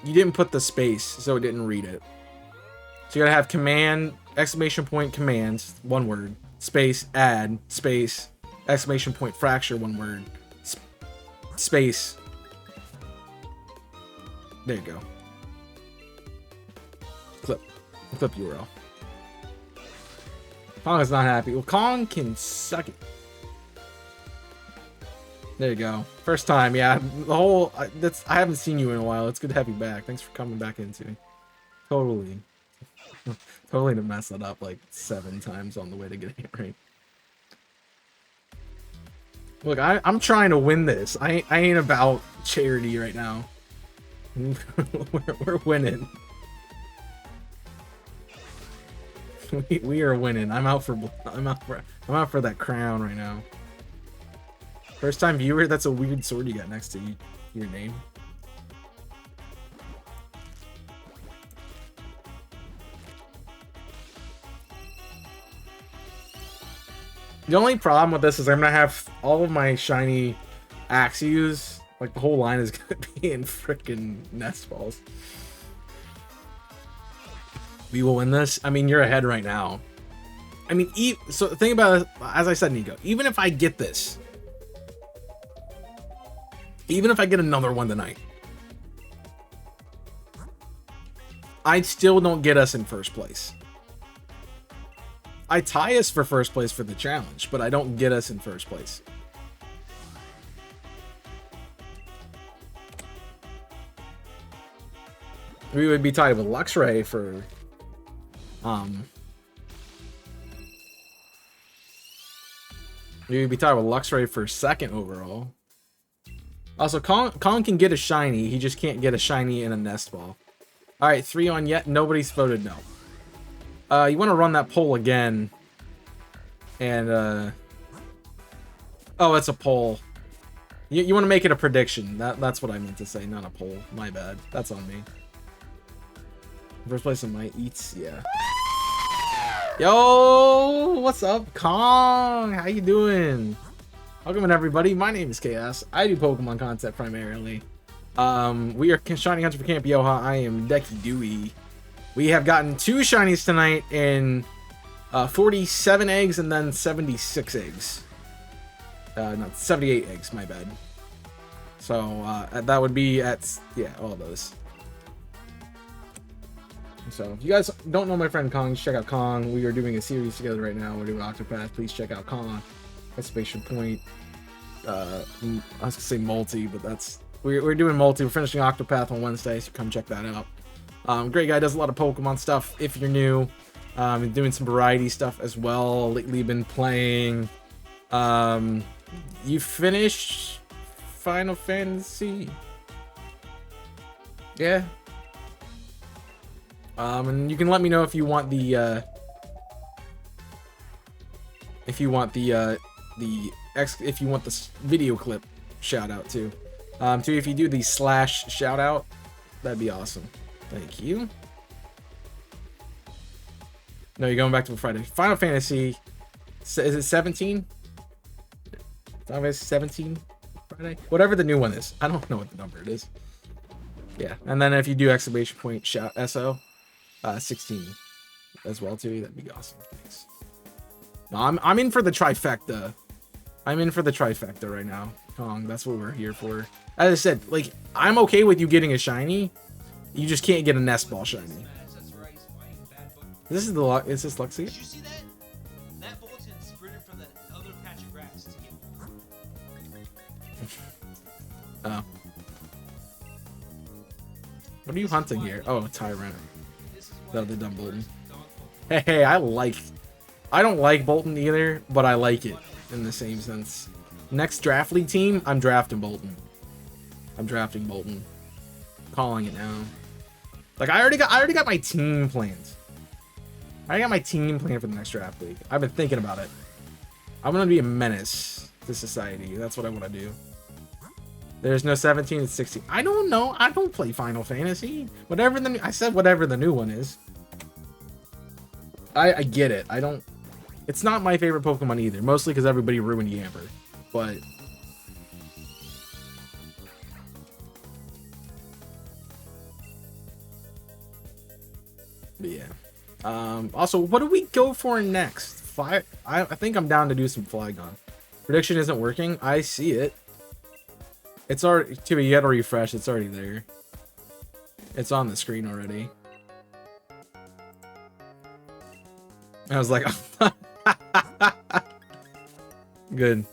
didn't put the space, so it didn't read it. So you gotta have command, exclamation point, command, one word, space, add, space, exclamation point, fracture, one word, space. There you go. Clip URL. Kong is not happy. Well, Kong can suck it. There you go. First time, yeah. The whole I haven't seen you in a while. It's good to have you back. Thanks for coming back into me. Totally to mess it up like 7 times on the way to getting it right. Look, I'm trying to win this. I ain't about charity right now. We're winning. We are winning. I'm out for that crown right now. First time viewer, that's a weird sword you got next to your name. The only problem with this is I'm gonna have all of my shiny Axews, like the whole line is gonna be in frickin' nest balls. We will win this. I mean, you're ahead right now. I mean, so think about it, as I said, Nico, even if I get this, even if I get another one tonight, I still don't get us in first place. I tie us for first place for the challenge, but I don't get us in first place. We would be tied with Luxray for we would be tied with Luxray for second overall. Also, Colin can get a shiny, he just can't get a shiny in a nest ball. Alright, 3 on yet, nobody's voted no. You want to run that poll again. And, oh, it's a poll. You want to make it a prediction. That's what I meant to say, not a poll. My bad. That's on me. First place in my eats, yeah. Yo, what's up, Kong? How you doing? Welcome in, everybody. My name is Chaos. I do Pokemon content primarily. We are Shiny Hunter for Camp Yoha. I am Decky Dewey. We have gotten 2 shinies tonight in 47 eggs and then 76 eggs. No, 78 eggs, my bad. So that would be at, yeah, all those. So if you guys don't know my friend Kong, check out Kong. We are doing a series together right now. We're doing Octopath. Please check out Kong. Exclamation point. I was gonna say multi, but that's we're doing multi. We're finishing Octopath on Wednesday, so come check that out. Great guy, does a lot of Pokemon stuff. If you're new, been doing some variety stuff as well. Lately, been playing. You finished Final Fantasy? Yeah. And you can let me know if you want the if you want the video clip shout out too. If you do the / shout out, that'd be awesome. Thank you. No, you're going back to Friday. Final Fantasy, is it 17? Final Fantasy 17 Friday? Whatever the new one is. I don't know what the number it is. Yeah, and then if you do exclamation point shout SO, 16 as well too, that'd be awesome. Thanks. No, I'm in for the trifecta. I'm in for the trifecta right now, Kong. That's what we're here for. As I said, like, I'm okay with you getting a shiny. You just can't get a nest ball shiny. This is the is this Luxie? Did you see that? That Bolton sprinted from the other patch of grass to get Oh. What are you hunting here? Oh, Tyrant. No, the dumb Bolton. Hey, I don't like Bolton either, but I like it in the same sense. Next draft league team, I'm drafting Bolton. I'm drafting Bolton. Calling it now. Like I already got my team plans. I got my team plan for the next draft league. I've been thinking about it. I'm gonna be a menace to society. That's what I want to do. There's no 17, it's 16. I don't know. I don't play Final Fantasy. Whatever the new one is. I get it. It's not my favorite Pokemon either. Mostly because everybody ruined Yamper. But yeah. Also, what do we go for next? I think I'm down to do some Flygon. Prediction isn't working. I see it. It's already, too, you gotta refresh. It's already there. It's on the screen already. I was like, good.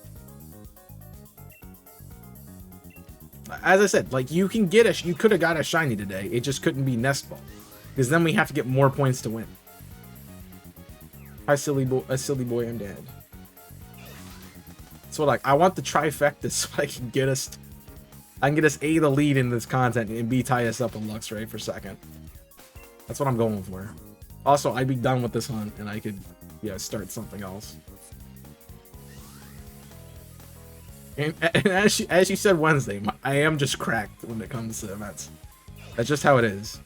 As I said, like, you could have got a shiny today. It just couldn't be Nest Ball. Because then we have to get more points to win. Hi, silly boy, I'm dead. So, like, I want the trifecta so I can get us A, the lead in this content, and B, tie us up with Luxray for second. That's what I'm going for. Also, I'd be done with this hunt, and I could, yeah, start something else. And as you said Wednesday, I am just cracked when it comes to events. That's just how it is.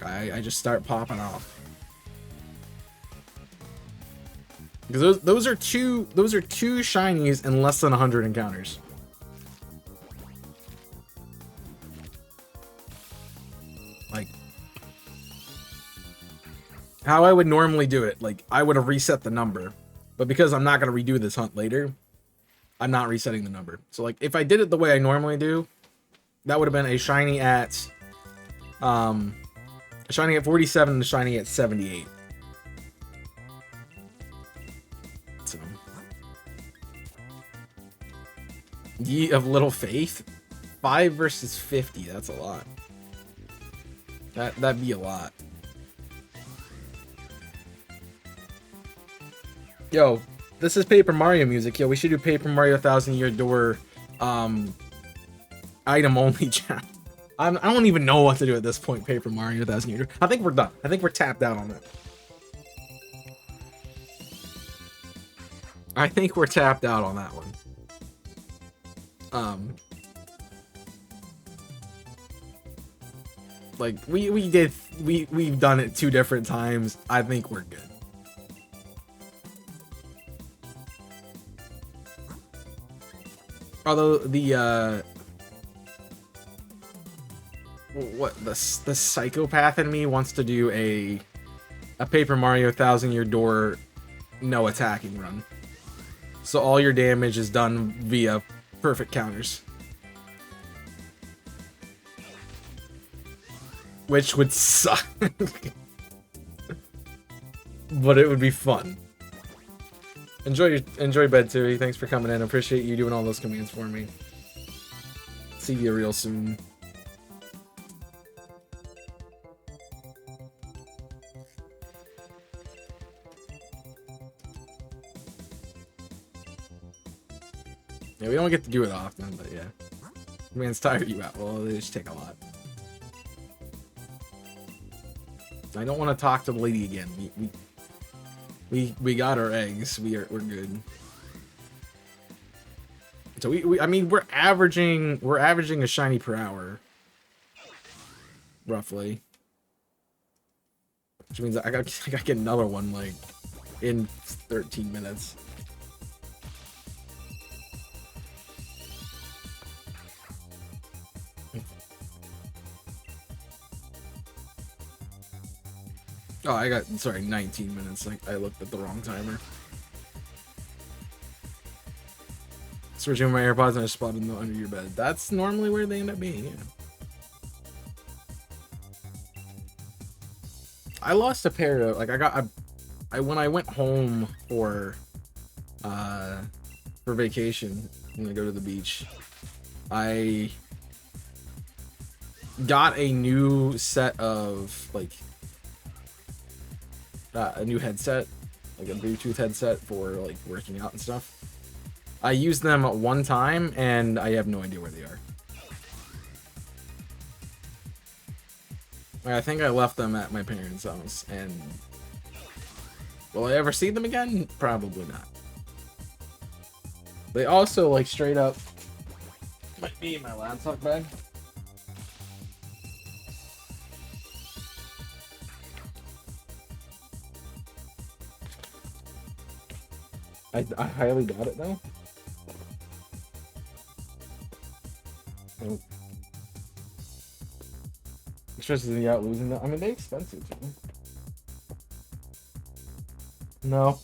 I just start popping off. Because those are two shinies in less than 100 encounters. Like, how I would normally do it, like, I would have reset the number, but because I'm not going to redo this hunt later, I'm not resetting the number. So, like, if I did it the way I normally do, that would have been a shiny at 47 and a shiny at 78. So, Ye of Little Faith, 5 versus 50. That's a lot. That'd be a lot. Yo, this is Paper Mario music. Yo, we should do Paper Mario 1000-Year Door item only chat. I don't even know what to do at this point. Paper Mario 1000-Year Door. I think we're done. I think we're tapped out on that. I think we're tapped out on that one. Like we've done it 2 different times. I think we're good. Although the psychopath in me wants to do a Paper Mario 1000-Year Door no attacking run. So all your damage is done via perfect counters. Which would suck. But it would be fun. Enjoy bed, Tui. Thanks for coming in. I appreciate you doing all those commands for me. See you real soon. Yeah, we don't get to do it often, but yeah. Commands tire you out. Well, they just take a lot. I don't want to talk to the lady again. We got our eggs. We're good. So I mean we're averaging a shiny per hour, roughly. Which means I gotta get another one like in 13 minutes. Oh, I got, sorry, 19 minutes. Like, I looked at the wrong timer. Switching my AirPods and I spotted them under your bed. That's normally where they end up being, yeah. I lost a pair of, like, when I went home for vacation, when I go to the beach, I got a new set of, like, a new headset, like a Bluetooth headset for like working out and stuff. I used them at one time and I have no idea where they are. I think I left them at my parents' house, and will I ever see them again? Probably not. They also like straight up might be in my laptop bag. I highly doubt it though. Nope. Stresses me out losing them. I mean, they're expensive too. No.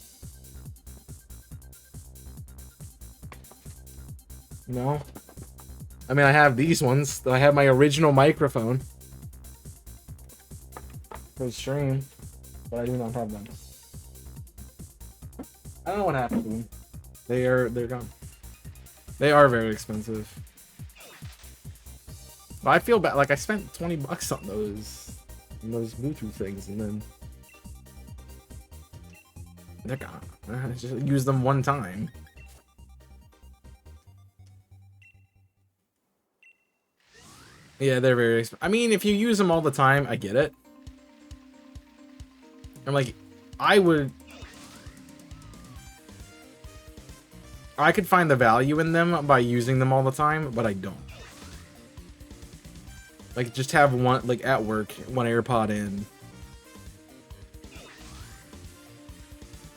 No. I mean, I have these ones. I have my original microphone for the stream, but I do not have them. I don't know what happened to them. They're gone. They are very expensive. But I feel bad. Like I spent 20 bucks on those Bluetooth things, and then they're gone. I just used them one time. Yeah, they're very expensive. I mean, if you use them all the time, I get it. I'm like, I could find the value in them by using them all the time, but I don't. Like, just have one, like, at work, one AirPod in.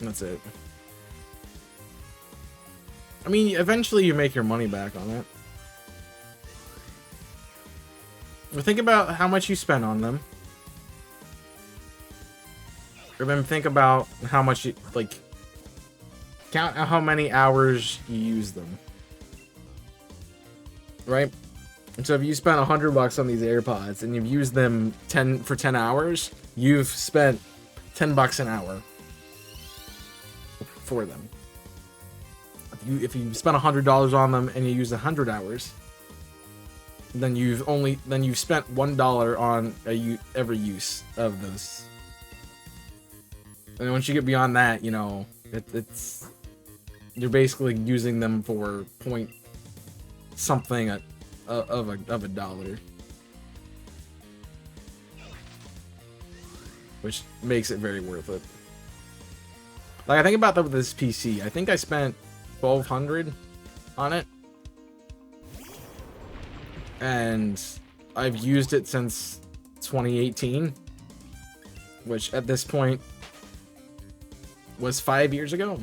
That's it. I mean, eventually you make your money back on it. But think about how much you spend on them. Or then think about how much you, like, count how many hours you use them. Right? And so if you spent 100 bucks on these AirPods and you've used them 10 hours, you've spent 10 bucks an hour for them. If you spent $100 on them and you use 100 hours, then you've spent $1 on every use of those. And once you get beyond that, you know, it's you're basically using them for point something of a dollar, which makes it very worth it. Like, I think about that with this PC. I think I spent $1,200 on it, and I've used it since 2018, which at this point was 5 years ago.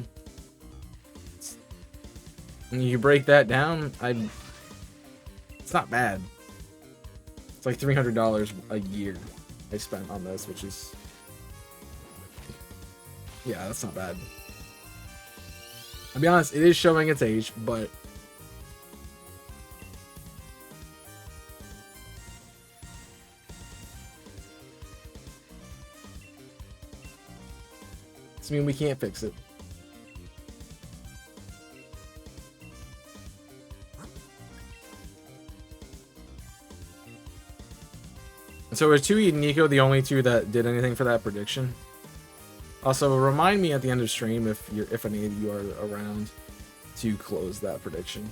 And you break that down, it's not bad. It's like $300 a year I spent on this, which is, yeah, that's not bad. I'll be honest, it is showing its age, but doesn't mean we can't fix it. And so is Tui and Nico the only two that did anything for that prediction? Also, remind me at the end of stream if any of you are around to close that prediction.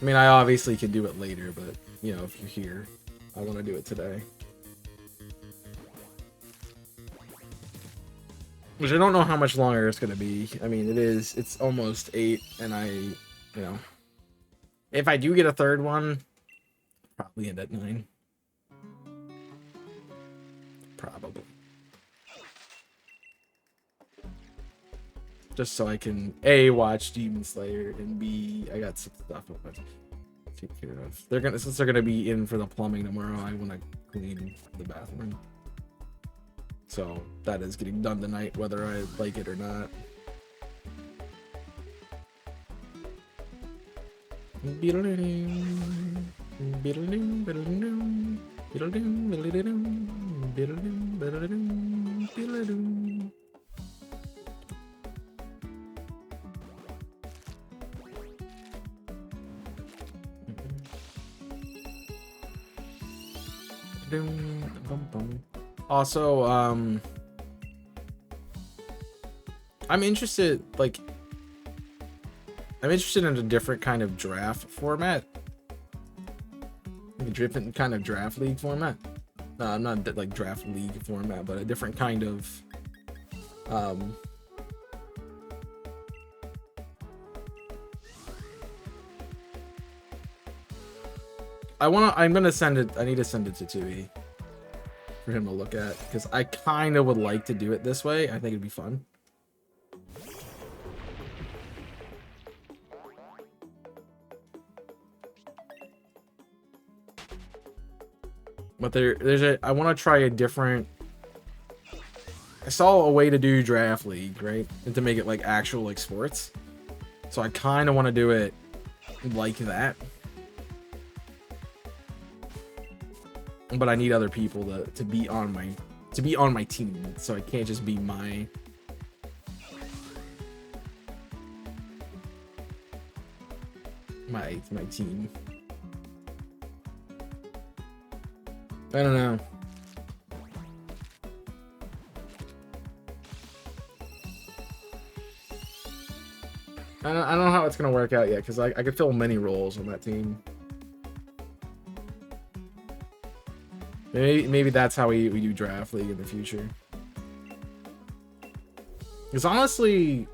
I mean, I obviously could do it later, but you know, if you're here, I want to do it today. Which I don't know how much longer it's gonna be. I mean, it's almost 8, and you know, if I do get a third one, probably end at 9. Probably. Just so I can A, watch Demon Slayer, and B, I got some stuff I want to take care of. Since they're gonna be in for the plumbing tomorrow, I want to clean the bathroom. So that is getting done tonight, whether I like it or not. Also, I'm interested in a different kind of draft format. Like a different kind of draft league format. No, not like draft league format, but a different kind of I'm gonna send it. I need to send it to Tui for him to look at, because I kind of would like to do it this way. I think it'd be fun. But I want to try a different. I saw a way to do draft league, right, and to make it like actual like sports. So I kind of want to do it like that. But I need other people to be on my team, so I can't just be my team. I don't know. I don't know how it's gonna work out yet, because I could fill many roles on that team. Maybe that's how we do draft league in the future. Because honestly,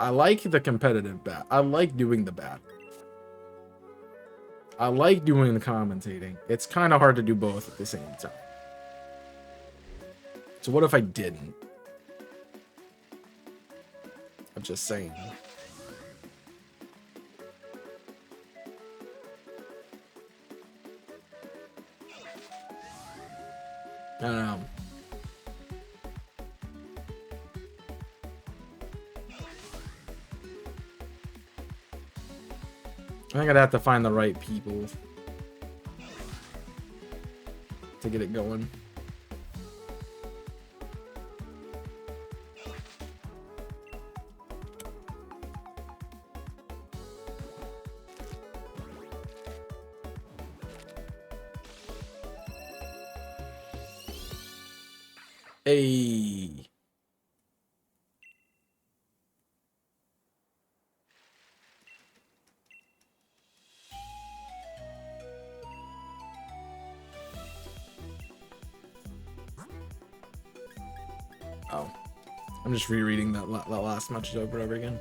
I like the competitive bat. I like doing the bat. I like doing the commentating. It's kind of hard to do both at the same time. So what if I didn't? I'm just saying. I don't know. I think I'd have to find the right people to get it going. Hey. Oh, I'm just rereading that last message over and over again.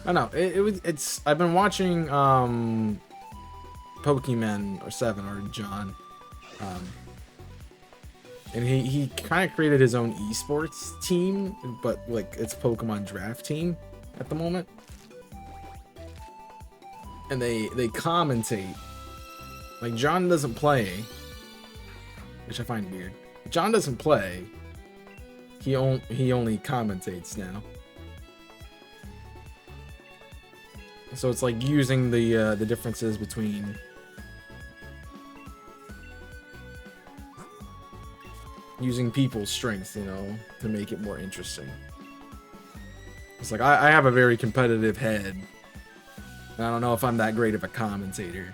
I know it's. I've been watching Pokemon or 7 or John, and he kind of created his own esports team, but like it's Pokemon draft team at the moment, and they commentate. Like John doesn't play, which I find weird. John doesn't play, He only commentates now. So it's like using the differences between using people's strengths, you know, to make it more interesting. It's like I have a very competitive head. And I don't know if I'm that great of a commentator,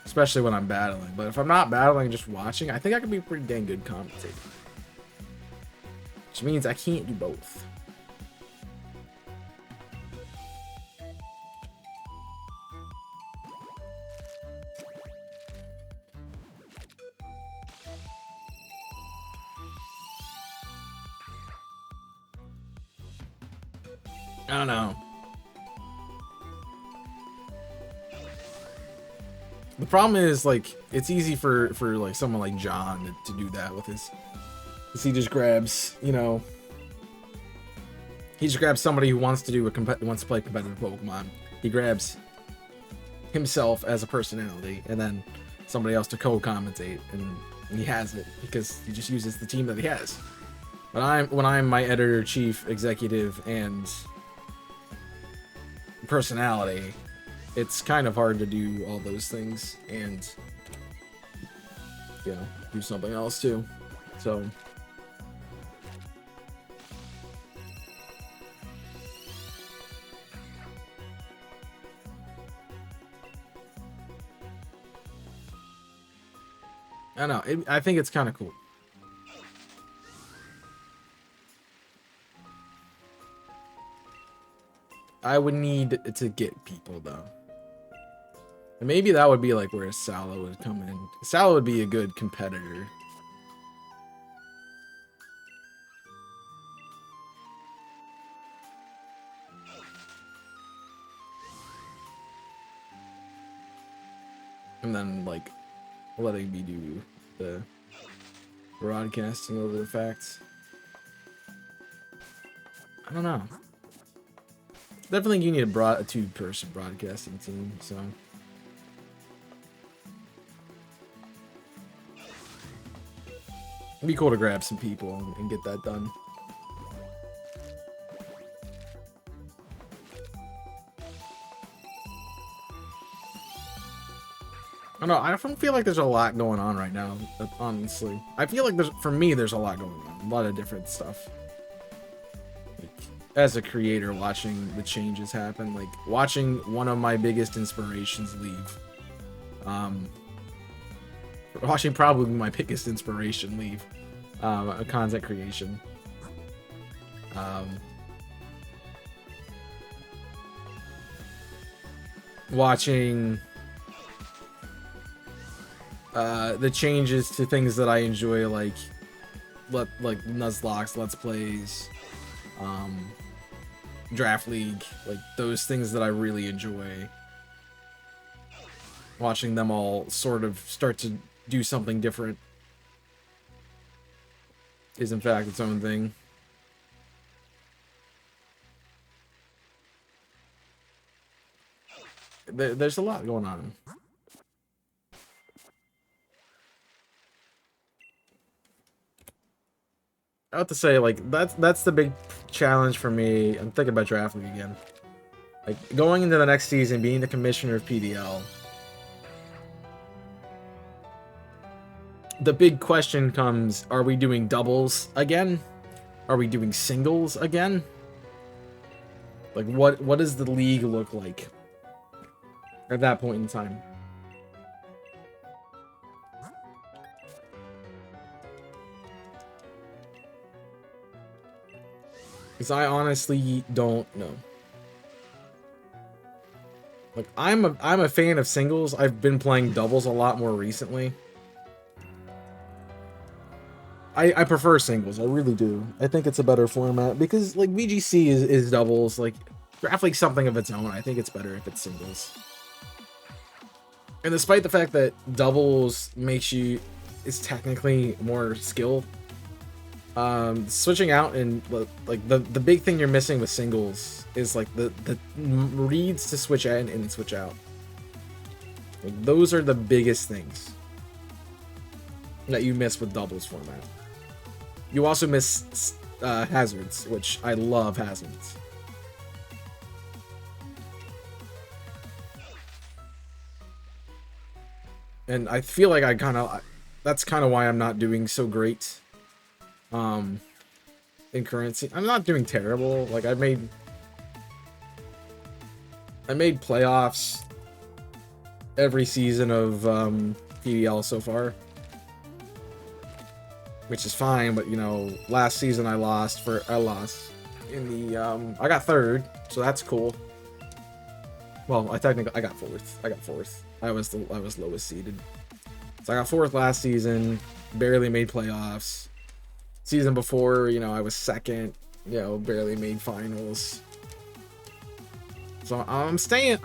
especially when I'm battling. But if I'm not battling, just watching, I think I can be a pretty dang good commentator. Which means I can't do both. I don't know. The problem is, like, it's easy for like someone like John to do that with his. Because he just grabs, you know, he just grabs somebody who wants to do wants to play competitive Pokemon. He grabs himself as a personality, and then somebody else to co-commentate, and he has it because he just uses the team that he has. But when I'm my editor, chief, executive, and personality, it's kind of hard to do all those things and, you know, do something else too. So I don't know. I think it's kind of cool. I would need to get people though. And maybe that would be like where Salo would come in. Salo would be a good competitor. And then like letting me do the broadcasting over the facts. I don't know. Definitely you need a two-person broadcasting team, so. It'd be cool to grab some people and get that done. I don't know, I don't feel like there's a lot going on right now, honestly. I feel like for me, there's a lot going on. A lot of different stuff. Like, as a creator, watching the changes happen, like watching one of my biggest inspirations leave. Watching probably my biggest inspiration leave. Content creation. Watching the changes to things that I enjoy, like Nuzlocke, Let's Plays, Draft League, like those things that I really enjoy. Watching them all sort of start to do something different is in fact its own thing. There's a lot going on. I have to say, like, that's the big challenge for me. I'm thinking about Draft League again. Like, going into the next season, being the commissioner of PDL. The big question comes, are we doing doubles again? Are we doing singles again? Like, what does the league look like at that point in time? Because I honestly don't know. Like, I'm a fan of singles. I've been playing doubles a lot more recently. I prefer singles, I really do. I think it's a better format because, like, VGC is doubles. Like, Draft League's something of its own. I think it's better if it's singles. And despite the fact that doubles is technically more skill, switching out and like the big thing you're missing with singles is like the reads to switch in and switch out. Like, those are the biggest things that you miss with doubles format. You also miss hazards, which I love hazards. And I feel like that's kind of why I'm not doing so great in currency. I'm not doing terrible. Like I made playoffs every season of PDL so far, which is fine, but you know, last season I lost in the I got third, so that's cool. Well, I got fourth. I was lowest seeded. So I got fourth last season, barely made playoffs. Season before, you know, I was second, you know, barely made finals. So I'm staying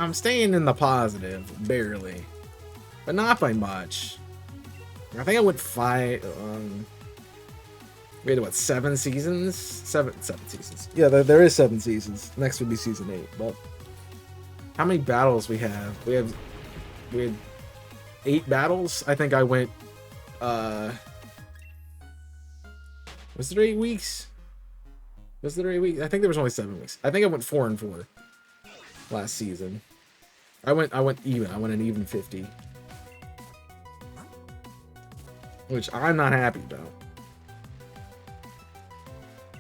in the positive, barely. But not by much. I think I went we had what, 7 seasons? Seven seasons. Yeah, there is 7 seasons. Next would be season 8, but how many battles we have? We had 8 battles. I think I went was there 8 weeks? Was there 8 weeks? I think there was only 7 weeks. I think I went 4-4 last season. I went even. I went an even 50. Which I'm not happy about.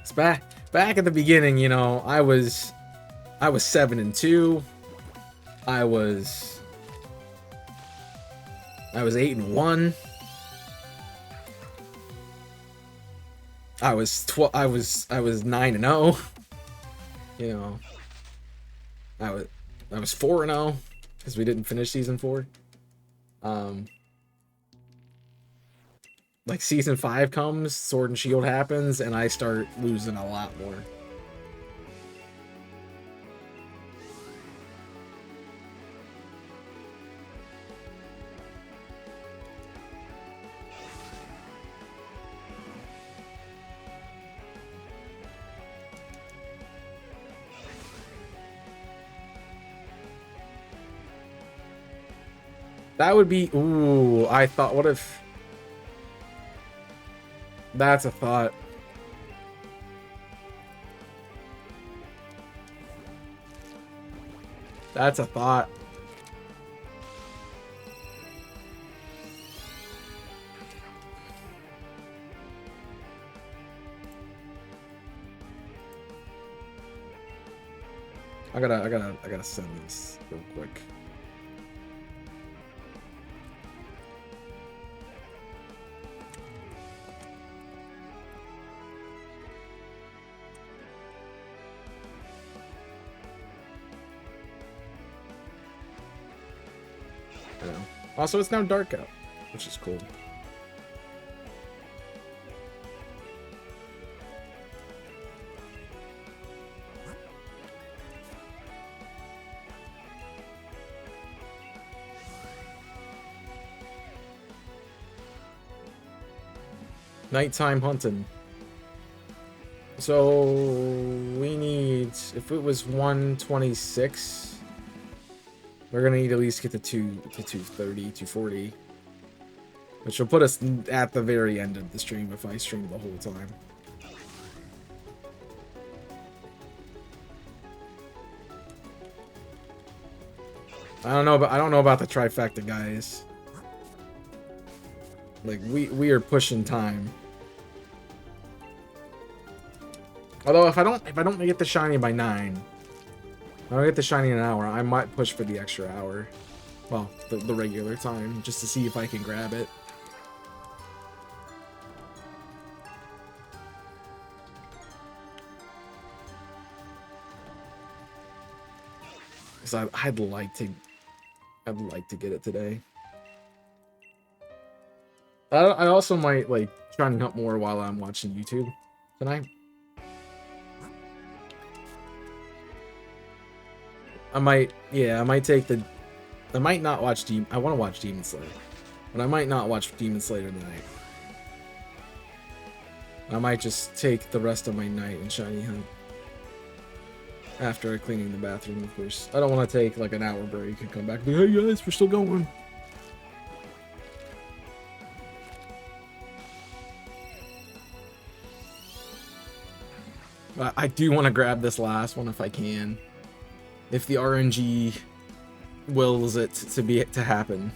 It's back at the beginning, you know, I was 7-2. I was 8-1. I was 9-0. You know, I was 4-0 because we didn't finish season 4. Like season 5 comes, Sword and Shield happens, and I start losing a lot more. That would be, ooh, I thought, what if, that's a thought. That's a thought. I gotta send this real quick. Also, it's now dark out, which is cool. Nighttime hunting. So we need, if it was 126, we're gonna need at least get to 230, 240, which will put us at the very end of the stream if I stream the whole time. I don't know about the trifecta, guys. Like we are pushing time. Although if I don't get the shiny by 9, if I don't get the shiny in an hour, I might push for the extra hour. Well, the regular time, just to see if I can grab it. Because I'd like to get it today. I also might like try and hunt more while I'm watching YouTube tonight. I might take the, I might not watch I want to watch Demon Slayer, but I might not watch Demon Slayer tonight. I might just take the rest of my night and shiny hunt after cleaning the bathroom, of course. I don't want to take like an hour break and come back and be, hey guys, we're still going. I do want to grab this last one if I can. If the RNG wills it to happen.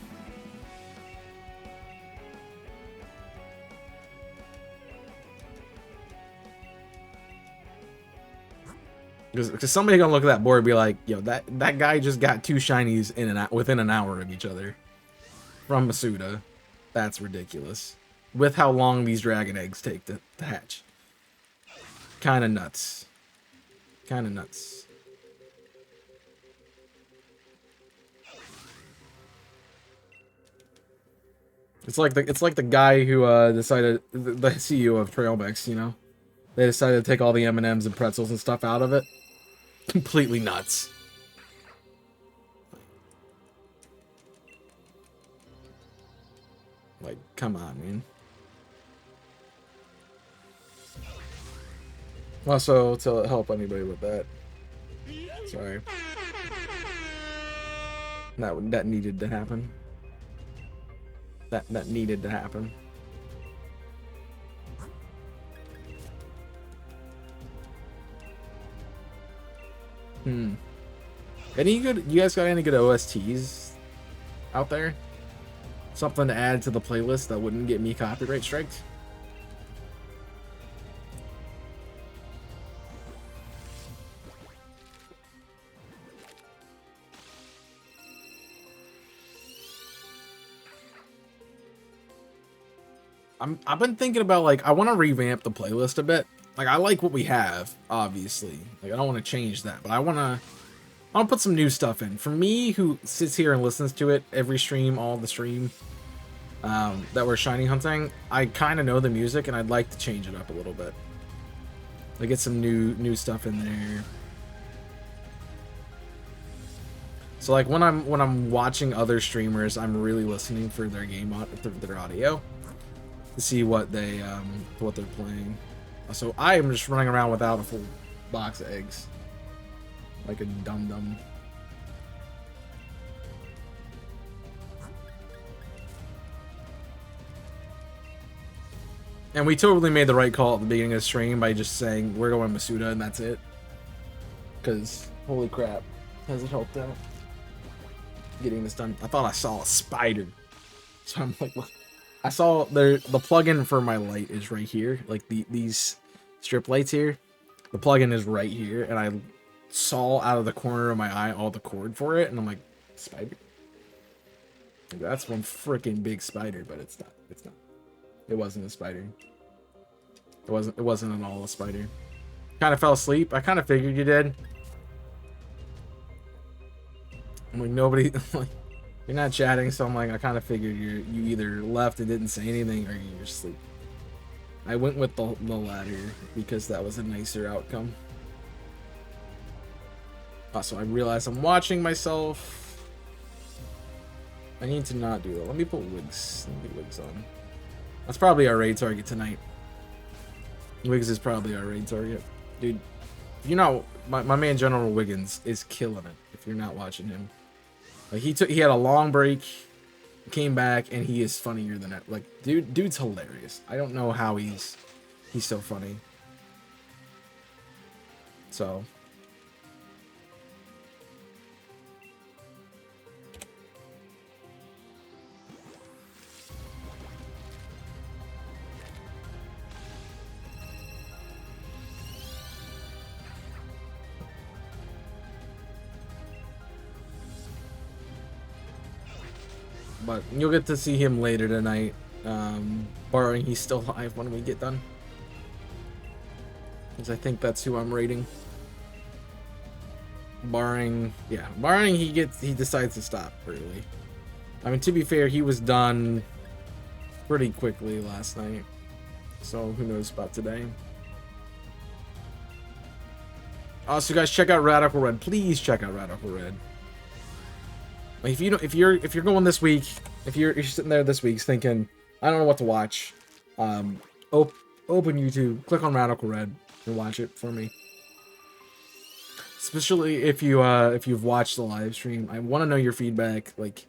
Because somebody gonna look at that board and be like, yo, that guy just got 2 shinies within an hour of each other from Masuda. That's ridiculous. With how long these dragon eggs take to hatch. Kinda nuts. Kinda nuts. It's like the guy who decided, the CEO of Trailmix, you know? They decided to take all the M&Ms and pretzels and stuff out of it. Completely nuts. Like, come on, man. Also, to help anybody with that. Sorry. That needed to happen. That needed to happen. Any good? You guys got any good OSTs out there? Something to add to the playlist that wouldn't get me copyright striked? I've been thinking about, like, I want to revamp the playlist a bit. Like, I like what we have, obviously. Like, I don't want to change that, but I want to put some new stuff in. For me, who sits here and listens to it every stream, all the stream, that we're shiny hunting, I kind of know the music, and I'd like to change it up a little bit. Like, get some new stuff in there. So, like, when I'm watching other streamers, I'm really listening for their their audio to see what they're playing. So I am just running around without a full box of eggs, like a dum-dum. And we totally made the right call at the beginning of the stream by just saying we're going Masuda and that's it. Because holy crap, has it helped out getting this done? I thought I saw a spider, so I'm like, what? I saw the plugin for my light is right here, like these strip lights here. The plugin is right here, and I saw out of the corner of my eye all the cord for it, and I'm like, spider? That's one freaking big spider, but it's not. It's not. It wasn't a spider. It wasn't at all a spider. Kind of fell asleep. I kind of figured you did. I'm like, nobody. Like, you're not chatting, so I'm like, I kind of figured you either left and didn't say anything, or you're asleep. I went with the latter because that was a nicer outcome. Also, I realize I'm watching myself. I need to not do that. Let me put wigs. Let me get wigs on. That's probably our raid target tonight. Wigs is probably our raid target. Dude, you know, my man General Wiggins is killing it if you're not watching him. Like, he had a long break, came back, and he is funnier than ever. Like, dude's hilarious. I don't know how he's so funny. So, but you'll get to see him later tonight, barring he's still alive when we get done. Because I think that's who I'm rating. Barring he decides to stop early. I mean, to be fair, he was done pretty quickly last night. So who knows about today. Also, guys, check out Radical Red. Please check out Radical Red. Like, if you're going this week, if you're sitting there this week thinking, I don't know what to watch, open YouTube, click on Radical Red, and watch it for me. Especially if you've watched the live stream, I want to know your feedback. Like,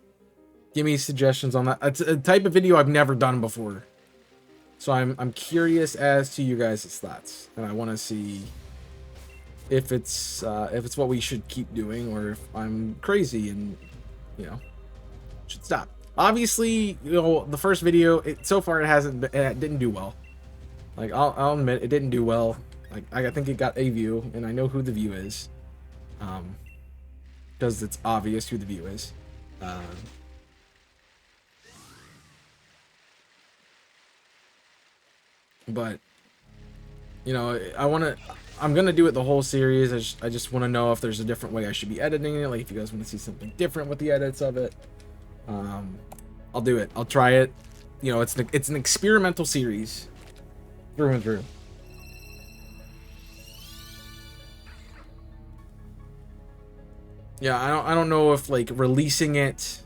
give me suggestions on that. It's a type of video I've never done before, so I'm curious as to you guys' thoughts, and I want to see if it's what we should keep doing, or if I'm crazy and, you know, should stop. Obviously, you know, the first video, so far it hasn't been, it didn't do well. Like, I'll admit it didn't do well. Like, I think it got a view, and I know who the view is, because it's obvious who the view is. But, you know, I'm gonna do it the whole series. I just want to know if there's a different way I should be editing it. Like, if you guys want to see something different with the edits of it, I'll do it. I'll try it. You know, it's an experimental series through and through. Yeah, I don't know if, like, releasing it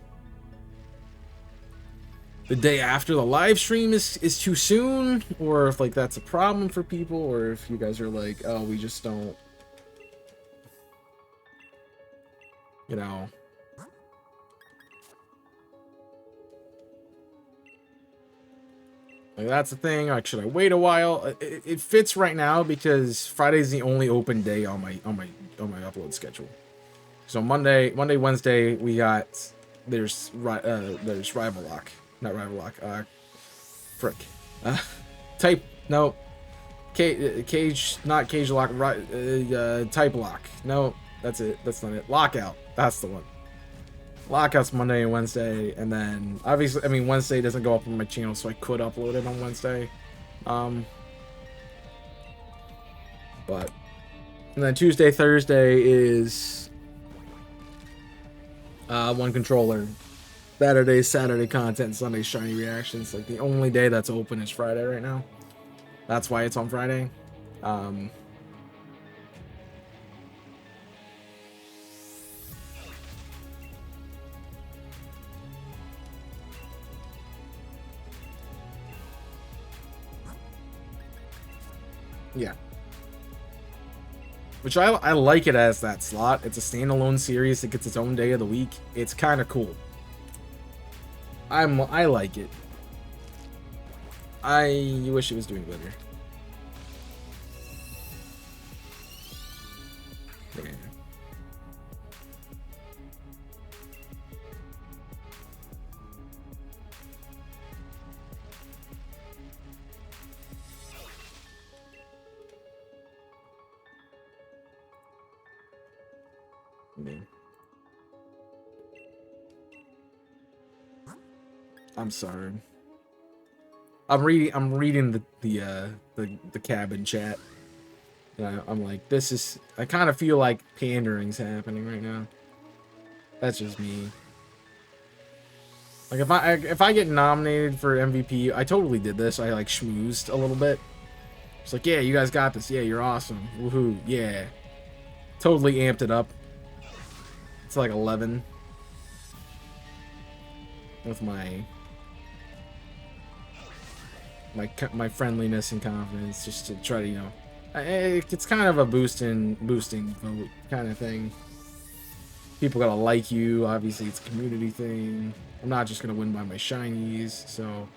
the day after the live stream is too soon, or if, like, that's a problem for people, or if you guys are like, oh, we just don't, you know. Like, that's the thing. Like, should I wait a while? It fits right now because Friday's the only open day on my upload schedule. So Monday, Wednesday, we got there's Rival Lock, not Rival Lock. Frick. Type no. Cage, not Cage Lock. Type Lock. No, that's it. That's not it. Lockout. That's the one. Lockout's Monday and Wednesday, and then obviously, I mean, Wednesday doesn't go up on my channel, so I could upload it on Wednesday. But and then Tuesday, Thursday is one controller. Saturday content, Sunday shiny reactions. Like, the only day that's open is Friday right now. That's why it's on Friday. Yeah. Which I like it as that slot. It's a standalone series that gets its own day of the week. It's kind of cool. I like it. I wish it was doing better. Yeah. I'm sorry. I'm reading the cabin chat. I'm like, this is. I kind of feel like pandering's happening right now. That's just me. Like, if I get nominated for MVP, I totally did this. I like schmoozed a little bit. It's like, yeah, you guys got this. Yeah, you're awesome. Woohoo! Yeah, totally amped it up. It's like 11 with my friendliness and confidence, just to try to, you know, it's kind of a boosting vote kind of thing. People gotta like you. Obviously, it's a community thing. I'm not just gonna win by my shinies, so.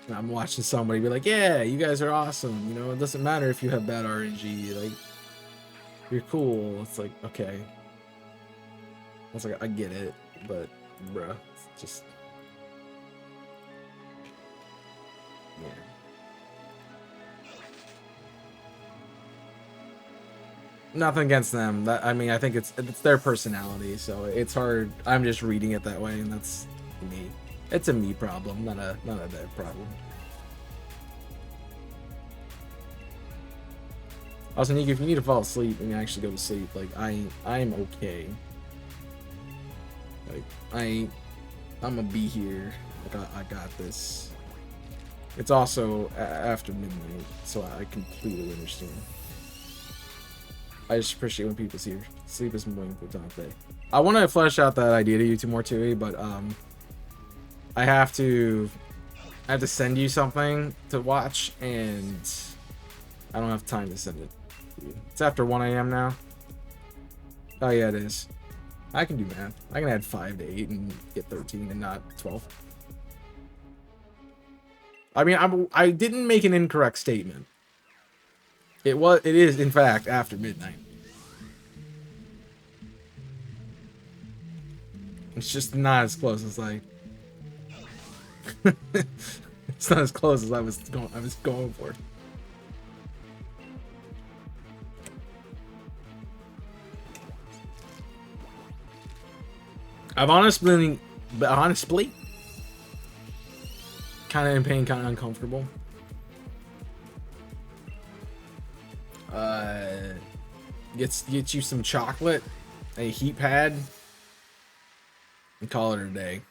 I'm watching somebody be like, yeah, you guys are awesome. You know, it doesn't matter if you have bad RNG. Like, you're cool. It's like, okay. It's like, I get it, but, bruh, it's just. Yeah. Nothing against them. That, I mean, I think it's their personality, so it's hard. I'm just reading it that way, and that's me. It's a me problem, not a their problem. Also, Nick, if you need to fall asleep and you actually go to sleep, like, I'm okay. Like, I'm gonna be here. I got this. It's also after midnight, so I completely understand. I just appreciate when people's here. Sleep is more important today. I want to flesh out that idea to you two more, too, but I have to send you something to watch, and I don't have time to send it to you. It's after 1 a.m. now. Oh yeah, it is. I can do math. I can add 5 to 8 and get 13 and not 12. I mean, I didn't make an incorrect statement. It is, in fact, after midnight. It's just not as close as I... It's not as close as I was going for. I've honestly kind of in pain, kind of uncomfortable. Get you some chocolate, a heat pad, and call it a day.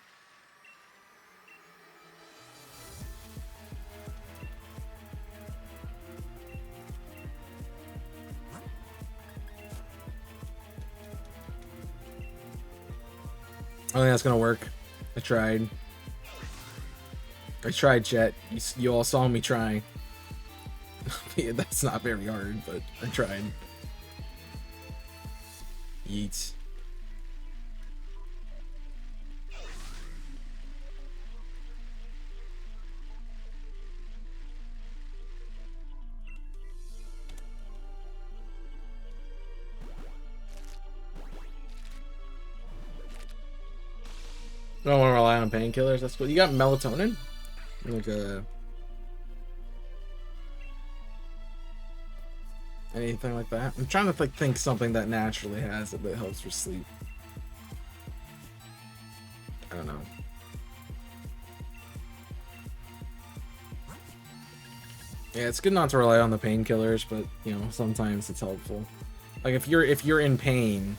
I think that's gonna work. I tried, chat. You all saw me trying. Yeah, that's not very hard, but I tried. Yeets. I don't want to rely on painkillers. That's cool. You got melatonin? Like anything like that? I'm trying to think something that naturally has it that helps for sleep. I don't know. Yeah, it's good not to rely on the painkillers, but you know, sometimes it's helpful. Like if you're in pain,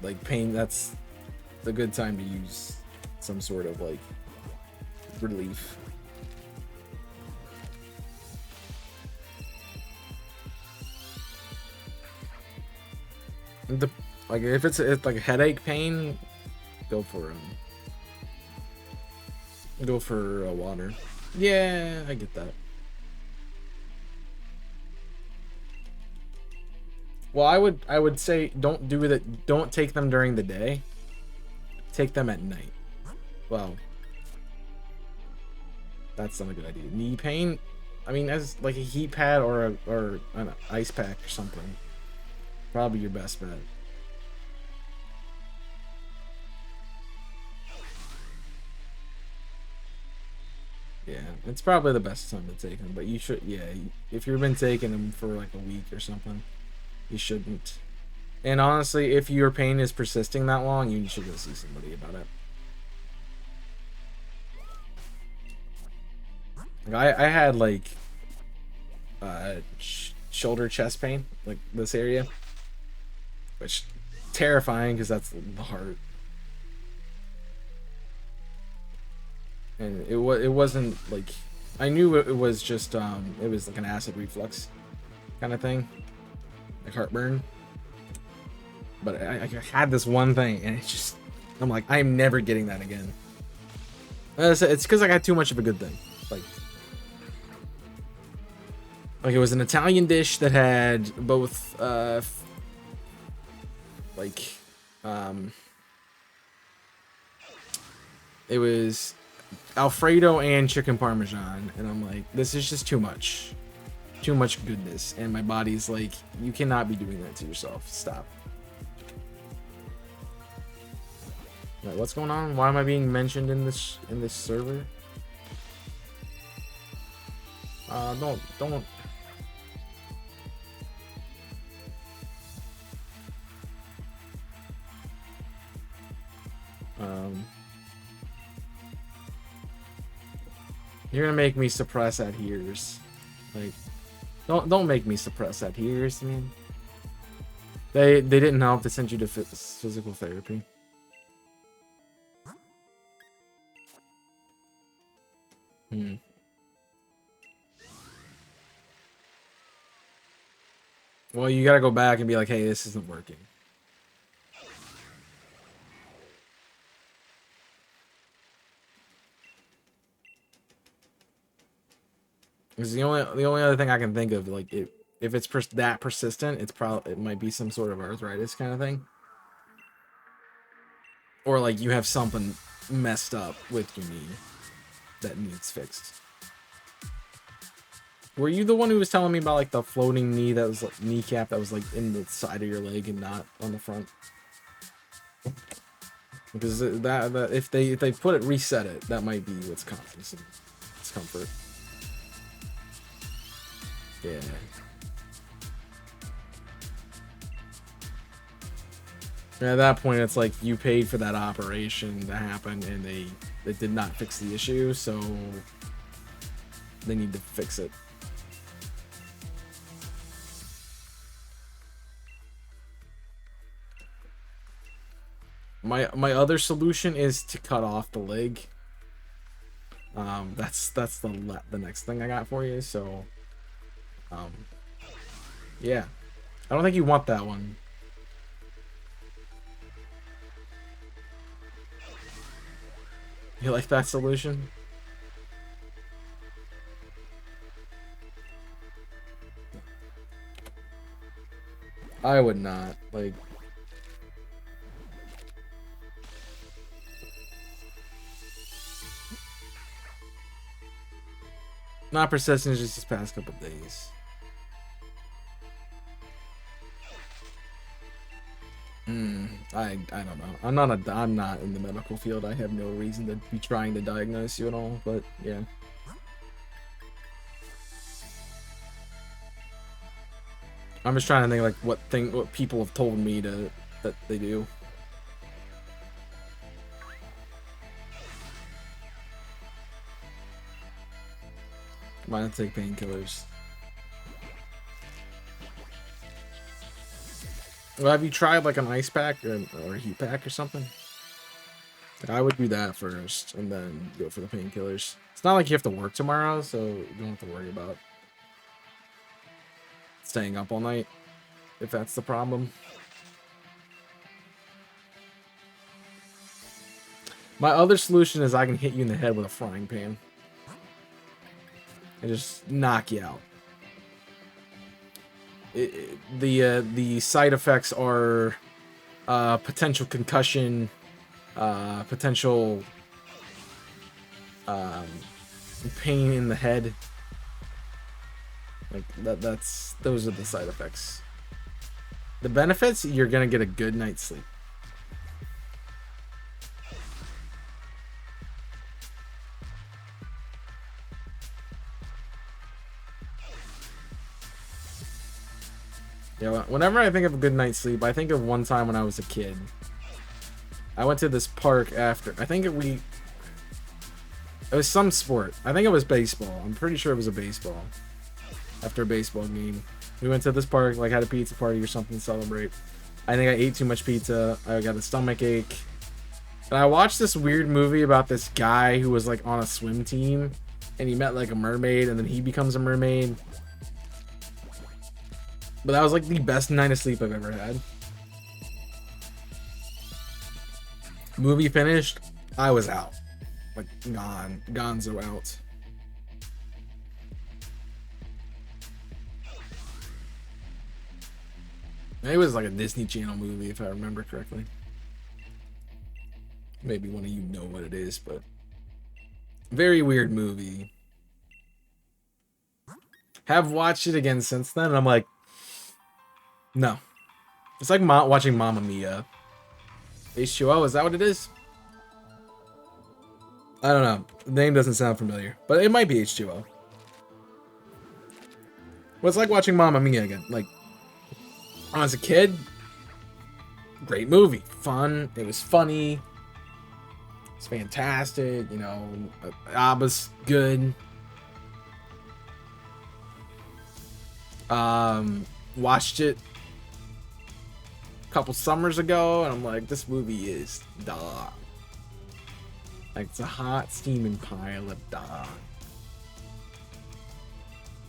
like that's the good time to use some sort of like relief. Like if it's like headache pain, go for water. Yeah, I get that. Well, I would say don't do that. Don't take them during the day. Take them at night. Well, that's not a good idea. Knee pain, I mean, as like a heat pad or an ice pack or something. Probably your best bet. Yeah, it's probably the best time to take them, but you should, yeah, if you've been taking them for like a week or something, you shouldn't. And honestly, if your pain is persisting that long, you should go see somebody about it. Like, I had like shoulder chest pain, like this area, which terrifying because that's the heart. And it wasn't like, I knew it was just it was like an acid reflux kind of thing, like heartburn. But I had this one thing, and it's just, I'm like, I'm never getting that again. It's because I got too much of a good thing. Like it was an Italian dish that had both it was Alfredo and chicken parmesan, and I'm like, this is just too much goodness, and my body's like, you cannot be doing that to yourself. Stop. Right, what's going on? Why am I being mentioned in this server? Don't. You're gonna make me suppress adheres. Like, don't make me suppress adheres, man. They didn't help. They sent you to physical therapy. Well, you gotta go back and be like, hey, this isn't working. Because the only other thing I can think of, like, if it's that persistent, it might be some sort of arthritis kind of thing, or like you have something messed up with your knee. that needs fixed. Were you the one who was telling me about like the floating knee that was like kneecap that was like in the side of your leg and not on the front? Because that if they put it, reset it, that might be what's causing some discomfort. Yeah. And at that point, it's like you paid for that operation to happen, and they did not fix the issue, so they need to fix it. My other solution is to cut off the leg. That's the next thing I got for you. So, yeah, I don't think you want that one. You like that solution? I would not like. Not persistent, just this past couple days. I don't know. I'm not in the medical field. I have no reason to be trying to diagnose you at all, but yeah. I'm just trying to think like what people have told me that they do. Why not take painkillers? Well, have you tried like an ice pack or a heat pack or something? I would do that first and then go for the painkillers. It's not like you have to work tomorrow, so you don't have to worry about staying up all night if that's the problem. My other solution is I can hit you in the head with a frying pan and just knock you out. The side effects are potential concussion, potential pain in the head. Like those are the side effects. The benefits, you're gonna get a good night's sleep. Yeah, whenever I think of a good night's sleep, I think of one time when I was a kid. I went to this park after, it was some sport. I think it was baseball. I'm pretty sure it was a baseball. After a baseball game. We went to this park, like had a pizza party or something to celebrate. I think I ate too much pizza. I got a stomach ache. And I watched this weird movie about this guy who was like on a swim team. And he met like a mermaid and then he becomes a mermaid. But that was like the best night of sleep I've ever had. Movie finished, I was out. Like gonzo out. It was like a Disney Channel movie if I remember correctly. Maybe one of you know what it is, but very weird movie. Have watched it again since then and I'm like, no. It's like watching Mamma Mia. H2O, is that what it is? I don't know. The name doesn't sound familiar, but it might be H2O. Well, it's like watching Mamma Mia again. Like, when I was a kid, great movie. Fun. It was funny. It's fantastic. You know, ABBA's good. Watched it couple summers ago and I'm like, this movie is dog. Like, it's a hot steaming pile of dog.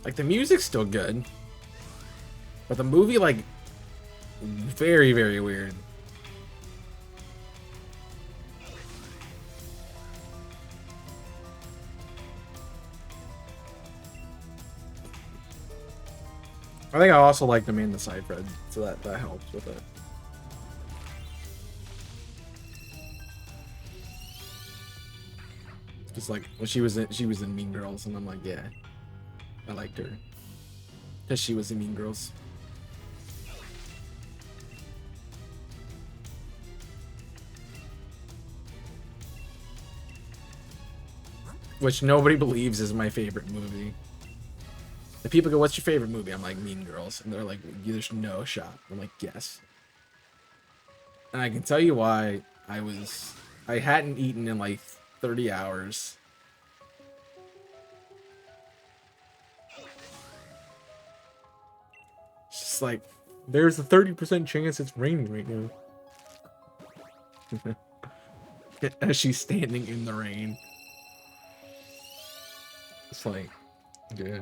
Like, the music's still good, but the movie, like, very, very weird. I think I also like Amanda Seyfried, so that helps with it. Just like when she was in Mean Girls, and I'm like, yeah, I liked her because she was in Mean Girls. Which nobody believes is my favorite movie. The people go, "What's your favorite movie?" I'm like, Mean Girls, and they're like, "There's no shot." I'm like, "Yes." And I can tell you why. I hadn't eaten in like 30 hours. It's just like, there's a 30% chance it's raining right now. As she's standing in the rain. It's like, yeah.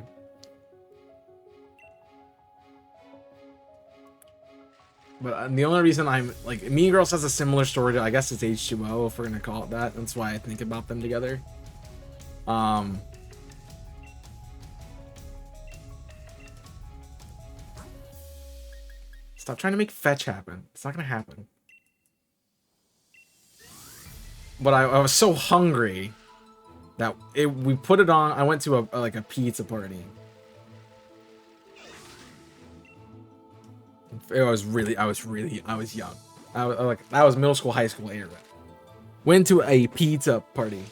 But the only reason I'm like, Mean Girls has a similar story to, I guess it's H2O, if we're gonna call it that. That's why I think about them together. Stop trying to make fetch happen. It's not gonna happen. But I was so hungry that we put it on. I went to a pizza party. I was young. I was middle school, high school era. Went to a pizza party.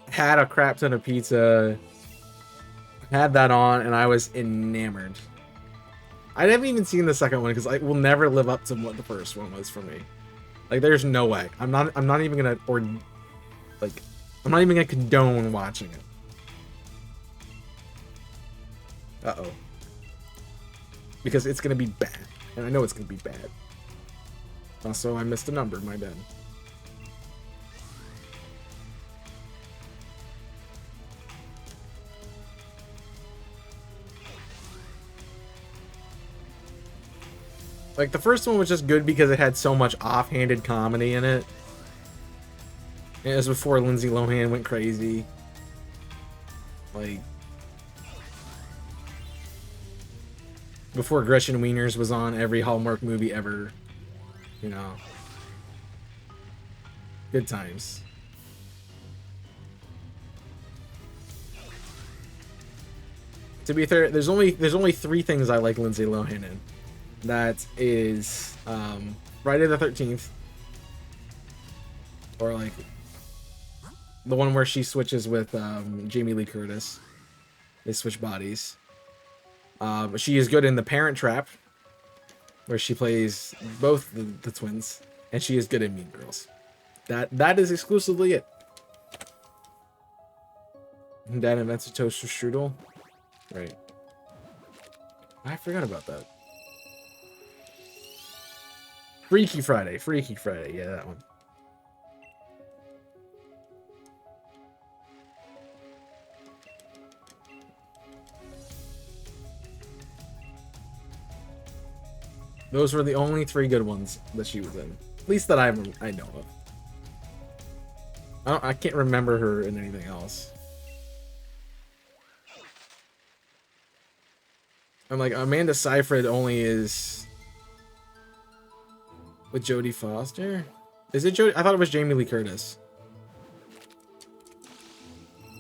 Had a crap ton of pizza. Had that on, and I was enamored. I haven't even seen the second one because I will never live up to what the first one was for me. Like, there's no way. I'm not even gonna I'm not even gonna condone watching it. Uh-oh. Because it's gonna be bad. And I know it's gonna be bad. Also, I missed a number, my bad. Like, the first one was just good because it had so much offhanded comedy in it. It was before Lindsay Lohan went crazy. Like, before Gretchen Wieners was on every Hallmark movie ever. You know. Good times. To be fair, there's only 3 things I like Lindsay Lohan in. That is Friday the 13th. Or like the one where she switches with Jamie Lee Curtis. They switch bodies. She is good in The Parent Trap, where she plays both the twins, and she is good in Mean Girls. That is exclusively it. Dad invents a toaster strudel. Right. I forgot about that. Freaky Friday, yeah, that one. Those were the only 3 good ones that she was in. At least that I know of. I can't remember her in anything else. I'm like, Amanda Seyfried only is with Jodie Foster. Is it Jodie? I thought it was Jamie Lee Curtis,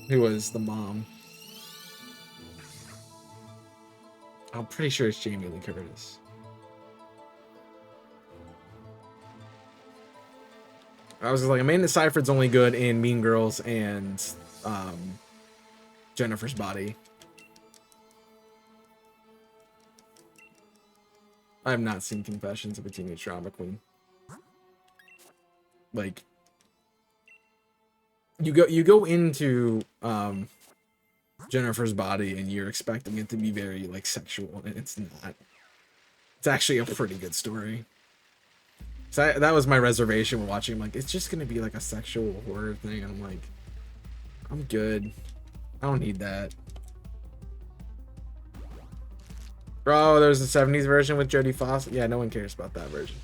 who was the mom. I'm pretty sure it's Jamie Lee Curtis. I was like, Amanda Seyfried's only good in Mean Girls and Jennifer's Body. I have not seen Confessions of a Teenage Drama Queen. Like, you go into Jennifer's Body and you're expecting it to be very like sexual, and it's not. It's actually a pretty good story. So that was my reservation when watching. I'm like, it's just gonna be like a sexual horror thing. And I'm like, I'm good. I don't need that. Oh, there's a 70s version with Jodie Foster. Yeah, no one cares about that version.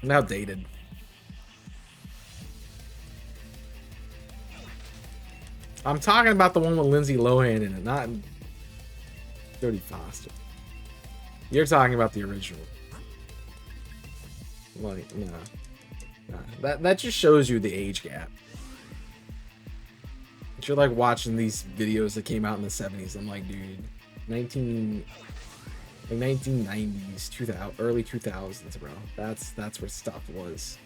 Now dated. I'm talking about the one with Lindsay Lohan in it, not Jodie Foster. You're talking about the original. Like, nah. That just shows you the age gap. You're like watching these videos that came out in the 70s. I'm like, dude, 1990s, 2000, early 2000s, bro. That's where stuff was.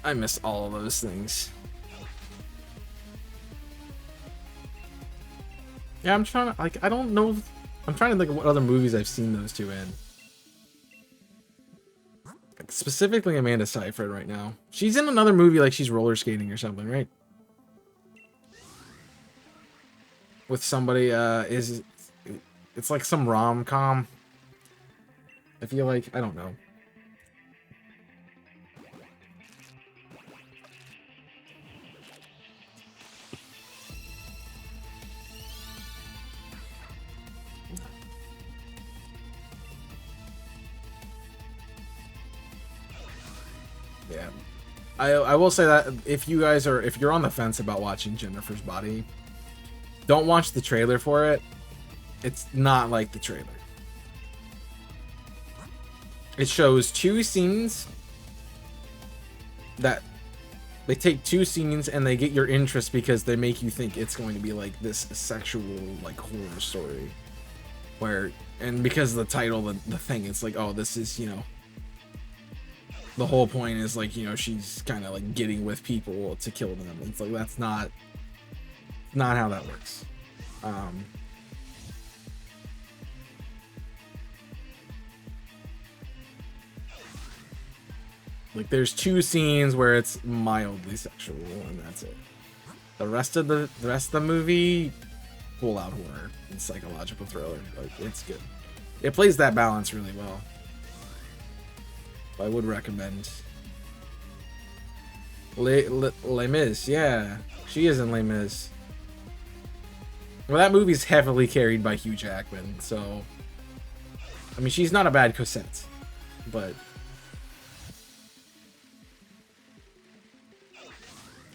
I miss all of those things. Yeah, I'm trying to, like, I don't know. I'm trying to think of what other movies I've seen those two in. Like, specifically Amanda Seyfried right now. She's in another movie, like she's roller skating or something, right? With somebody, it's like some rom-com. I feel like, I don't know. Yeah. I will say that if you're on the fence about watching Jennifer's Body, don't watch the trailer for it. It's not like the trailer. It shows two scenes that they take two scenes and they get your interest because they make you think it's going to be like this sexual, like, horror story. And because of the title, the thing, it's like, oh, this is, you know, the whole point is like, you know, she's kind of like getting with people to kill them. It's like, that's not how that works. Like, there's two scenes where it's mildly sexual, and that's it. The rest of the movie, full out horror and psychological thriller. Like, it's good. It plays that balance really well. I would recommend. Les Mis, yeah, she is in Les Mis. Well, that movie's heavily carried by Hugh Jackman, so I mean, she's not a bad Cosette, but.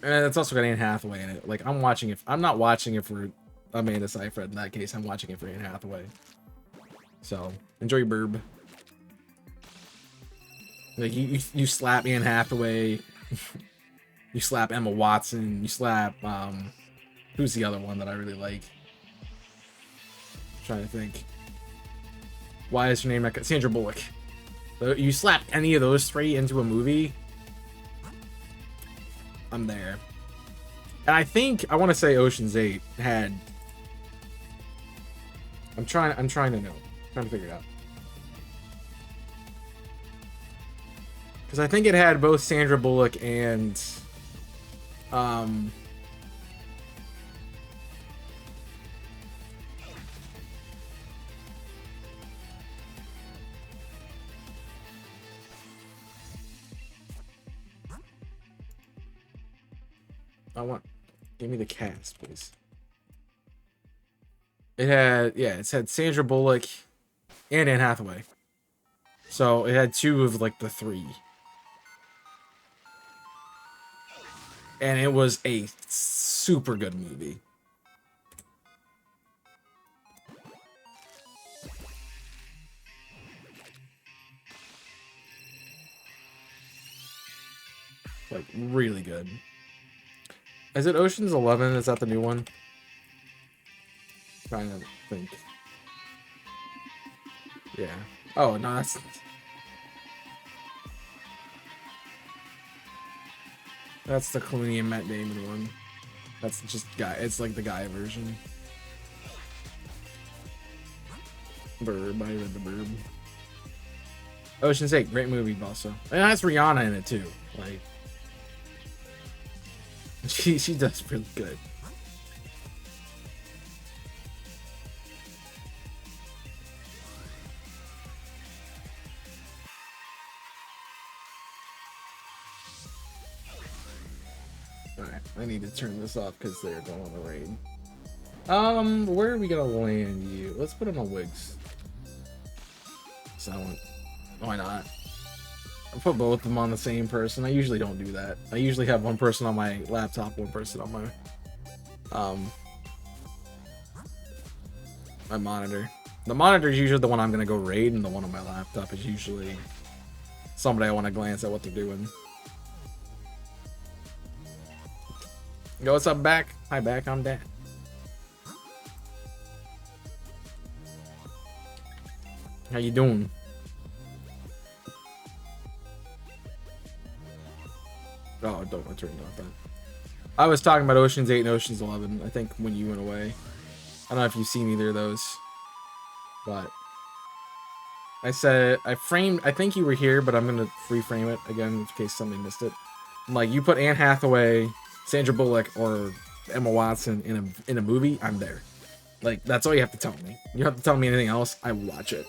And it's also got Anne Hathaway in it. Like, I'm not watching it for Amanda Seyfried in that case. I'm watching it for Anne Hathaway. So, enjoy your burb. Like, you slap Anne Hathaway. You slap Emma Watson. You slap, who's the other one that I really like? I'm trying to think. Why is her name not... Sandra Bullock. You slap any of those three into a movie... I'm there. And I think I want to say Ocean's 8 had. I'm trying to know. I'm trying to figure it out. Because I think it had both Sandra Bullock and give me the cast, please. It's had Sandra Bullock and Anne Hathaway. So it had two of like the three. And it was a super good movie. Like, really good. Is it Ocean's 11? Is that the new one? Trying to think. Yeah. Oh, no, that's the Clooney and Matt Damon one. That's just guy. It's like the guy version. Burb. I read the Burb. Ocean's 8, great movie also. And it has Rihanna in it too. Like, she does really good. Alright, I need to turn this off because they're going on the raid. Where are we gonna land you? Let's put them on wigs. So I want... Why not? I'll put both of them on the same person. I usually don't do that. I usually have one person on my laptop, one person on my monitor. The monitor is usually the one I'm gonna go raid, and the one on my laptop is usually somebody I want to glance at what they're doing. Yo, what's up, Back? Hi, Back. I'm Dan. How you doing? Oh, don't want to turn it off then. I was talking about Ocean's 8 and Ocean's 11, I think, when you went away. I don't know if you've seen either of those. But I said, I think you were here, but I'm going to reframe it again in case somebody missed it. I'm like, you put Anne Hathaway, Sandra Bullock, or Emma Watson in a movie, I'm there. Like, that's all you have to tell me. You don't have to tell me anything else, I will watch it.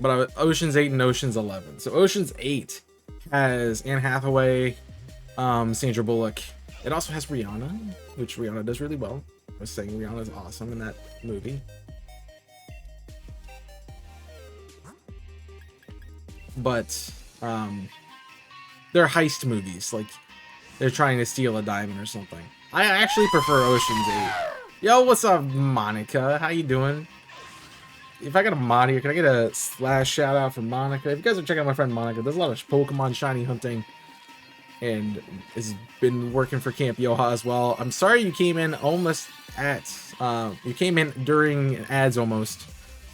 But Ocean's 8 and Ocean's 11. So Ocean's 8 has Anne Hathaway, Sandra Bullock. It also has Rihanna, which Rihanna does really well. I was saying Rihanna is awesome in that movie. But they're heist movies, like they're trying to steal a diamond or something. I actually prefer Ocean's 8. Yo, what's up, Monica? How you doing? If I got a mod here, can I get a / shout out for Monica? If you guys are checking out my friend Monica, does a lot of Pokemon shiny hunting and has been working for Camp Yoha as well. I'm sorry you came in almost at you came in during ads almost,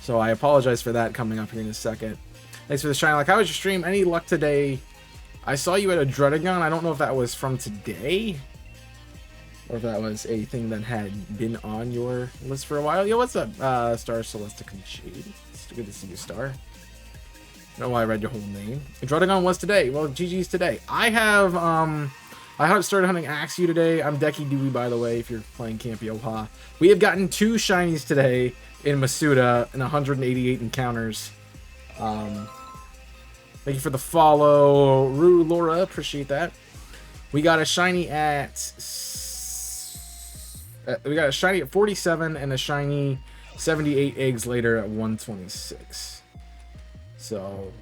so I apologize for that coming up here in a second. Thanks for the shine. Like, how was your stream? Any luck today? I saw you at a Dredagon. I don't know if that was from today or if that was a thing that had been on your list for a while. Yo, what's up, Star Celestica Shade? It's good to see you, Star. I don't know why I read your whole name. Dredagon was today. Well, GG's today. I have started hunting Axew today. I'm Decky Dewey, by the way, if you're playing Camp Yoha. We have gotten 2 shinies today in Masuda and 188 encounters. Thank you for the follow, Rue Laura. Appreciate that. We got a shiny at 47 and a shiny 78 eggs later at 126. So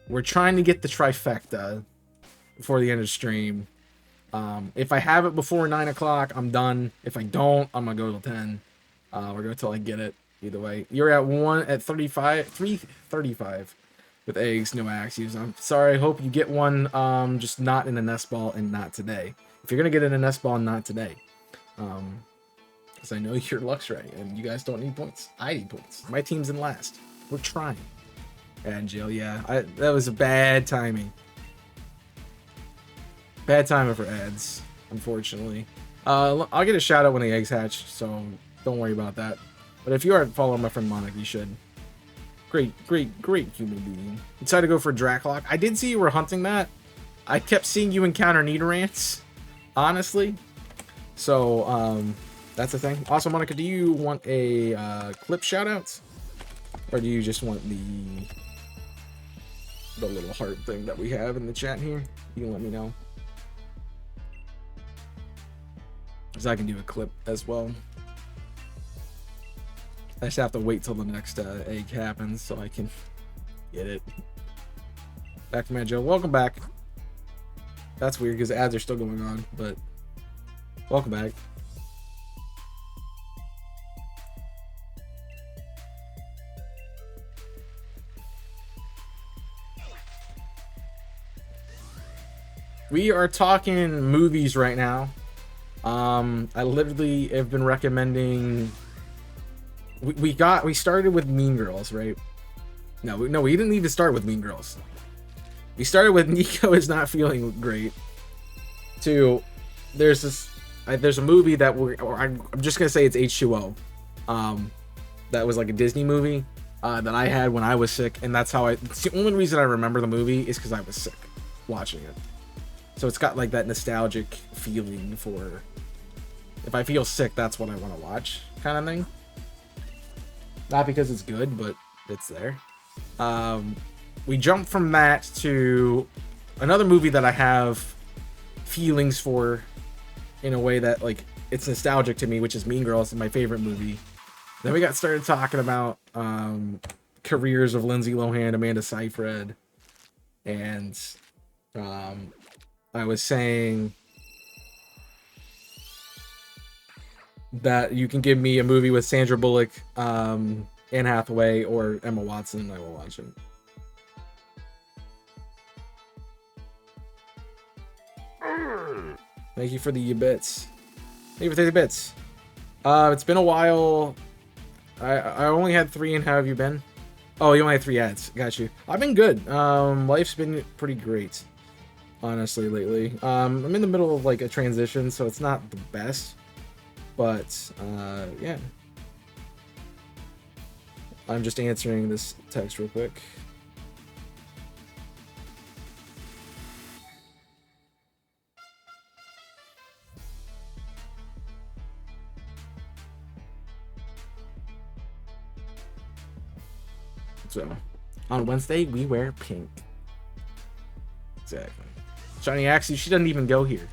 we're trying to get the trifecta before the end of stream. If I have it before 9 o'clock, I'm done. If I don't, I'm gonna go till 10. We're going till I get it. Either way, you're at 335 with eggs, no Axios. I'm sorry. I hope you get one. Just not in a nest ball and not today. If you're gonna get in a nest ball and not today, because I know your luck's right and you guys don't need points. I need points. My team's in last. We're trying. And Jill, yeah, that was a bad timing. Bad timing for ads, unfortunately. I'll get a shout out when the eggs hatch, so don't worry about that. But if you are following my friend Monica, you should. Great human being. Decided to go for Draclock. I did see you were hunting that. I kept seeing you encounter Nidorants, honestly. So, that's the thing. Also, Monica, do you want a clip shoutouts? Or do you just want the little heart thing that we have in the chat here? You can let me know. Because I can do a clip as well. I just have to wait till the next egg happens so I can get it. Back to Mad Joe. Welcome back. That's weird because ads are still going on, but welcome back. We are talking movies right now. I literally have been recommending. We started with Mean Girls, right? No, we didn't need to start with Mean Girls. We started with Nico is not feeling great. There's a movie that I'm just gonna say it's H2O. That was like a Disney movie that I had when I was sick, and it's the only reason I remember the movie is because I was sick watching it. So it's got like that nostalgic feeling for if I feel sick, that's what I want to watch kind of thing. Not because it's good, but it's there. we jump from that to another movie that I have feelings for in a way that like it's nostalgic to me, which is Mean Girls, my favorite movie. Then we got started talking about careers of Lindsay Lohan, Amanda Seyfried, and I was saying that you can give me a movie with Sandra Bullock, Anne Hathaway, or Emma Watson, and I will watch it. Thank you for the bits. Thank you for the bits. It's been a while. I only had 3, and how have you been? Oh, you only had 3 ads. Got you. I've been good. Life's been pretty great, honestly, lately. I'm in the middle of like a transition, so it's not the best, but yeah. I'm just answering this text real quick. So, on Wednesday, we wear pink. Exactly. Shiny Axie, she doesn't even go here.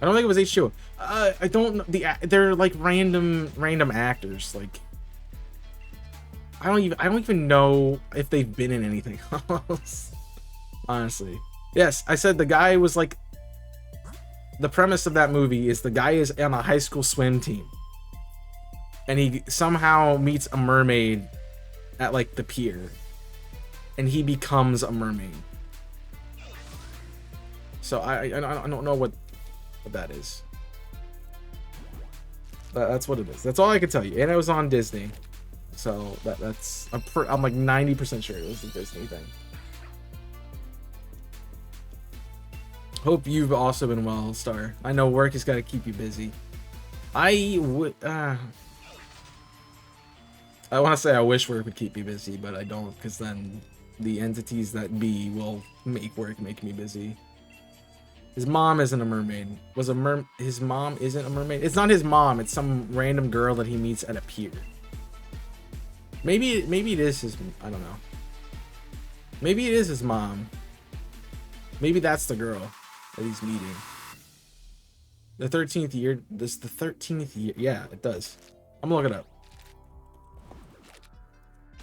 I don't think it was H2O. I don't know. They're like random actors. Like, I don't even know if they've been in anything else. Honestly. Yes, I said the guy was like, the premise of that movie is the guy is on a high school swim team. And he somehow meets a mermaid at like the pier, and he becomes a mermaid. So I don't know what that is. That's what it is. That's all I can tell you. And it was on Disney, so that's I'm like 90% sure it was a Disney thing. Hope you've also been well, Star. I know work has got to keep you busy. I would. I want to say I wish work would keep me busy, but I don't, because then the entities that be will make work make me busy. His mom isn't a mermaid. His mom isn't a mermaid. It's not his mom. It's some random girl that he meets at a pier. Maybe it is his. I don't know. Maybe it is his mom. Maybe that's the girl that he's meeting. The 13th year. This the 13th year. Yeah, it does. I'm gonna look it up.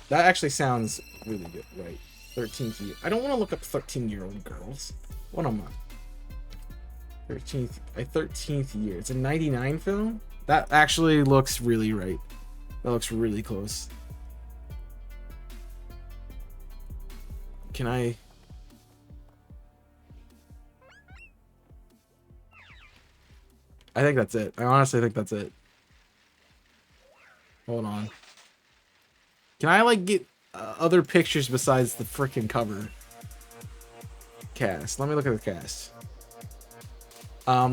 That actually sounds really good, right? 13th year. I don't want to look up 13-year-old girls. What am I? 13th year. It's a 99 film? That actually looks really right. That looks really close. Can I... I think that's it. I honestly think that's it. Hold on. Can I like get other pictures besides the freaking cover? Cast. Let me look at the cast.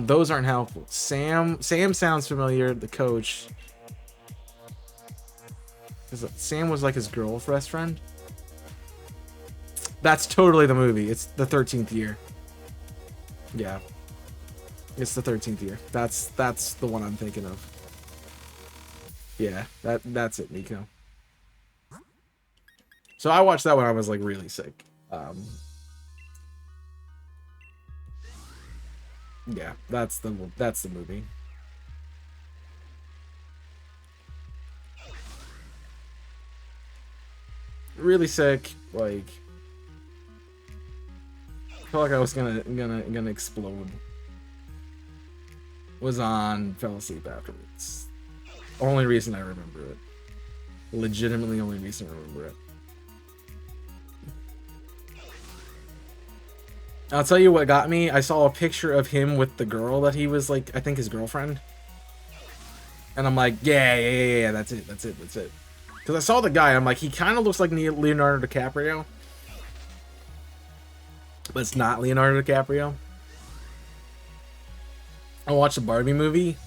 Those aren't helpful. Sam sounds familiar. The coach. Sam was like his girlfriend's friend. That's totally the movie. It's the 13th year. Yeah. It's the 13th year. That's the one I'm thinking of. Yeah, that's it, Nico. So I watched that when I was like really sick. Yeah, that's the movie. Really sick, like I felt like I was gonna explode. Was on, fell asleep afterwards. Only reason I remember it. Legitimately only reason I remember it. I'll tell you what got me. I saw a picture of him with the girl that he was like, I think his girlfriend. And I'm like, yeah, that's it. Because I saw the guy, I'm like, he kind of looks like Leonardo DiCaprio. But it's not Leonardo DiCaprio. I watched the Barbie movie.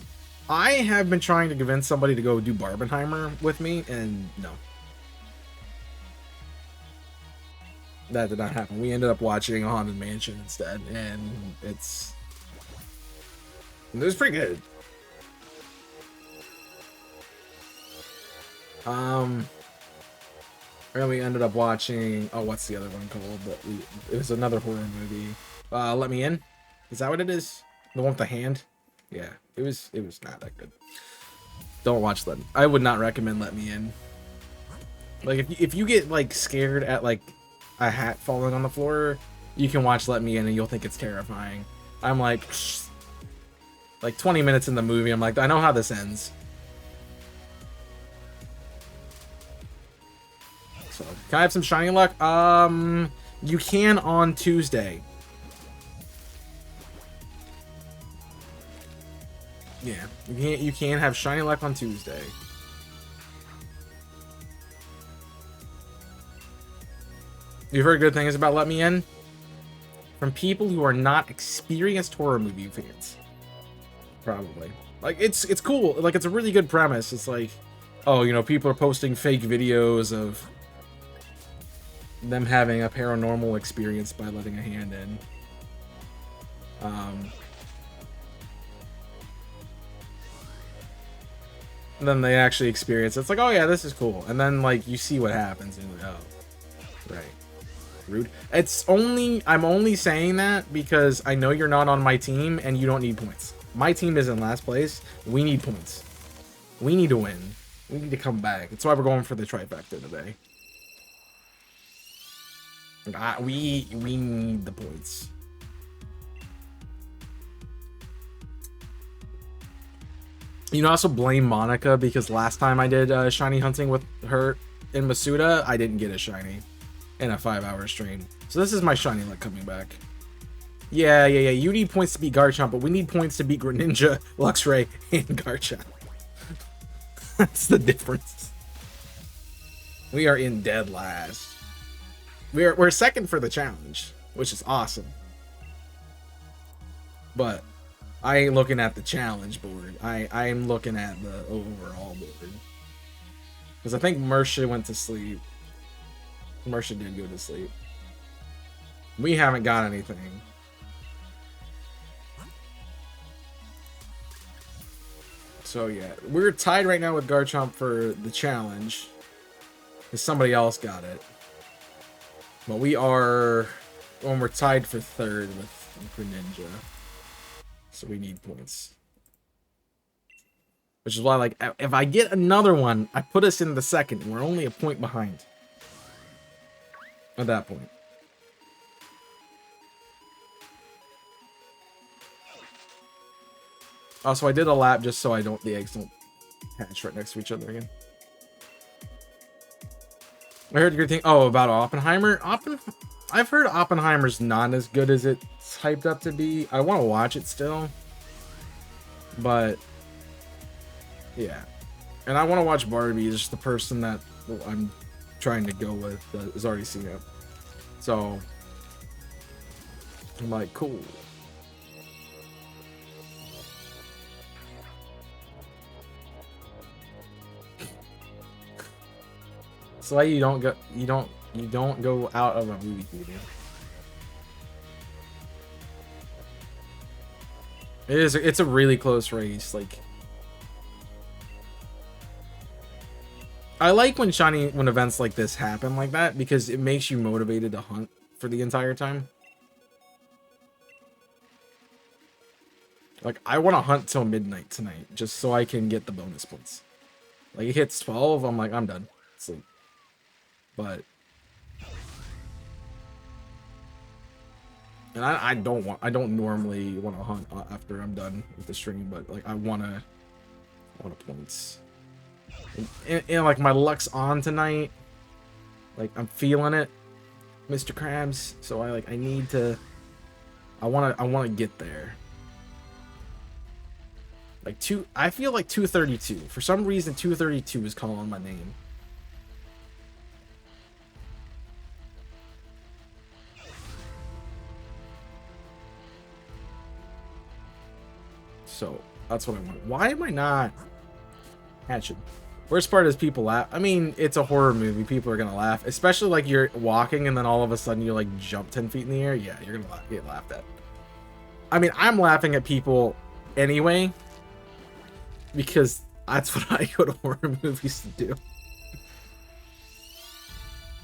I have been trying to convince somebody to go do Barbenheimer with me, and no. That did not happen. We ended up watching a Haunted Mansion instead, and it was pretty good. And we ended up watching, oh, what's the other one called? It was another horror movie. Let Me In? Is that what it is? The one with the hand? Yeah, it was not that good. Don't watch that. I would not recommend Let Me In. Like, if you get, like, scared at, like, a hat falling on the floor, you can watch Let Me In and you'll think it's terrifying. I'm like 20 minutes in the movie, I'm like, I know how this ends. So, can I have some shiny luck? You can on Tuesday. Yeah, you can have shiny luck on Tuesday. You've heard good things about Let Me In? From people who are not experienced horror movie fans. Probably. Like, it's cool. Like, it's a really good premise. It's like, oh, you know, people are posting fake videos of them having a paranormal experience by letting a hand in. And then they actually experience it. It's like, oh yeah, this is cool. And then, like, you see what happens and you're like, oh, right. Rude. I'm only saying that because I know you're not on my team and you don't need points. My team is in last place. We need points. We need to win. We need to come back. That's why we're going for the trifecta today. We need the points. You know, also blame Monica because last time I did shiny hunting with her in Masuda, I didn't get a shiny in a 5-hour stream. So this is my shiny luck coming back. Yeah. You need points to beat Garchomp, but we need points to beat Greninja, Luxray, and Garchomp. That's the difference. We are in dead last. We're second for the challenge, which is awesome. But I ain't looking at the challenge board. I'm looking at the overall board. Because I think Mersha went to sleep. Mersha did go to sleep. We haven't got anything. So yeah, we're tied right now with Garchomp for the challenge. Because somebody else got it. But we're tied for third with Greninja. So we need points. Which is why, like, if I get another one, I put us in the second. And we're only a point behind. At that point. Also, I did a lap just so the eggs don't hatch right next to each other again. I heard good thing. Oh, about Oppenheimer. I've heard Oppenheimer's not as good as it's hyped up to be. I want to watch it still, but yeah. And I want to watch Barbie. It's just the person that I'm trying to go with is already seen it. So I'm like, cool. It's why you don't go out of a movie theater. It's a really close race. Like, I like when events like this happen like that because it makes you motivated to hunt for the entire time. Like, I want to hunt till midnight tonight just so I can get the bonus points. Like, it hits 12, I'm like, I'm done. Sleep. But and I don't normally want to hunt after I'm done with the stream, but like I want points. And like my luck's on tonight. Like I'm feeling it, Mr. Krabs. So I want to get there. Like I feel like 232. For some reason 232 is calling my name. So that's what I want. Why am I not hatching? Worst part is people laugh. I mean, it's a horror movie. People are gonna laugh, especially like you're walking and then all of a sudden you like jump 10 feet in the air. Yeah, you're gonna get laughed at. I mean, I'm laughing at people anyway because that's what I go to horror movies to do.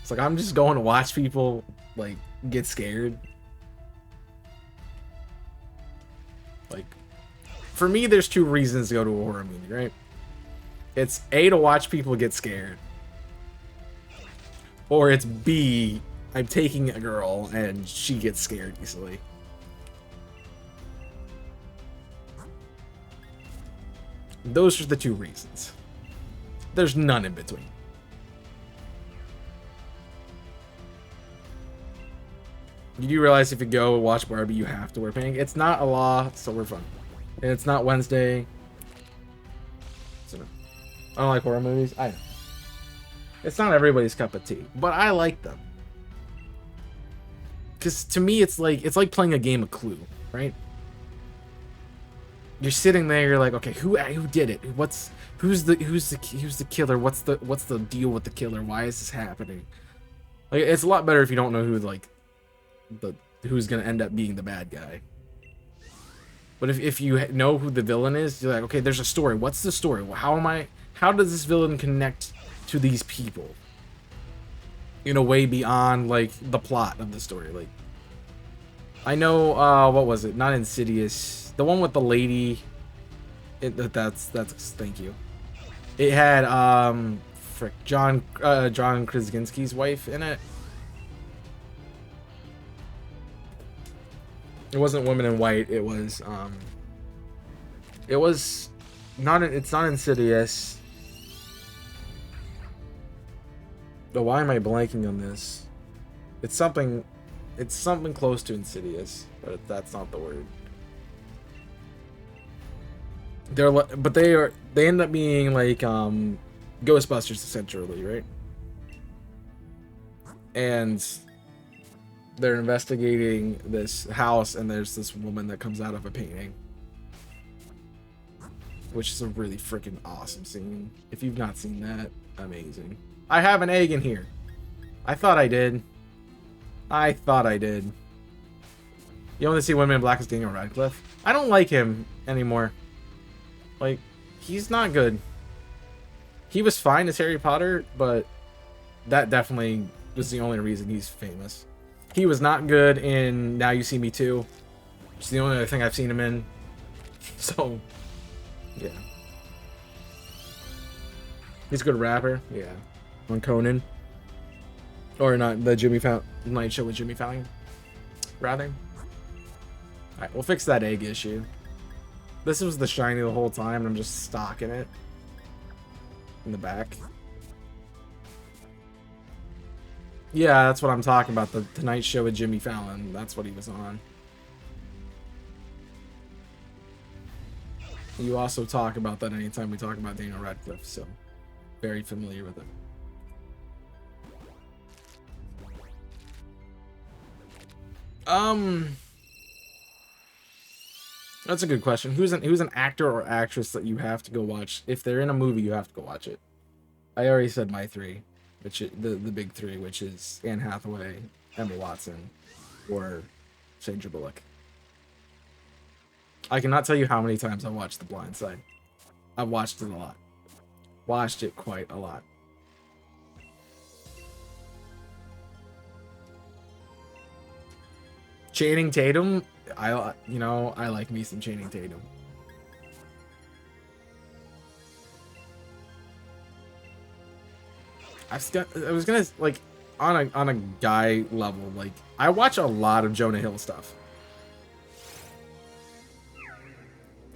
It's like I'm just going to watch people like get scared. Like, for me, there's two reasons to go to a horror movie, right? It's A, to watch people get scared, or it's B, I'm taking a girl and she gets scared easily. Those are the two reasons. There's none in between. You do realize if you go watch Barbie, you have to wear pink. It's not a law, so we're fine. And it's not Wednesday. So no. I don't like horror movies. I know. It's not everybody's cup of tea, but I like them. Because to me, it's like playing a game of Clue, right? You're sitting there, you're like, okay, who did it? Who's the killer? What's the deal with the killer? Why is this happening? Like, it's a lot better if you don't know who's gonna end up being the bad guy. But if you know who the villain is, you're like, okay, there's a story. What's the story? How does this villain connect to these people in a way beyond like the plot of the story? Like, I know, what was it? Not Insidious. The one with the lady. That's thank you. It had John Krasinski's wife in it. It wasn't Women in White. It was not. It's not Insidious. But why am I blanking on this? It's something close to Insidious, but that's not the word. They end up being like Ghostbusters essentially, right? And they're investigating this house, and there's this woman that comes out of a painting, which is a really freaking awesome scene. If you've not seen that, amazing. I have an egg in here. I thought I did. You only see Women in Black as Daniel Radcliffe. I don't like him anymore. Like, he's not good. He was fine as Harry Potter, but that definitely was the only reason he's famous. He was not good in Now You See Me Too. It's the only other thing I've seen him in. So, yeah. He's a good rapper. Yeah. On Conan. Or not, the Jimmy Fallon Night Show with Jimmy Fallon. Rather. Alright, we'll fix that egg issue. This was the shiny the whole time, and I'm just stocking it. In the back. Yeah, that's what I'm talking about. The Tonight Show with Jimmy Fallon. That's what he was on. You also talk about that anytime we talk about Daniel Radcliffe, so very familiar with it. That's a good question. Who's an actor or actress that you have to go watch? If they're in a movie, you have to go watch it. I already said my three, which is the big three, which is Anne Hathaway, Emma Watson, or Sandra Bullock. I cannot tell you how many times I watched The Blind Side. I've watched it a lot. Watched it quite a lot. Channing Tatum, I like me some Channing Tatum. I was gonna, like, on a guy level, like, I watch a lot of Jonah Hill stuff.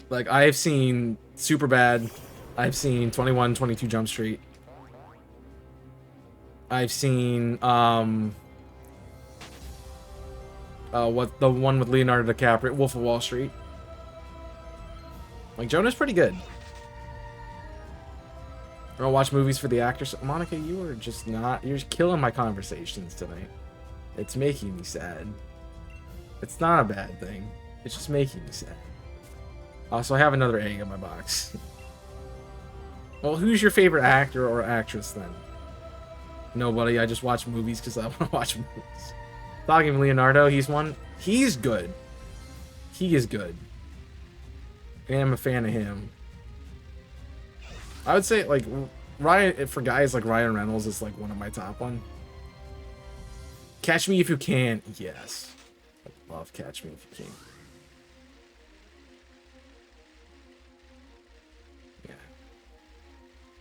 Like, I've seen Superbad, I've seen 21-22 Jump Street, I've seen what the one with Leonardo DiCaprio, Wolf of Wall Street. Like, Jonah's pretty good. I don't watch movies for the actors. Monica, you are just not... You're just killing my conversations tonight. It's making me sad. It's not a bad thing. It's just making me sad. Also, I have another egg in my box. Well, who's your favorite actor or actress then? Nobody. I just watch movies because I want to watch movies. Talking Leonardo, he's one. He's good. He is good. And I'm a fan of him. I would say, like, Ryan, for guys like Ryan Reynolds is like one of my top one. Catch Me If You Can. Yes. I love Catch Me If You Can. Yeah.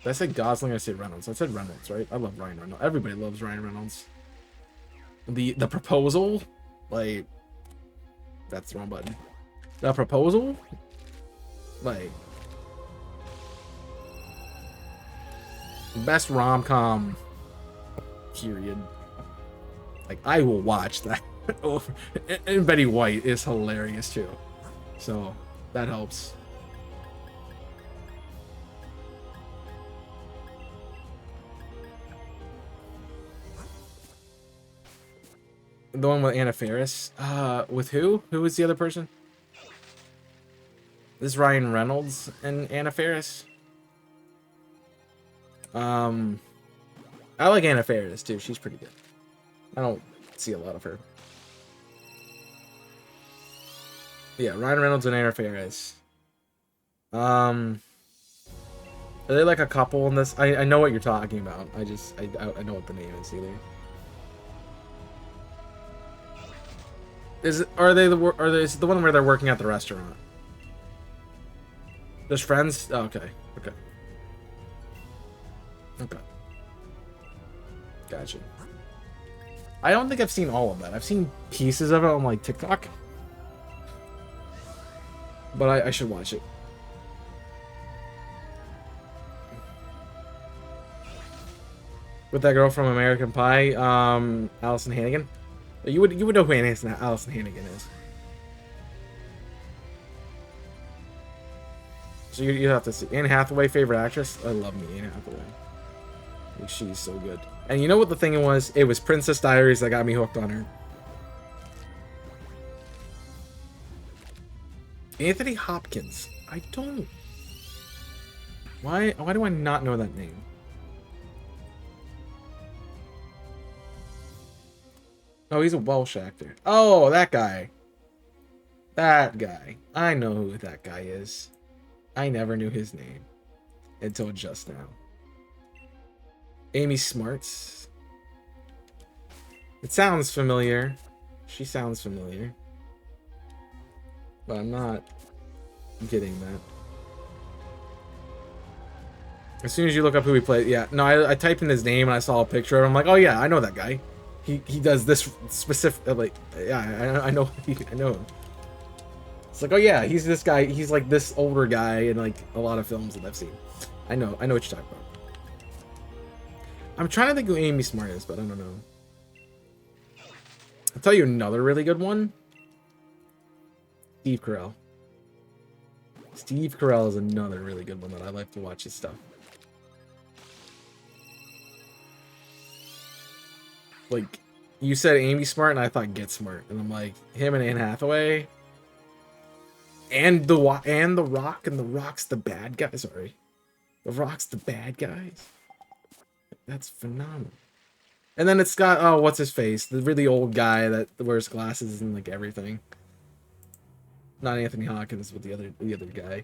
Did I say Gosling or I say Reynolds? I said Reynolds, right? I love Ryan Reynolds. Everybody loves Ryan Reynolds. The Proposal? Like, that's the wrong button. The Proposal? Like, best rom-com period. Like, I will watch that. And Betty White is hilarious too, so that helps. The one with Anna Faris. With who? Who was the other person? This is Ryan Reynolds and Anna Faris. I like Anna Faris too. She's pretty good. I don't see a lot of her. Yeah, Ryan Reynolds and Anna Faris. Are they like a couple in this? I know what you're talking about. I know what the name is either. Is the one where they're working at the restaurant? There's friends? Oh, okay. Okay. Okay. Gotcha. I don't think I've seen all of that. I've seen pieces of it on like TikTok. But I should watch it. With that girl from American Pie, Allison Hannigan. You would know who Allison Hannigan is. So you have to see. Anne Hathaway, favorite actress? I love me Anne Hathaway. Like, she's so good. And you know what the thing was? It was Princess Diaries that got me hooked on her. Anthony Hopkins. I don't... Why do I not know that name? Oh, he's a Welsh actor. Oh, that guy. That guy. I know who that guy is. I never knew his name until just now. Amy Smarts. It sounds familiar. She sounds familiar. But I'm not getting that. As soon as you look up who he played, yeah. No, I typed in his name and I saw a picture of him. I'm like, oh yeah, I know that guy. He does this specific, like, yeah, I know him. It's like, oh yeah, he's this guy. He's like this older guy in like a lot of films that I've seen. I know what you're talking about. I'm trying to think who Amy Smart is, but I don't know. I'll tell you another really good one. Steve Carell. Steve Carell is another really good one that I like to watch his stuff. Like, you said Amy Smart, and I thought Get Smart, and I'm like, him and Anne Hathaway, and the Rock, and the Rock's the bad guy. Sorry, the Rock's the bad guys. That's phenomenal. And then it's got, oh, what's his face? The really old guy that wears glasses and like everything. Not Anthony Hopkins, but the other guy.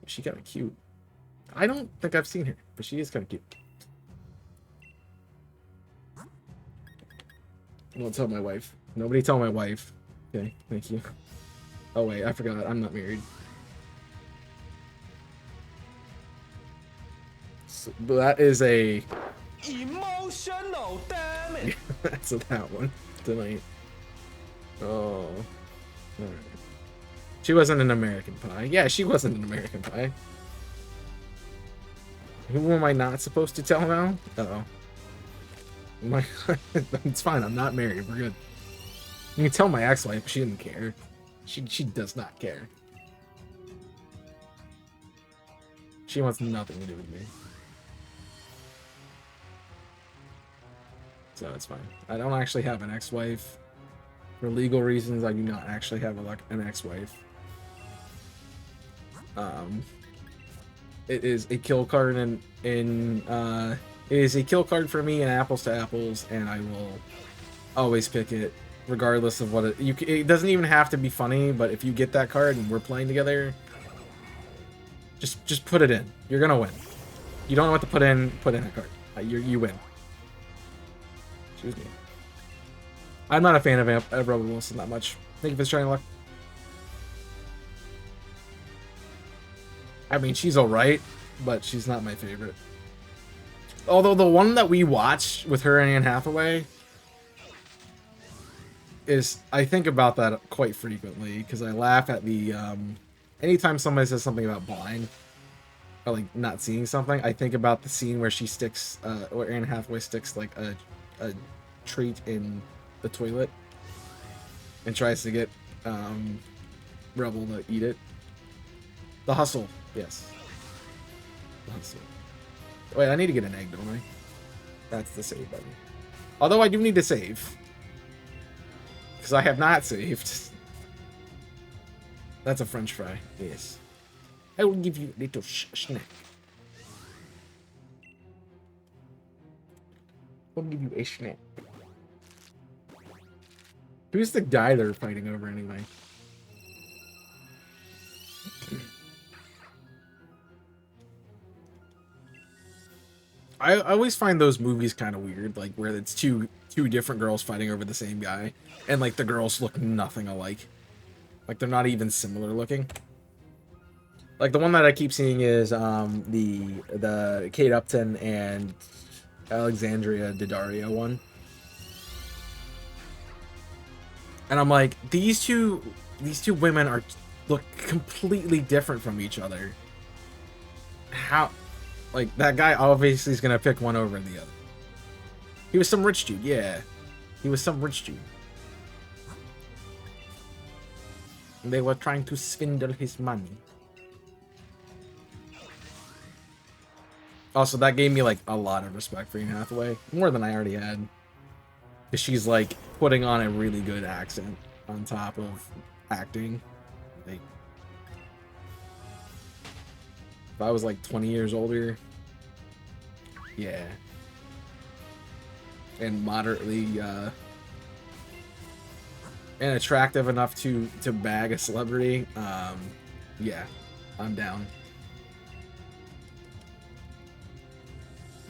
She kind of cute. I don't think I've seen her, but she is kind of cute. Don't tell my wife. Nobody tell my wife. Okay, thank you. Oh wait, I forgot. I'm not married. So, that is a emotional damage. That's that one tonight. Oh, alright. She wasn't an American Pie. Yeah, she wasn't an American Pie. Who am I not supposed to tell now? Uh-oh. It's fine. I'm not married. We're good. You can tell my ex-wife. She didn't care. She does not care. She wants nothing to do with me. So it's fine. I don't actually have an ex-wife. For legal reasons, I do not actually have an ex-wife. It is a kill card it is a kill card for me in Apples to Apples, and I will always pick it, regardless of what it doesn't even have to be funny, but if you get that card and we're playing together, just put it in. You're gonna win. You don't know what to put in a card. You win. Excuse me. I'm not a fan of Rebel Wilson that much. Thank you for shiny luck. I mean, she's alright, but she's not my favorite. Although the one that we watched with her and Anne Hathaway is, I think about that quite frequently because I laugh at the anytime somebody says something about blind or like not seeing something, I think about the scene where she sticks where Anne Hathaway sticks like a treat in the toilet and tries to get Rebel to eat it. The Hustle, yes. The Hustle. Wait, I need to get an egg, don't I? That's the save button. Although I do need to save. Because I have not saved. That's a french fry. Yes. I will give you a little snack. I'll give you a snack. Who's the guy they're fighting over anyway? I always find those movies kind of weird, like where it's two different girls fighting over the same guy, and like the girls look nothing alike. Like they're not even similar looking. Like the one that I keep seeing is the Kate Upton and Alexandria Daddario one. And I'm like, these two women look completely different from each other. How? Like, that guy obviously is gonna pick one over the other. He was some rich dude, yeah. He was some rich dude. And they were trying to swindle his money. Also, that gave me, like, a lot of respect for Anne Hathaway. More than I already had. Because she's, like, putting on a really good accent on top of acting. Like, if I was like 20 years older, yeah, and moderately and attractive enough to bag a celebrity, yeah, I'm down.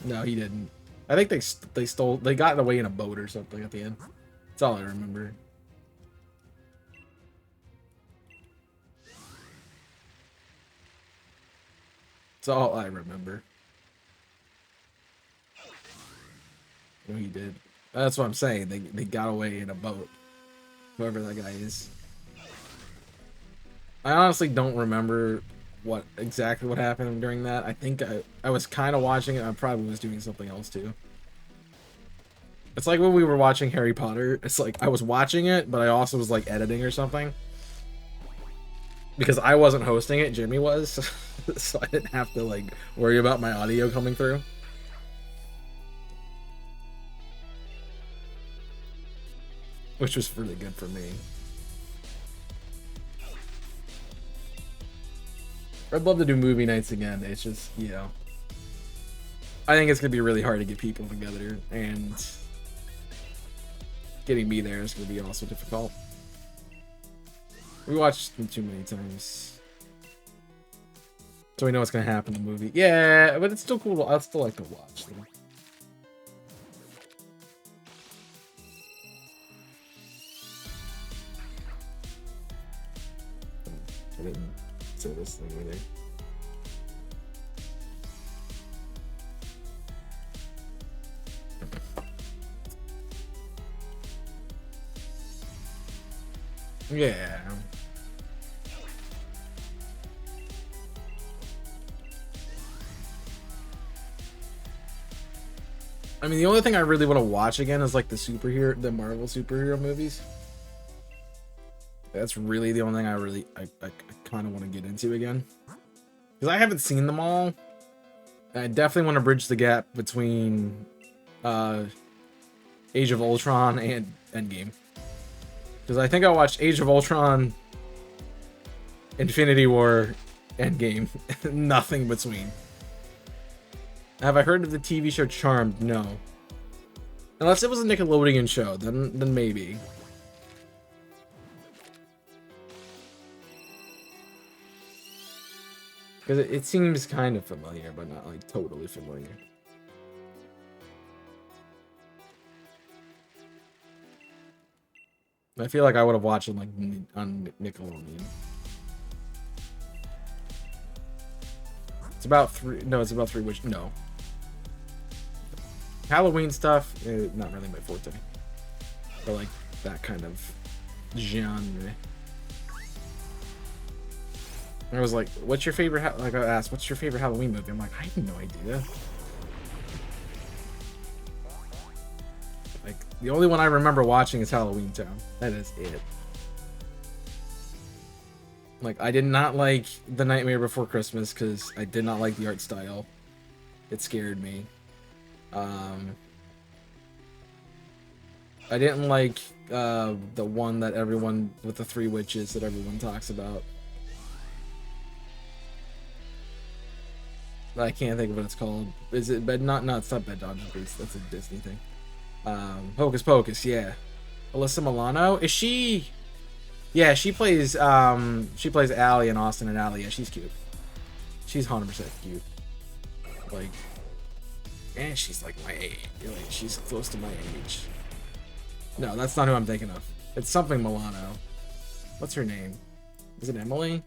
No, he didn't. I think they got away in a boat or something at the end. That's all I remember. That's all I remember. No, he did. That's what I'm saying. They got away in a boat. Whoever that guy is. I honestly don't remember exactly what happened during that. I think I was kind of watching it. I probably was doing something else too. It's like when we were watching Harry Potter. It's like I was watching it, but I also was like editing or something. Because I wasn't hosting it, Jimmy was, so I didn't have to like worry about my audio coming through. Which was really good for me. I'd love to do movie nights again. It's just, you know, I think it's gonna be really hard to get people together, and getting me there is gonna be also difficult. We watched them too many times, so we know what's gonna happen in the movie. Yeah, but it's still cool. I'd still like to watch them. I didn't say this thing either. Yeah. I mean, the only thing I really want to watch again is like the Marvel superhero movies. That's really the only thing I kind of want to get into again. Because I haven't seen them all. I definitely want to bridge the gap between Age of Ultron and Endgame. Because I think I watched Age of Ultron, Infinity War, Endgame. Nothing between. Have I heard of the TV show Charmed? No. Unless it was a Nickelodeon show, then maybe. Because it seems kind of familiar, but not like totally familiar. I feel like I would have watched it like on Nickelodeon. It's about three. No, it's about three. Which no. Halloween stuff, not really my forte. But like that kind of genre. I was like, "What's your favorite?" Like I asked, "What's your favorite Halloween movie?" I'm like, I have no idea. Like the only one I remember watching is Halloween Town. That is it. Like I did not like The Nightmare Before Christmas because I did not like the art style. It scared me. I didn't like the one that everyone with the three witches that everyone talks about. I can't think of what it's called. Is it Bed? Not. It's not Bed Dodgers Boots. That's a Disney thing. Hocus Pocus. Yeah. Alyssa Milano. Is she? Yeah, she plays Allie in Austin and Allie. Yeah, she's cute. She's 100% cute. Like, and she's like my age. Like, she's close to my age. No, that's not who I'm thinking of. It's something Milano. What's her name? Is it Emily?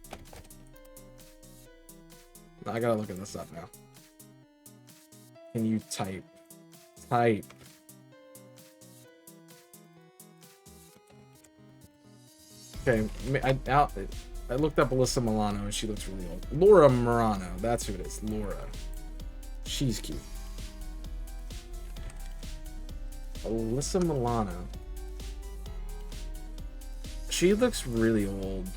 I gotta look at this up now. Can you type? Type. Okay, I looked up Alyssa Milano and she looks really old. Laura Marano, that's who it is. Laura. She's cute. Alyssa Milano. She looks really old.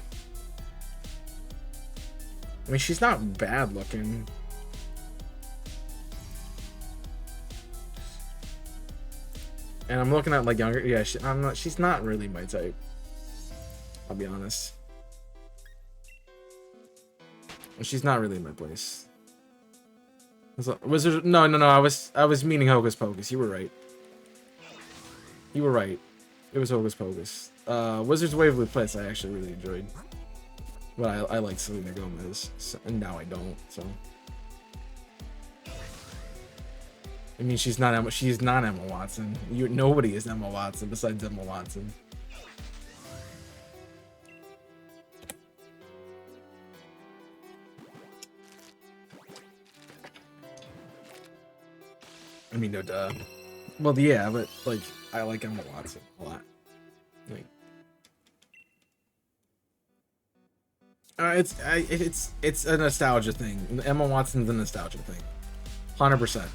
I mean, she's not bad looking. And I'm looking at like younger. Yeah, she's not really my type. I'll be honest. She's not really in my place. Was there, no. I was meaning Hocus Pocus. You were right. You were right. It was Hocus Pocus. Wizards of Waverly Place I actually really enjoyed. But I like Selena Gomez, so, and now I don't, so. I mean, she's not Emma Watson. Nobody is Emma Watson besides Emma Watson. I mean, no duh. Well, yeah, but like, I like Emma Watson a lot. Like, it's a nostalgia thing. Emma Watson's a nostalgia thing, 100%.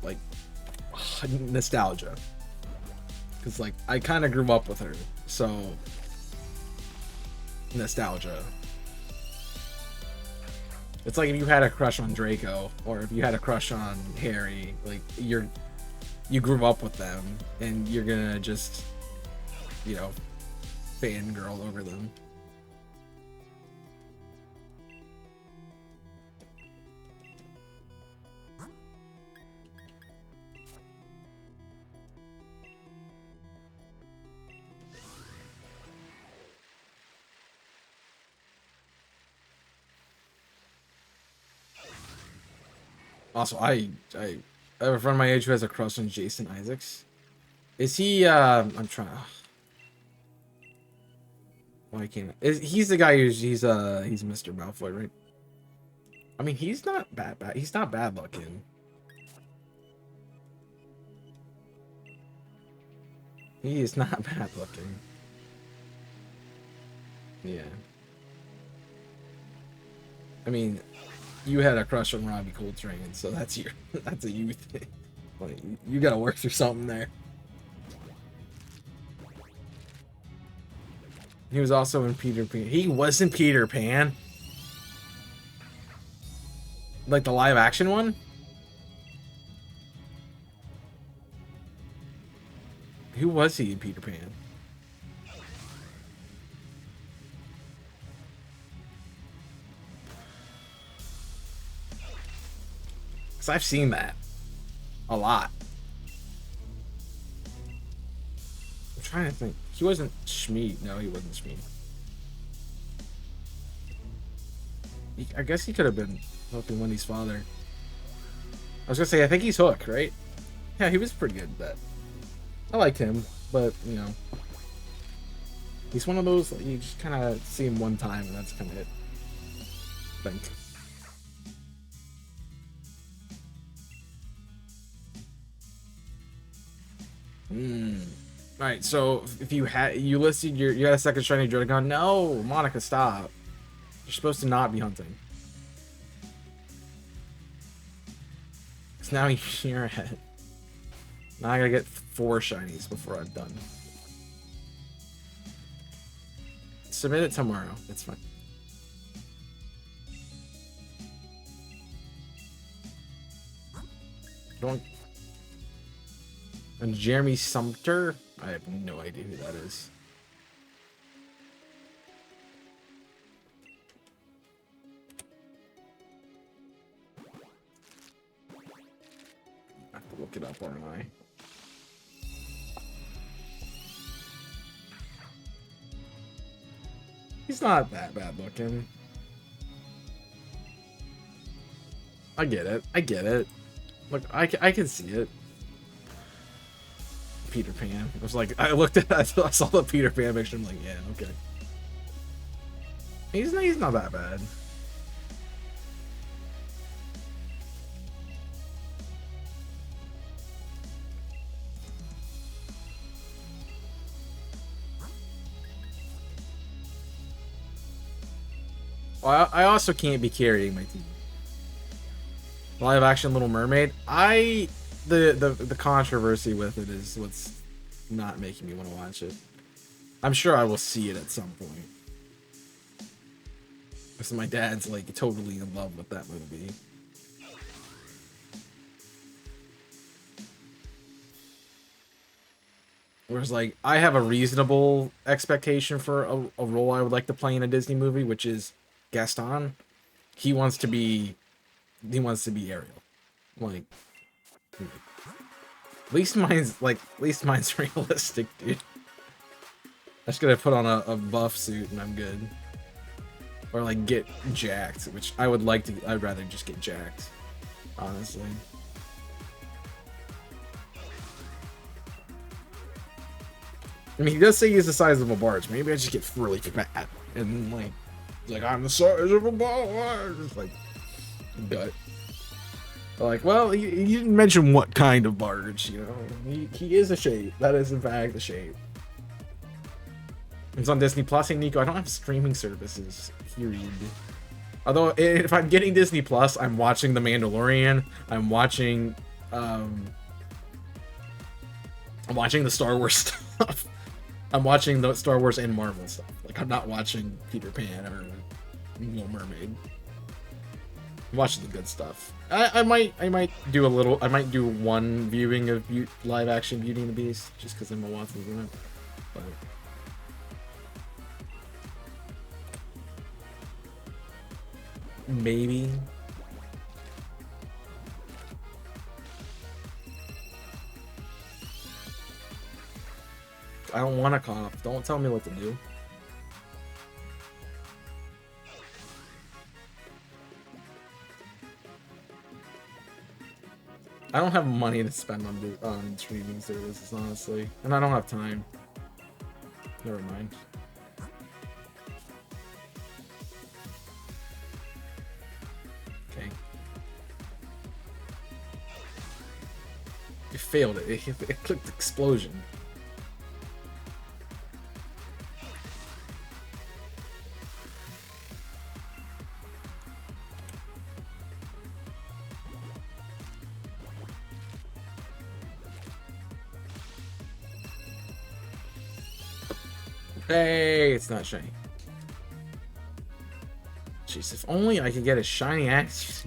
Like nostalgia, because like I kind of grew up with her, so nostalgia. It's like if you had a crush on Draco, or if you had a crush on Harry, like you grew up with them, and you're gonna just, you know, fangirl over them. Also, I have a friend my age who has a crush on Jason Isaacs. Is he? I'm trying. Why can't? He's the guy he's Mr. Malfoy, right? I mean, he's not bad. He's not bad looking. He is not bad looking. Yeah. I mean, you had a crush on Robbie Coltrane, so that's a you thing. Like, you gotta work through something there. He was also in Peter Pan. He was in Peter Pan? Like the live action one? Who was he in Peter Pan? Because I've seen that. A lot. I'm trying to think. He wasn't Schmeed. No, he wasn't Schmeed. I guess he could have been Hook and Wendy's father. I was gonna say, I think he's Hook, right? Yeah, he was pretty good at that. I like him, but you know, he's one of those that you just kind of see him one time and that's kind of it. I think. All right, so if you listed you got a second shiny Dragon. No, Monica, stop. You're supposed to not be hunting. Cause now you're ahead. Now I gotta get 4 shinies before I'm done. Submit it tomorrow. It's fine. Don't. And Jeremy Sumter? I have no idea who that is. I have to look it up, aren't I? He's not that bad looking. I get it. I get it. Look, I can see it. Peter Pan. It was like, I looked at I saw the Peter Pan picture. I'm like, yeah, okay. He's not that bad. Well, I also can't be carrying my TV. Live action Little Mermaid. The controversy with it is what's not making me want to watch it. I'm sure I will see it at some point. Because my dad's like totally in love with that movie. Whereas like I have a reasonable expectation for a role I would like to play in a Disney movie, which is Gaston. He wants to be Ariel. Like at least mine's realistic, dude. I just gotta put on a buff suit and I'm good. Or like get jacked, which I would like to. I'd rather just get jacked, honestly. I mean, he does say he's the size of a barge. Maybe I just get really fat and like I'm the size of a barge. Like gut. Like, well, you didn't mention what kind of barge. You know, he is a shape. That is in fact a shape. It's on Disney Plus. Hey, Nico, I don't have streaming services. Period. Although, if I'm getting Disney Plus, I'm watching The Mandalorian. I'm watching the Star Wars stuff. I'm watching the Star Wars and Marvel stuff. Like, I'm not watching Peter Pan or Little Mermaid. I'm watching the good stuff. I might do one viewing of live action Beauty and the Beast just because Emma Watson's in it. But maybe. I don't want to cough. Don't tell me what to do. I don't have money to spend on streaming services, honestly. And I don't have time. Never mind. Okay. You failed it. It clicked explosion. Hey, it's not shiny. Jeez, if only I could get a shiny axe.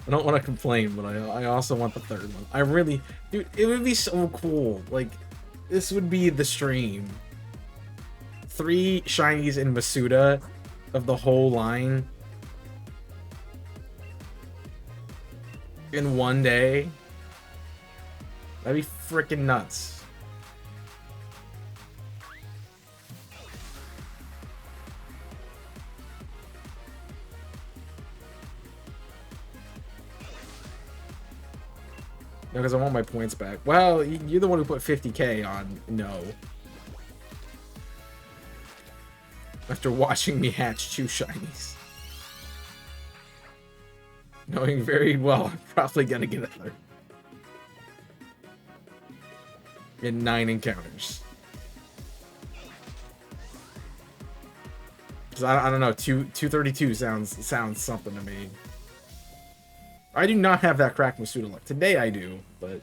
I don't want to complain, but I also want the third one. I really, dude, it would be so cool. Like, this would be the stream. 3 shinies in Masuda of the whole line in one day. That'd be freaking nuts. because I want my points back. Well, you're the one who put 50k on no. After watching me hatch 2 shinies. Knowing very well I'm probably gonna get another. In 9 encounters. Cause I don't know, 232 sounds something to me. I do not have that cracked Masuda luck. Today I do, but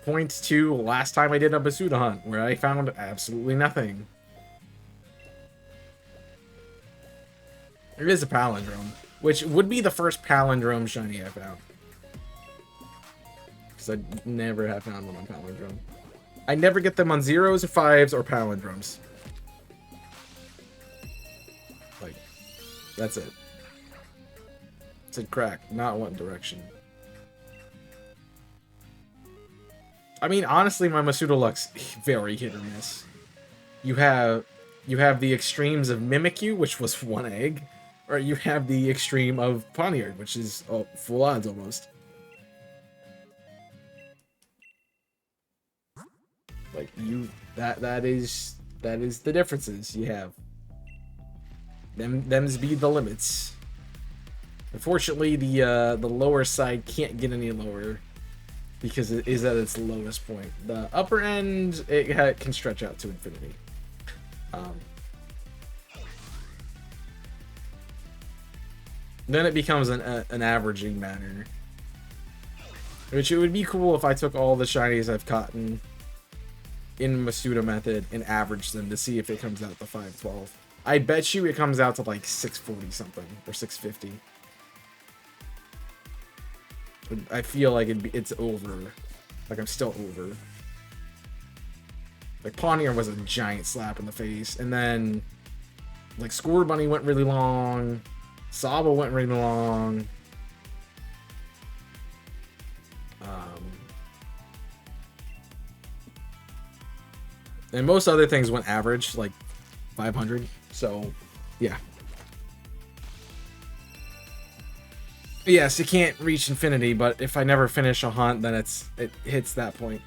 points to last time I did a Masuda hunt where I found absolutely nothing. There is a palindrome, which would be the first palindrome shiny I found. Because I never have found one on palindrome. I never get them on 0s, 5s, or palindromes. Like, that's it. It's a crack, not one direction. I mean, honestly, my Masuda luck's very hit or miss. You have the extremes of Mimikyu, which was 1 egg, or you have the extreme of Poniard, which is full odds almost. Like that is the differences you have. Them's be the limits. Unfortunately, the lower side can't get any lower because it is at its lowest point. The upper end it can stretch out to infinity. Then it becomes an averaging matter. Which it would be cool if I took all the shinies I've caught in Masuda method and averaged them to see if it comes out to 512. I bet you it comes out to like 640 something or 650. But I feel like it's over. Like I'm still over. Like Poniard was a giant slap in the face, and then like Score Bunny went really long. Saba went really long. And most other things went average, like 500. So, yeah. Yes, it can't reach infinity, but if I never finish a hunt, then it hits that point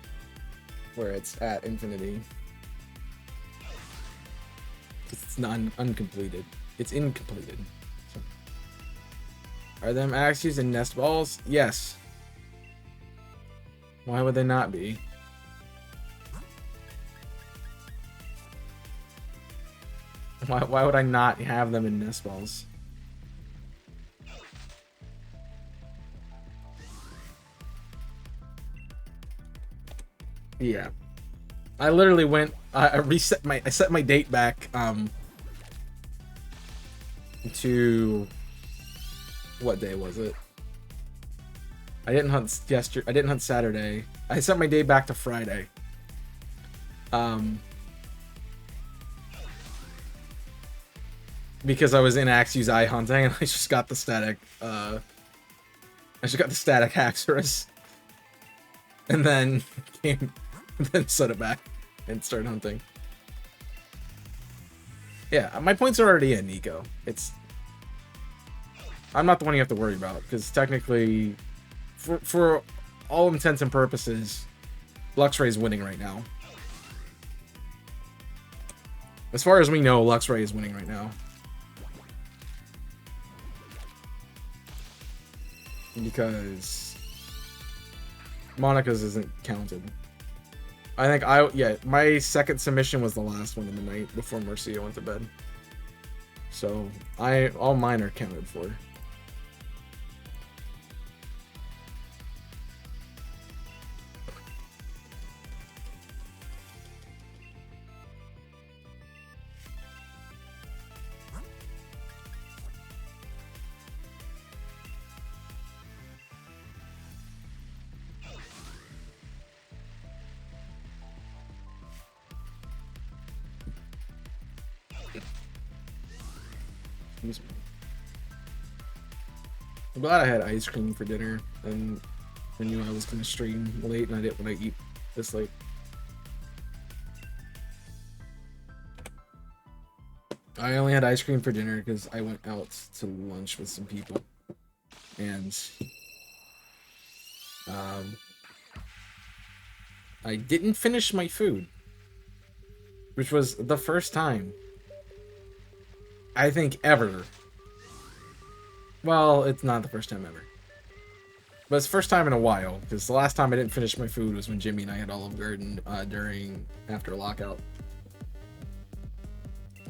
where it's at infinity. It's not uncompleted. It's incompleted. So. Are them Axios and nest balls? Yes. Why would they not be? Why would I not have them in nest balls? Yeah. I literally went I set my date back to what day was it? I didn't hunt yesterday. I didn't hunt Saturday. I set my day back to Friday. Because I was in Axios Eye hunting and I just got the static Haxorus. And then then set it back and started hunting. Yeah, my points are already in, Nico. I'm not the one you have to worry about, because technically for all intents and purposes, Luxray is winning right now. As far as we know, Luxray is winning right now. Because Monica's isn't counted. I think my second submission was the last one of the night before Marcia went to bed. So all mine are counted for. I'm glad I had ice cream for dinner, and I knew I was gonna stream late, and I didn't want to eat this late. I only had ice cream for dinner because I went out to lunch with some people, and Um, I didn't finish my food, which was the first time, I think, ever. Well, it's not the first time ever. But it's the first time in a while, because the last time I didn't finish my food was when Jimmy and I had Olive Garden after lockout.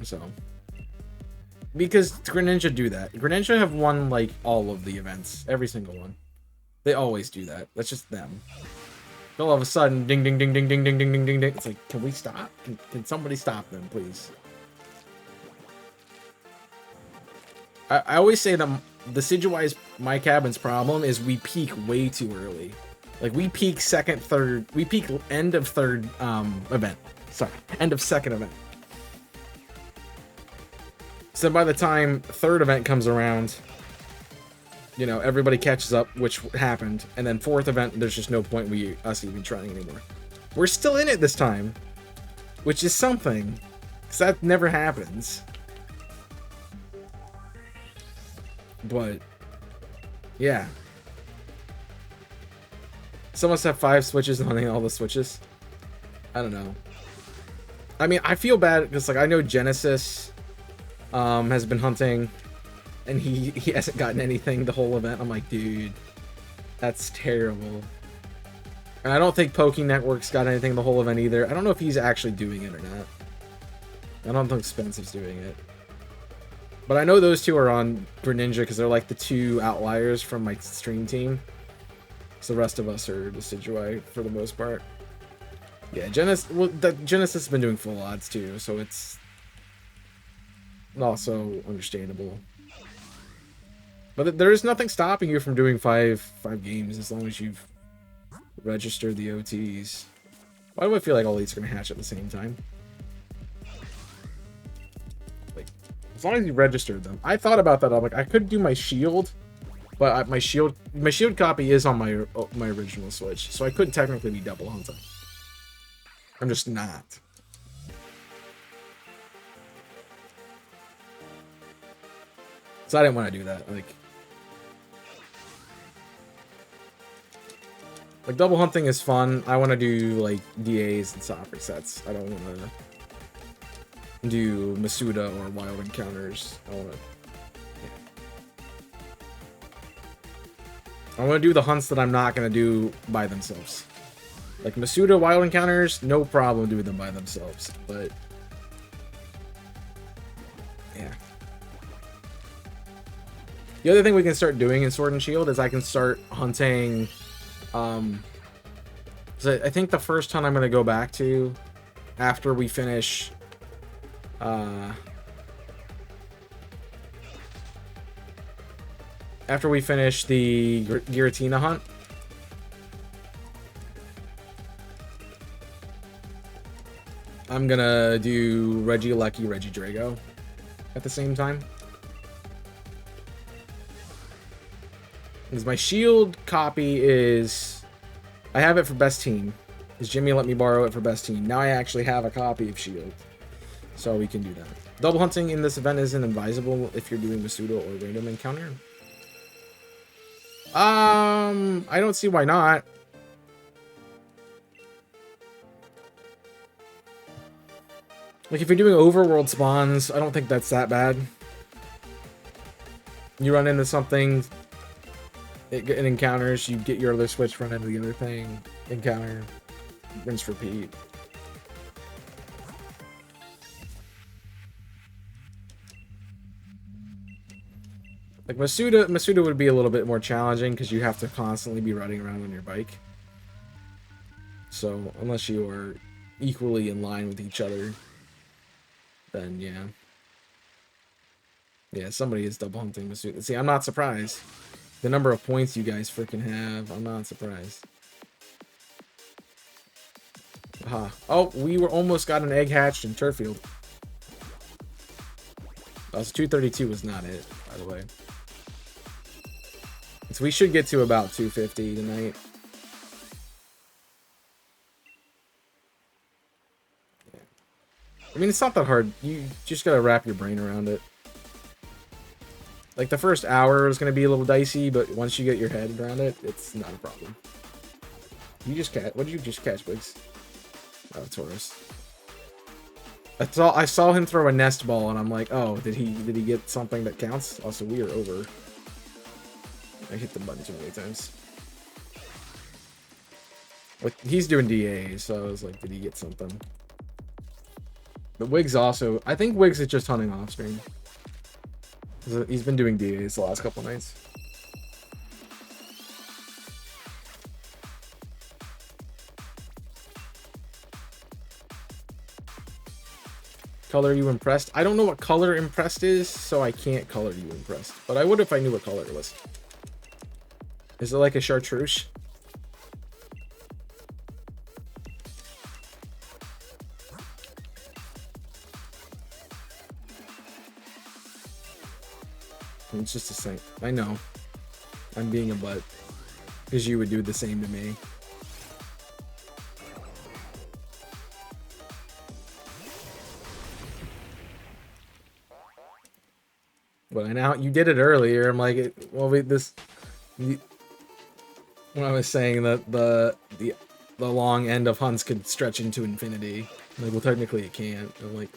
So, because Greninja do that. Greninja have won like all of the events, every single one. They always do that. That's just them. All of a sudden, ding, ding, ding, ding, ding, ding, ding, ding, ding, ding. It's like, can we stop? Can somebody stop them, please? I always say that the Decidueye's My Cabin's problem is we peak way too early. Like, we peak second, third... We peak end of third event. Sorry, end of second event. So by the time third event comes around, you know, everybody catches up, which happened. And then fourth event, there's just no point us even trying anymore. We're still in it this time, which is something. Because that never happens. But, yeah. Some must have 5 switches and hunting all the switches. I don't know. I mean, I feel bad because, like, I know Genesis has been hunting, and he hasn't gotten anything the whole event. I'm like, dude, that's terrible. And I don't think Poking Network's got anything the whole event either. I don't know if he's actually doing it or not. I don't think Spencer's doing it. But I know those two are on Greninja because they're like the 2 outliers from my stream team. So the rest of us are Decidueye for the most part. Yeah, Genesis has been doing full odds too, so it's also understandable. But there is nothing stopping you from doing five games as long as you've registered the OTs. Why do I feel like all 8's are going to hatch at the same time? Like, as long as you registered them. I thought about that. I'm like, I could do my shield, but my shield copy is on my original Switch, so I could technically be double hunting. I'm just not. So I didn't want to do that. Like double hunting is fun. I want to do like DAs and soccer sets. I don't want to do Masuda or Wild Encounters. I want to do the hunts that I'm not going to do by themselves. Like Masuda, Wild Encounters, no problem doing them by themselves. But yeah. The other thing we can start doing in Sword and Shield is I can start hunting. So I think the first hunt I'm going to go back to after we finish the Giratina hunt. I'm gonna do Regieleki, Regidrago at the same time. Because my shield copy is... I have it for best team. Because Jimmy let me borrow it for best team. Now I actually have a copy of shield. So we can do that. Double hunting in this event isn't advisable if you're doing Masuda or random encounter. I don't see why not. Like, if you're doing overworld spawns, I don't think that's that bad. You run into something, it encounters, you get your other switch, run into the other thing, encounter, rinse, repeat. Like, Masuda would be a little bit more challenging because you have to constantly be riding around on your bike. So, unless you are equally in line with each other, then yeah. Yeah, somebody is double hunting Masuda. See, I'm not surprised. The number of points you guys freaking have, I'm not surprised. Aha. Oh, we were almost got an egg hatched in Turffield. Oh, so 232 was not it, by the way. So we should get to about 250 tonight. Yeah. I mean, it's not that hard. You just gotta wrap your brain around it. Like, the first hour is going to be a little dicey, but once you get your head around it, it's not a problem. You just catch... What did you just catch, Wiggs? Oh, Taurus. I saw him throw a nest ball, and I'm like, oh, did he get something that counts? Also, we are over. I hit the button too many times. Like, he's doing DA, so I was like, did he get something? But Wiggs also... I think Wiggs is just hunting off stream. He's been doing DAs the last couple nights. Color you impressed? I don't know what color impressed is, so I can't color you impressed. But I would if I knew what color it was. Is it like a chartreuse? It's just the same. I know. I'm being a butt. Because you would do the same to me. But I know you did it earlier. I'm like, well, wait, when I was saying that the long end of hunts could stretch into infinity. I'm like, well, technically it can't. I'm like,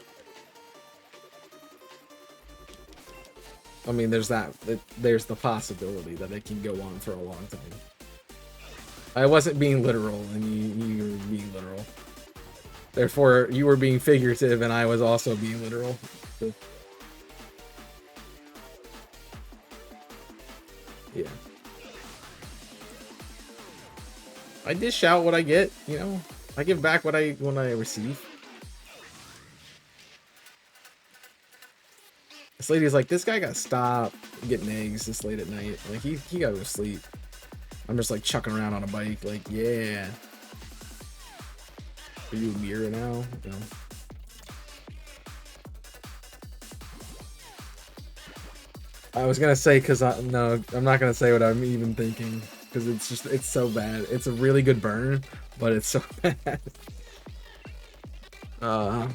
I mean, there's there's the possibility that it can go on for a long time. I wasn't being literal, and you were being literal. Therefore, you were being figurative, and I was also being literal. So, yeah. I dish out what I get, you know? I give back when I receive. This lady's like, this guy got stopped getting eggs this late at night. Like, he gotta go to sleep. I'm just like chucking around on a bike, like, yeah. Are you a mirror now? No. I was gonna say, no, I'm not gonna say what I'm even thinking. Because it's so bad. It's a really good burn, but it's so bad. I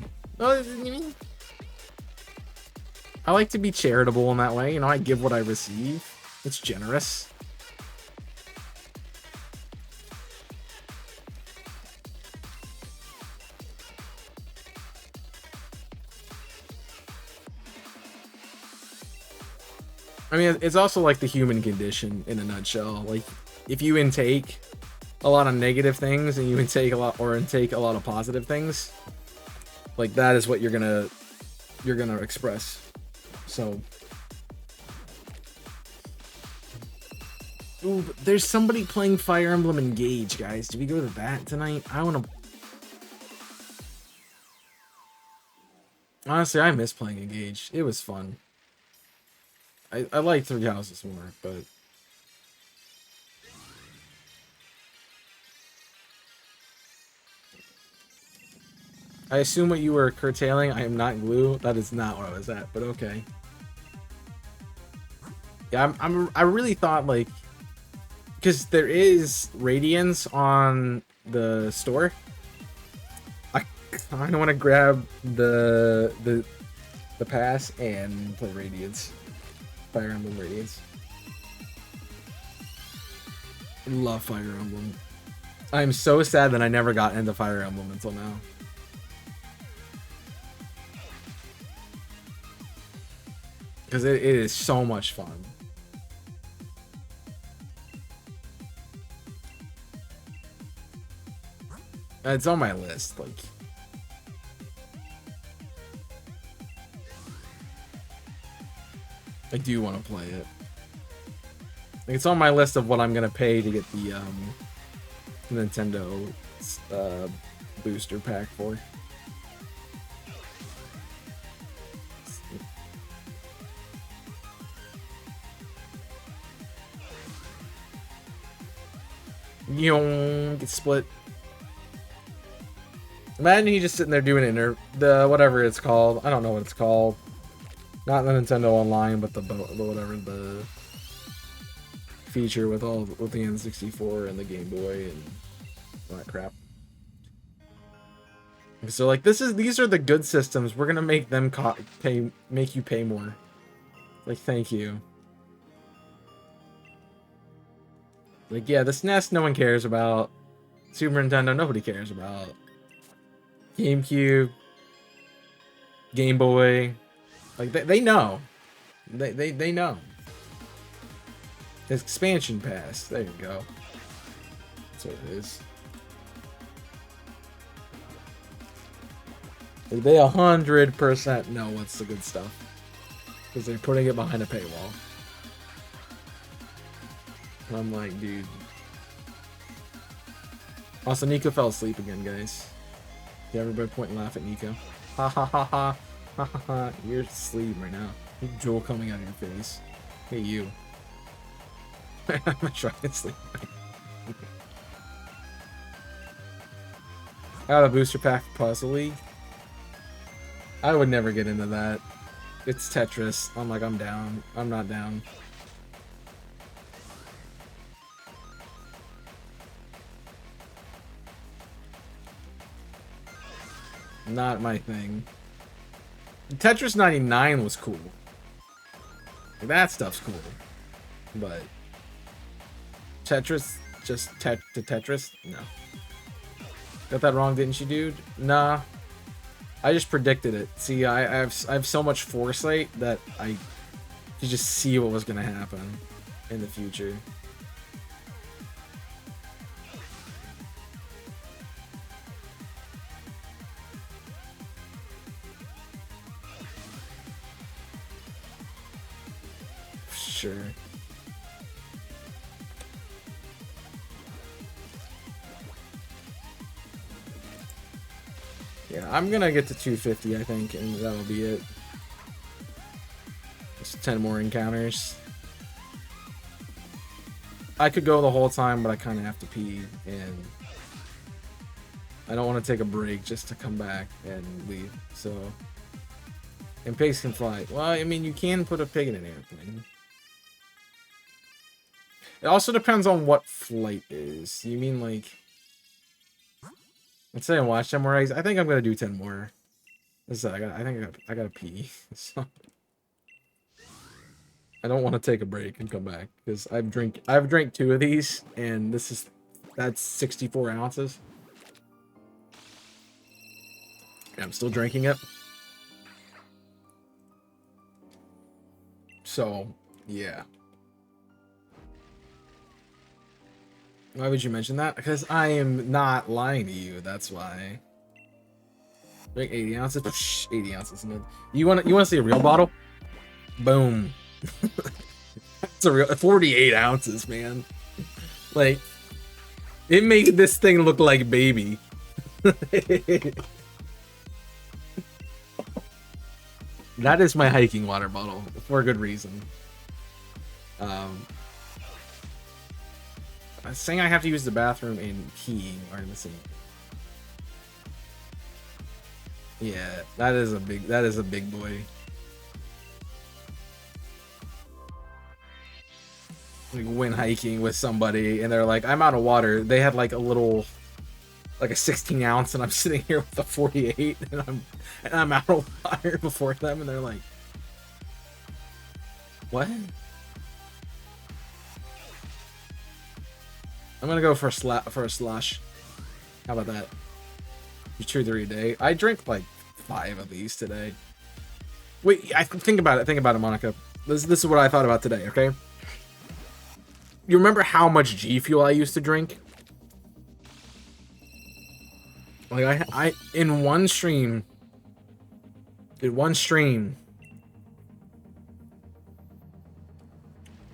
like to be charitable in that way. You know, I give what I receive. It's generous. I mean, it's also like the human condition in a nutshell. Like, if you intake a lot of negative things and you intake a lot of positive things, like that is what you're gonna express. So, ooh, but there's somebody playing Fire Emblem Engage, guys. Do we go to that tonight? I wanna. Honestly, I miss playing Engage. It was fun. I like Three Houses more, but I assume what you were curtailing. I am not glue. That is not what I was at, but okay. Yeah, I really thought, like, because there is Radiance on the store. I kind of want to grab the pass and play Radiance. Fire Emblem Radiance. Love Fire Emblem. I'm so sad that I never got into Fire Emblem until now. Because it is so much fun. It's on my list, like. I do want to play it. It's on my list of what I'm gonna pay to get the Nintendo booster pack for. You know, get split. Imagine he just sitting there doing whatever it's called. I don't know what it's called. Not the Nintendo Online, but the whatever the feature with the N64 and the Game Boy and all that crap. So like these are the good systems. We're gonna make them make you pay more. Like, thank you. Like, yeah, this NES no one cares about. Super Nintendo nobody cares about. GameCube, Game Boy, like they know. They know. Expansion pass. There you go. That's what it is. Like, they 100% know what's the good stuff because they're putting it behind a paywall. And I'm like, dude. Also, Nico fell asleep again, guys. Yeah, everybody point and laugh at Nico. Ha ha ha ha. Ha ha ha. You're asleep right now. Drool coming out of your face. Hey, you. I'm gonna try and sleep. I got a booster pack for Puzzle League. I would never get into that. It's Tetris. I'm like, I'm down. I'm not down. Not my thing. Tetris 99 was cool. That stuff's cool. But Tetris, just Tetris? No. Got that wrong, didn't you, dude? Nah. I just predicted it. See, I have so much foresight that I could just see what was gonna happen in the future. Sure. Yeah, I'm gonna get to 250, I think, and that'll be it. Just 10 more encounters. I could go the whole time, but I kind of have to pee, and I don't want to take a break just to come back and leave, so... And pigs can fly. Well, I mean, you can put a pig in an airplane. It also depends on what flight is. You mean, like... Let's say I watch 10 more eggs. I think I'm gonna do 10 more. I gotta pee. So I don't want to take a break and come back because I've drank 2 of these, and that's 64 ounces. I'm still drinking it. So yeah. Why would you mention that? Because I am not lying to you. That's why. Drink 80 ounces. Psh, 80 ounces. You want to see a real bottle? Boom. It's a real 48 ounces, man. Like, it makes this thing look like baby. That is my hiking water bottle for a good reason. Saying I have to use the bathroom and peeing are in the same. Yeah, that is a big boy. Like when hiking with somebody and they're like, I'm out of water. They had like a 16 ounce, and I'm sitting here with a 48, and I'm out of water before them, and they're like, what? I'm gonna go for a slush. How about that? You chew 3 a day. I drank like 5 of these today. Wait, think about it. Think about it, Monica. This is what I thought about today. Okay. You remember how much G Fuel I used to drink? Like I in one stream.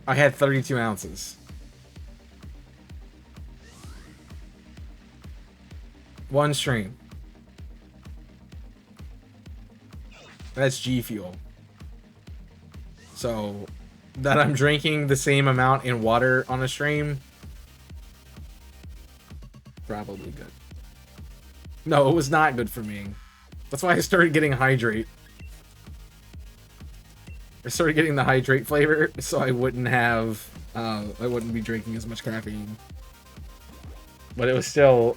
I had 32 ounces. One stream. That's G Fuel. So, that I'm drinking the same amount in water on a stream, probably good. No, it was not good for me. That's why I started getting hydrate. I started getting the hydrate flavor, so I wouldn't be drinking as much caffeine. But it was still,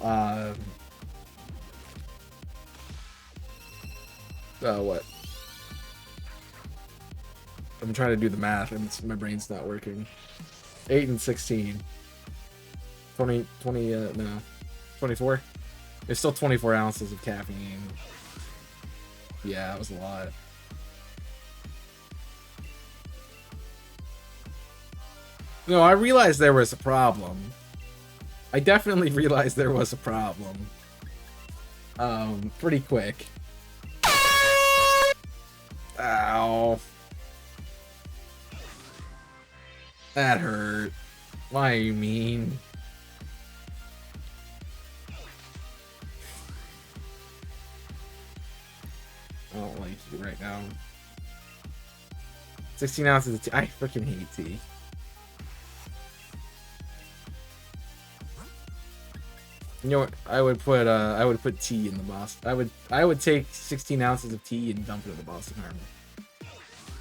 what? I'm trying to do the math, and my brain's not working. 8 and 16. 20, no, 24. There's still 24 ounces of caffeine. Yeah, that was a lot. No, I realized there was a problem. I definitely realized there was a problem. Pretty quick. Ow. That hurt. Why are you mean? I don't like you right now. 16 ounces of tea. I freaking hate tea. You know what? I would put tea in the Boston. I would take 16 ounces of tea and dump it in the Boston Harbor.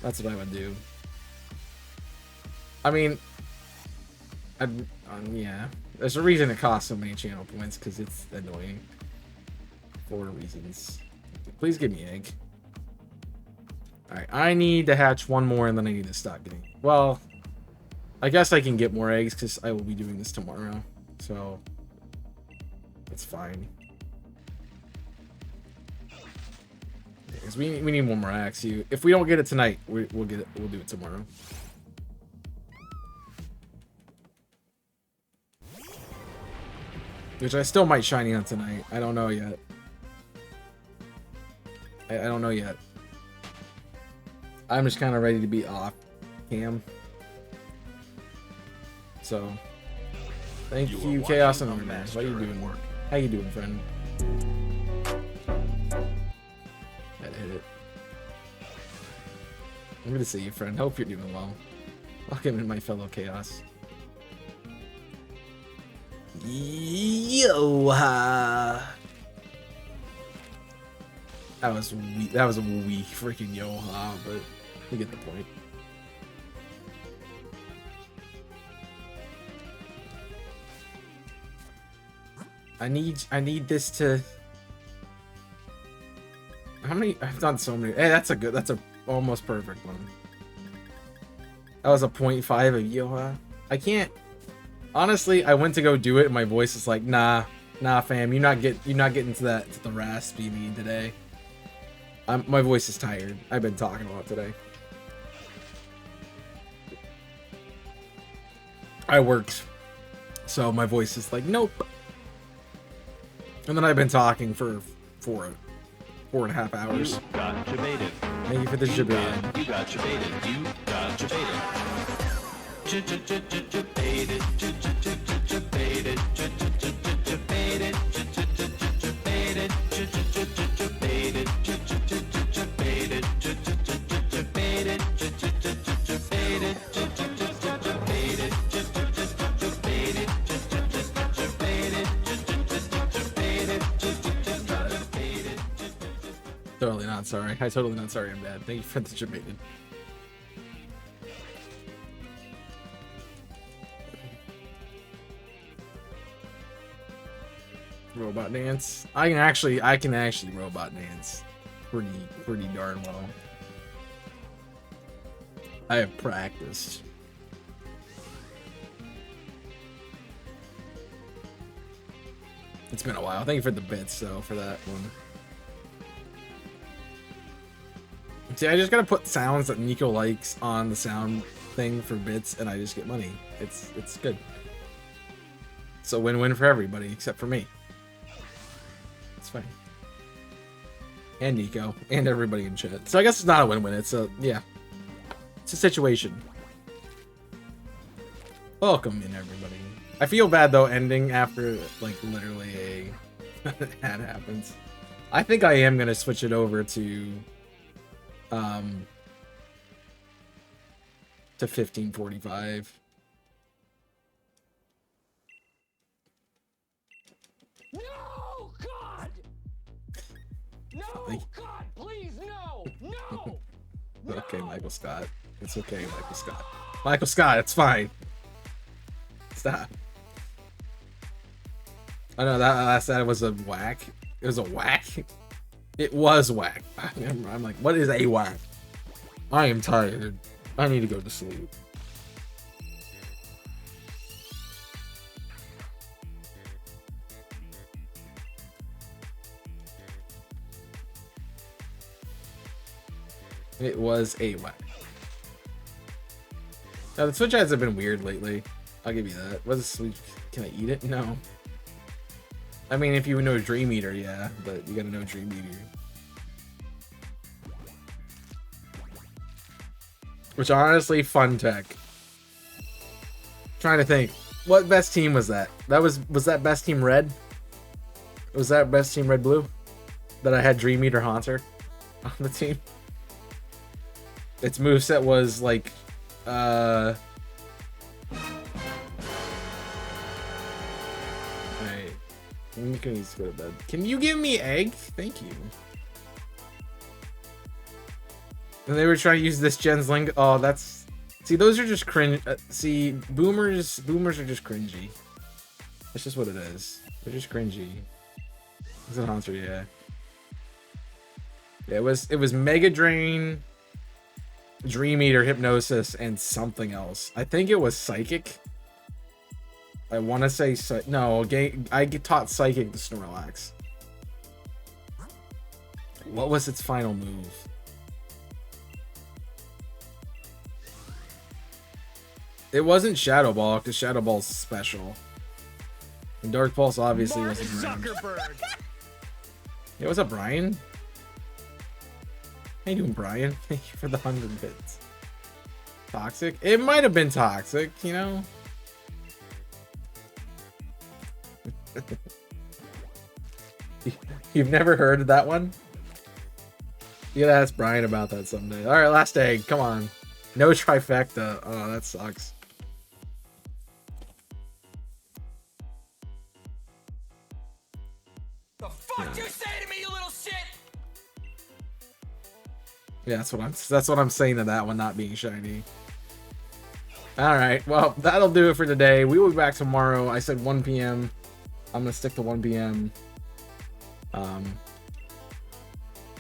That's what I would do. I mean, yeah. There's a reason it costs so many channel points, because it's annoying. 4 reasons. Please give me egg. Alright, I need to hatch one more and then I need to stop getting... Well, I guess I can get more eggs because I will be doing this tomorrow. So, it's fine. Because we need one more Axew. If we don't get it tonight, we'll get it. We'll do it tomorrow. Which I still might shiny on tonight. I don't know yet. I don't know yet. I'm just kind of ready to be off cam. So, thank you, Chaos and Overman. What are you doing? How you doing, friend? That hit it. I'm gonna see you, friend. Hope you're doing well. Welcome in, my fellow Chaos. Yoha. That was weak. That was a weak freaking Yoha, but you get the point. I need this to... How many? I've done so many. Hey, that's a almost perfect one. That was a 0.5 of Yoha. I can't... Honestly, I went to go do it and my voice is like, nah, fam, you're not getting to the raspy me today. My voice is tired. I've been talking a lot today. I worked, so my voice is like, nope. And then I've been talking for 4.5 hours. You got jebaited. Thank you for the jebaited. You got jebaited. You got jebaited. Jebaited. Jebaited. Jebaited. Totally not sorry. I totally not sorry. I'm bad. Thank you for the jebaited. Robot dance. I can actually robot dance pretty darn well. I have practiced. It's been a while. Thank you for the bits though for that one. See, I just gotta put sounds that Nico likes on the sound thing for bits, and I just get money. It's good. It's a win-win for everybody except for me. It's fine. And Nico, and everybody in chat. So I guess it's not a win-win. It's a it's a situation. Welcome in, everybody. I feel bad though ending after like literally a ad happens. I think I am gonna switch it over to 1545. No, God! No, God, please, no! No! Okay, Michael Scott. It's okay, Michael Scott. Michael Scott, it's fine. Stop. I know that last ad was a whack. It was a whack. It was whack. I'm like, what is a whack? I am tired. I need to go to sleep. It was a whack. Now the Switch ads have been weird lately. I'll give you that. What's a Switch? Can I eat it? No. I mean, if you know Dream Eater, yeah, but you gotta know Dream Eater. Which honestly, fun tech. Trying to think, what best team was that? Was that best team red? Was that best team red blue? That I had Dream Eater Haunter on the team. Its moveset was like, Alright. I'm gonna need to go to bed. Can you give me egg? Thank you. And they were trying to use this gen's lingo. Oh, that's... See, those are just cringe. See, boomers are just cringy. That's just what it is. They're just cringy. It's a Haunter, yeah. Yeah, it was Mega Drain, Dream Eater, Hypnosis, and something else. I think it was Psychic. I want to say... No, I get taught Psychic to Snorlax. What was its final move? It wasn't Shadow Ball, because Shadow Ball's special. And Dark Pulse obviously wasn't Zuckerberg. Yeah, what's up, Brian? How you doing, Brian? Thank you for the 100 bits. Toxic? It might have been toxic, you know? You've never heard of that one? You gotta ask Brian about that someday. Alright, last egg. Come on. No trifecta. Oh, that sucks. The fuck you say to me, you little shit? Yeah, that's what I'm saying to that one not being shiny. Alright, well, that'll do it for today. We will be back tomorrow. I said 1 p.m. I'm gonna stick to 1 p.m.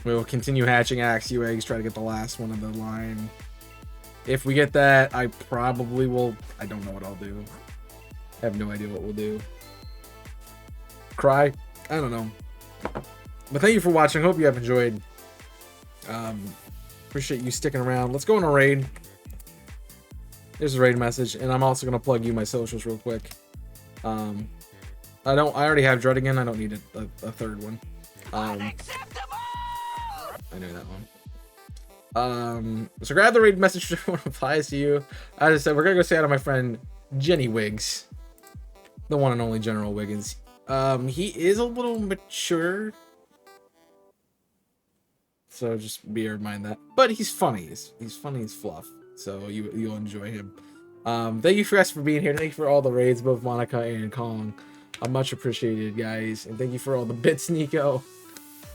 We will continue hatching Axew eggs, try to get the last one of the line. If we get that, I probably will... I don't know what I'll do. I have no idea what we'll do. Cry? I don't know. But thank you for watching. Hope you have enjoyed. Appreciate you sticking around. Let's go on a raid. There's a raid message, and I'm also going to plug you my socials real quick. I already have Dread again. I don't need a third one. I know that one. So grab the raid message if everyone applies to you. As I said, we're gonna go say hi to my friend Jenny Wiggs, the one and only General Wiggins. He is a little mature, so just bear in mind that. But he's funny. He's funny as fluff. So you'll enjoy him. Thank you guys for being here. Thank you for all the raids, both Monica and Kong. I'm much appreciated, guys, and thank you for all the bits, Nico.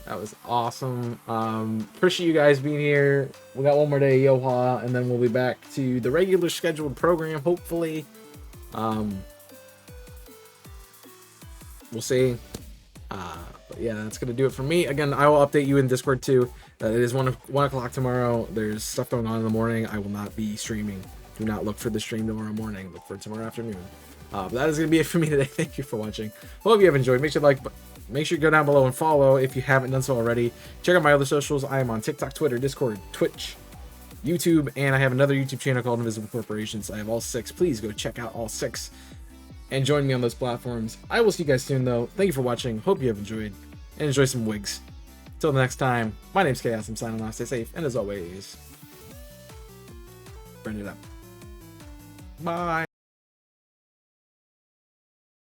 That was awesome. Appreciate you guys being here. We got one more day, Yoha, and then we'll be back to the regular scheduled program, hopefully. We'll see. But yeah, that's gonna do it for me. Again, I will update you in Discord too. It is 1 o'clock tomorrow. There's stuff going on in the morning. I will not be streaming. Do not look for the stream tomorrow morning. Look for it tomorrow afternoon. But that is gonna be it for me today. Thank you for watching. Hope you have enjoyed. Make sure you go down below and follow if you haven't done so already. Check out my other socials. I am on TikTok, Twitter, Discord, Twitch, YouTube, and I have another YouTube channel called Invisible Corporations. I have all 6. Please go check out all 6 and join me on those platforms. I will see you guys soon, though. Thank you for watching. Hope you have enjoyed, and enjoy some wigs. Till the next time, my name's Chaos. I'm signing off. Stay safe, and as always, burn it up. Bye.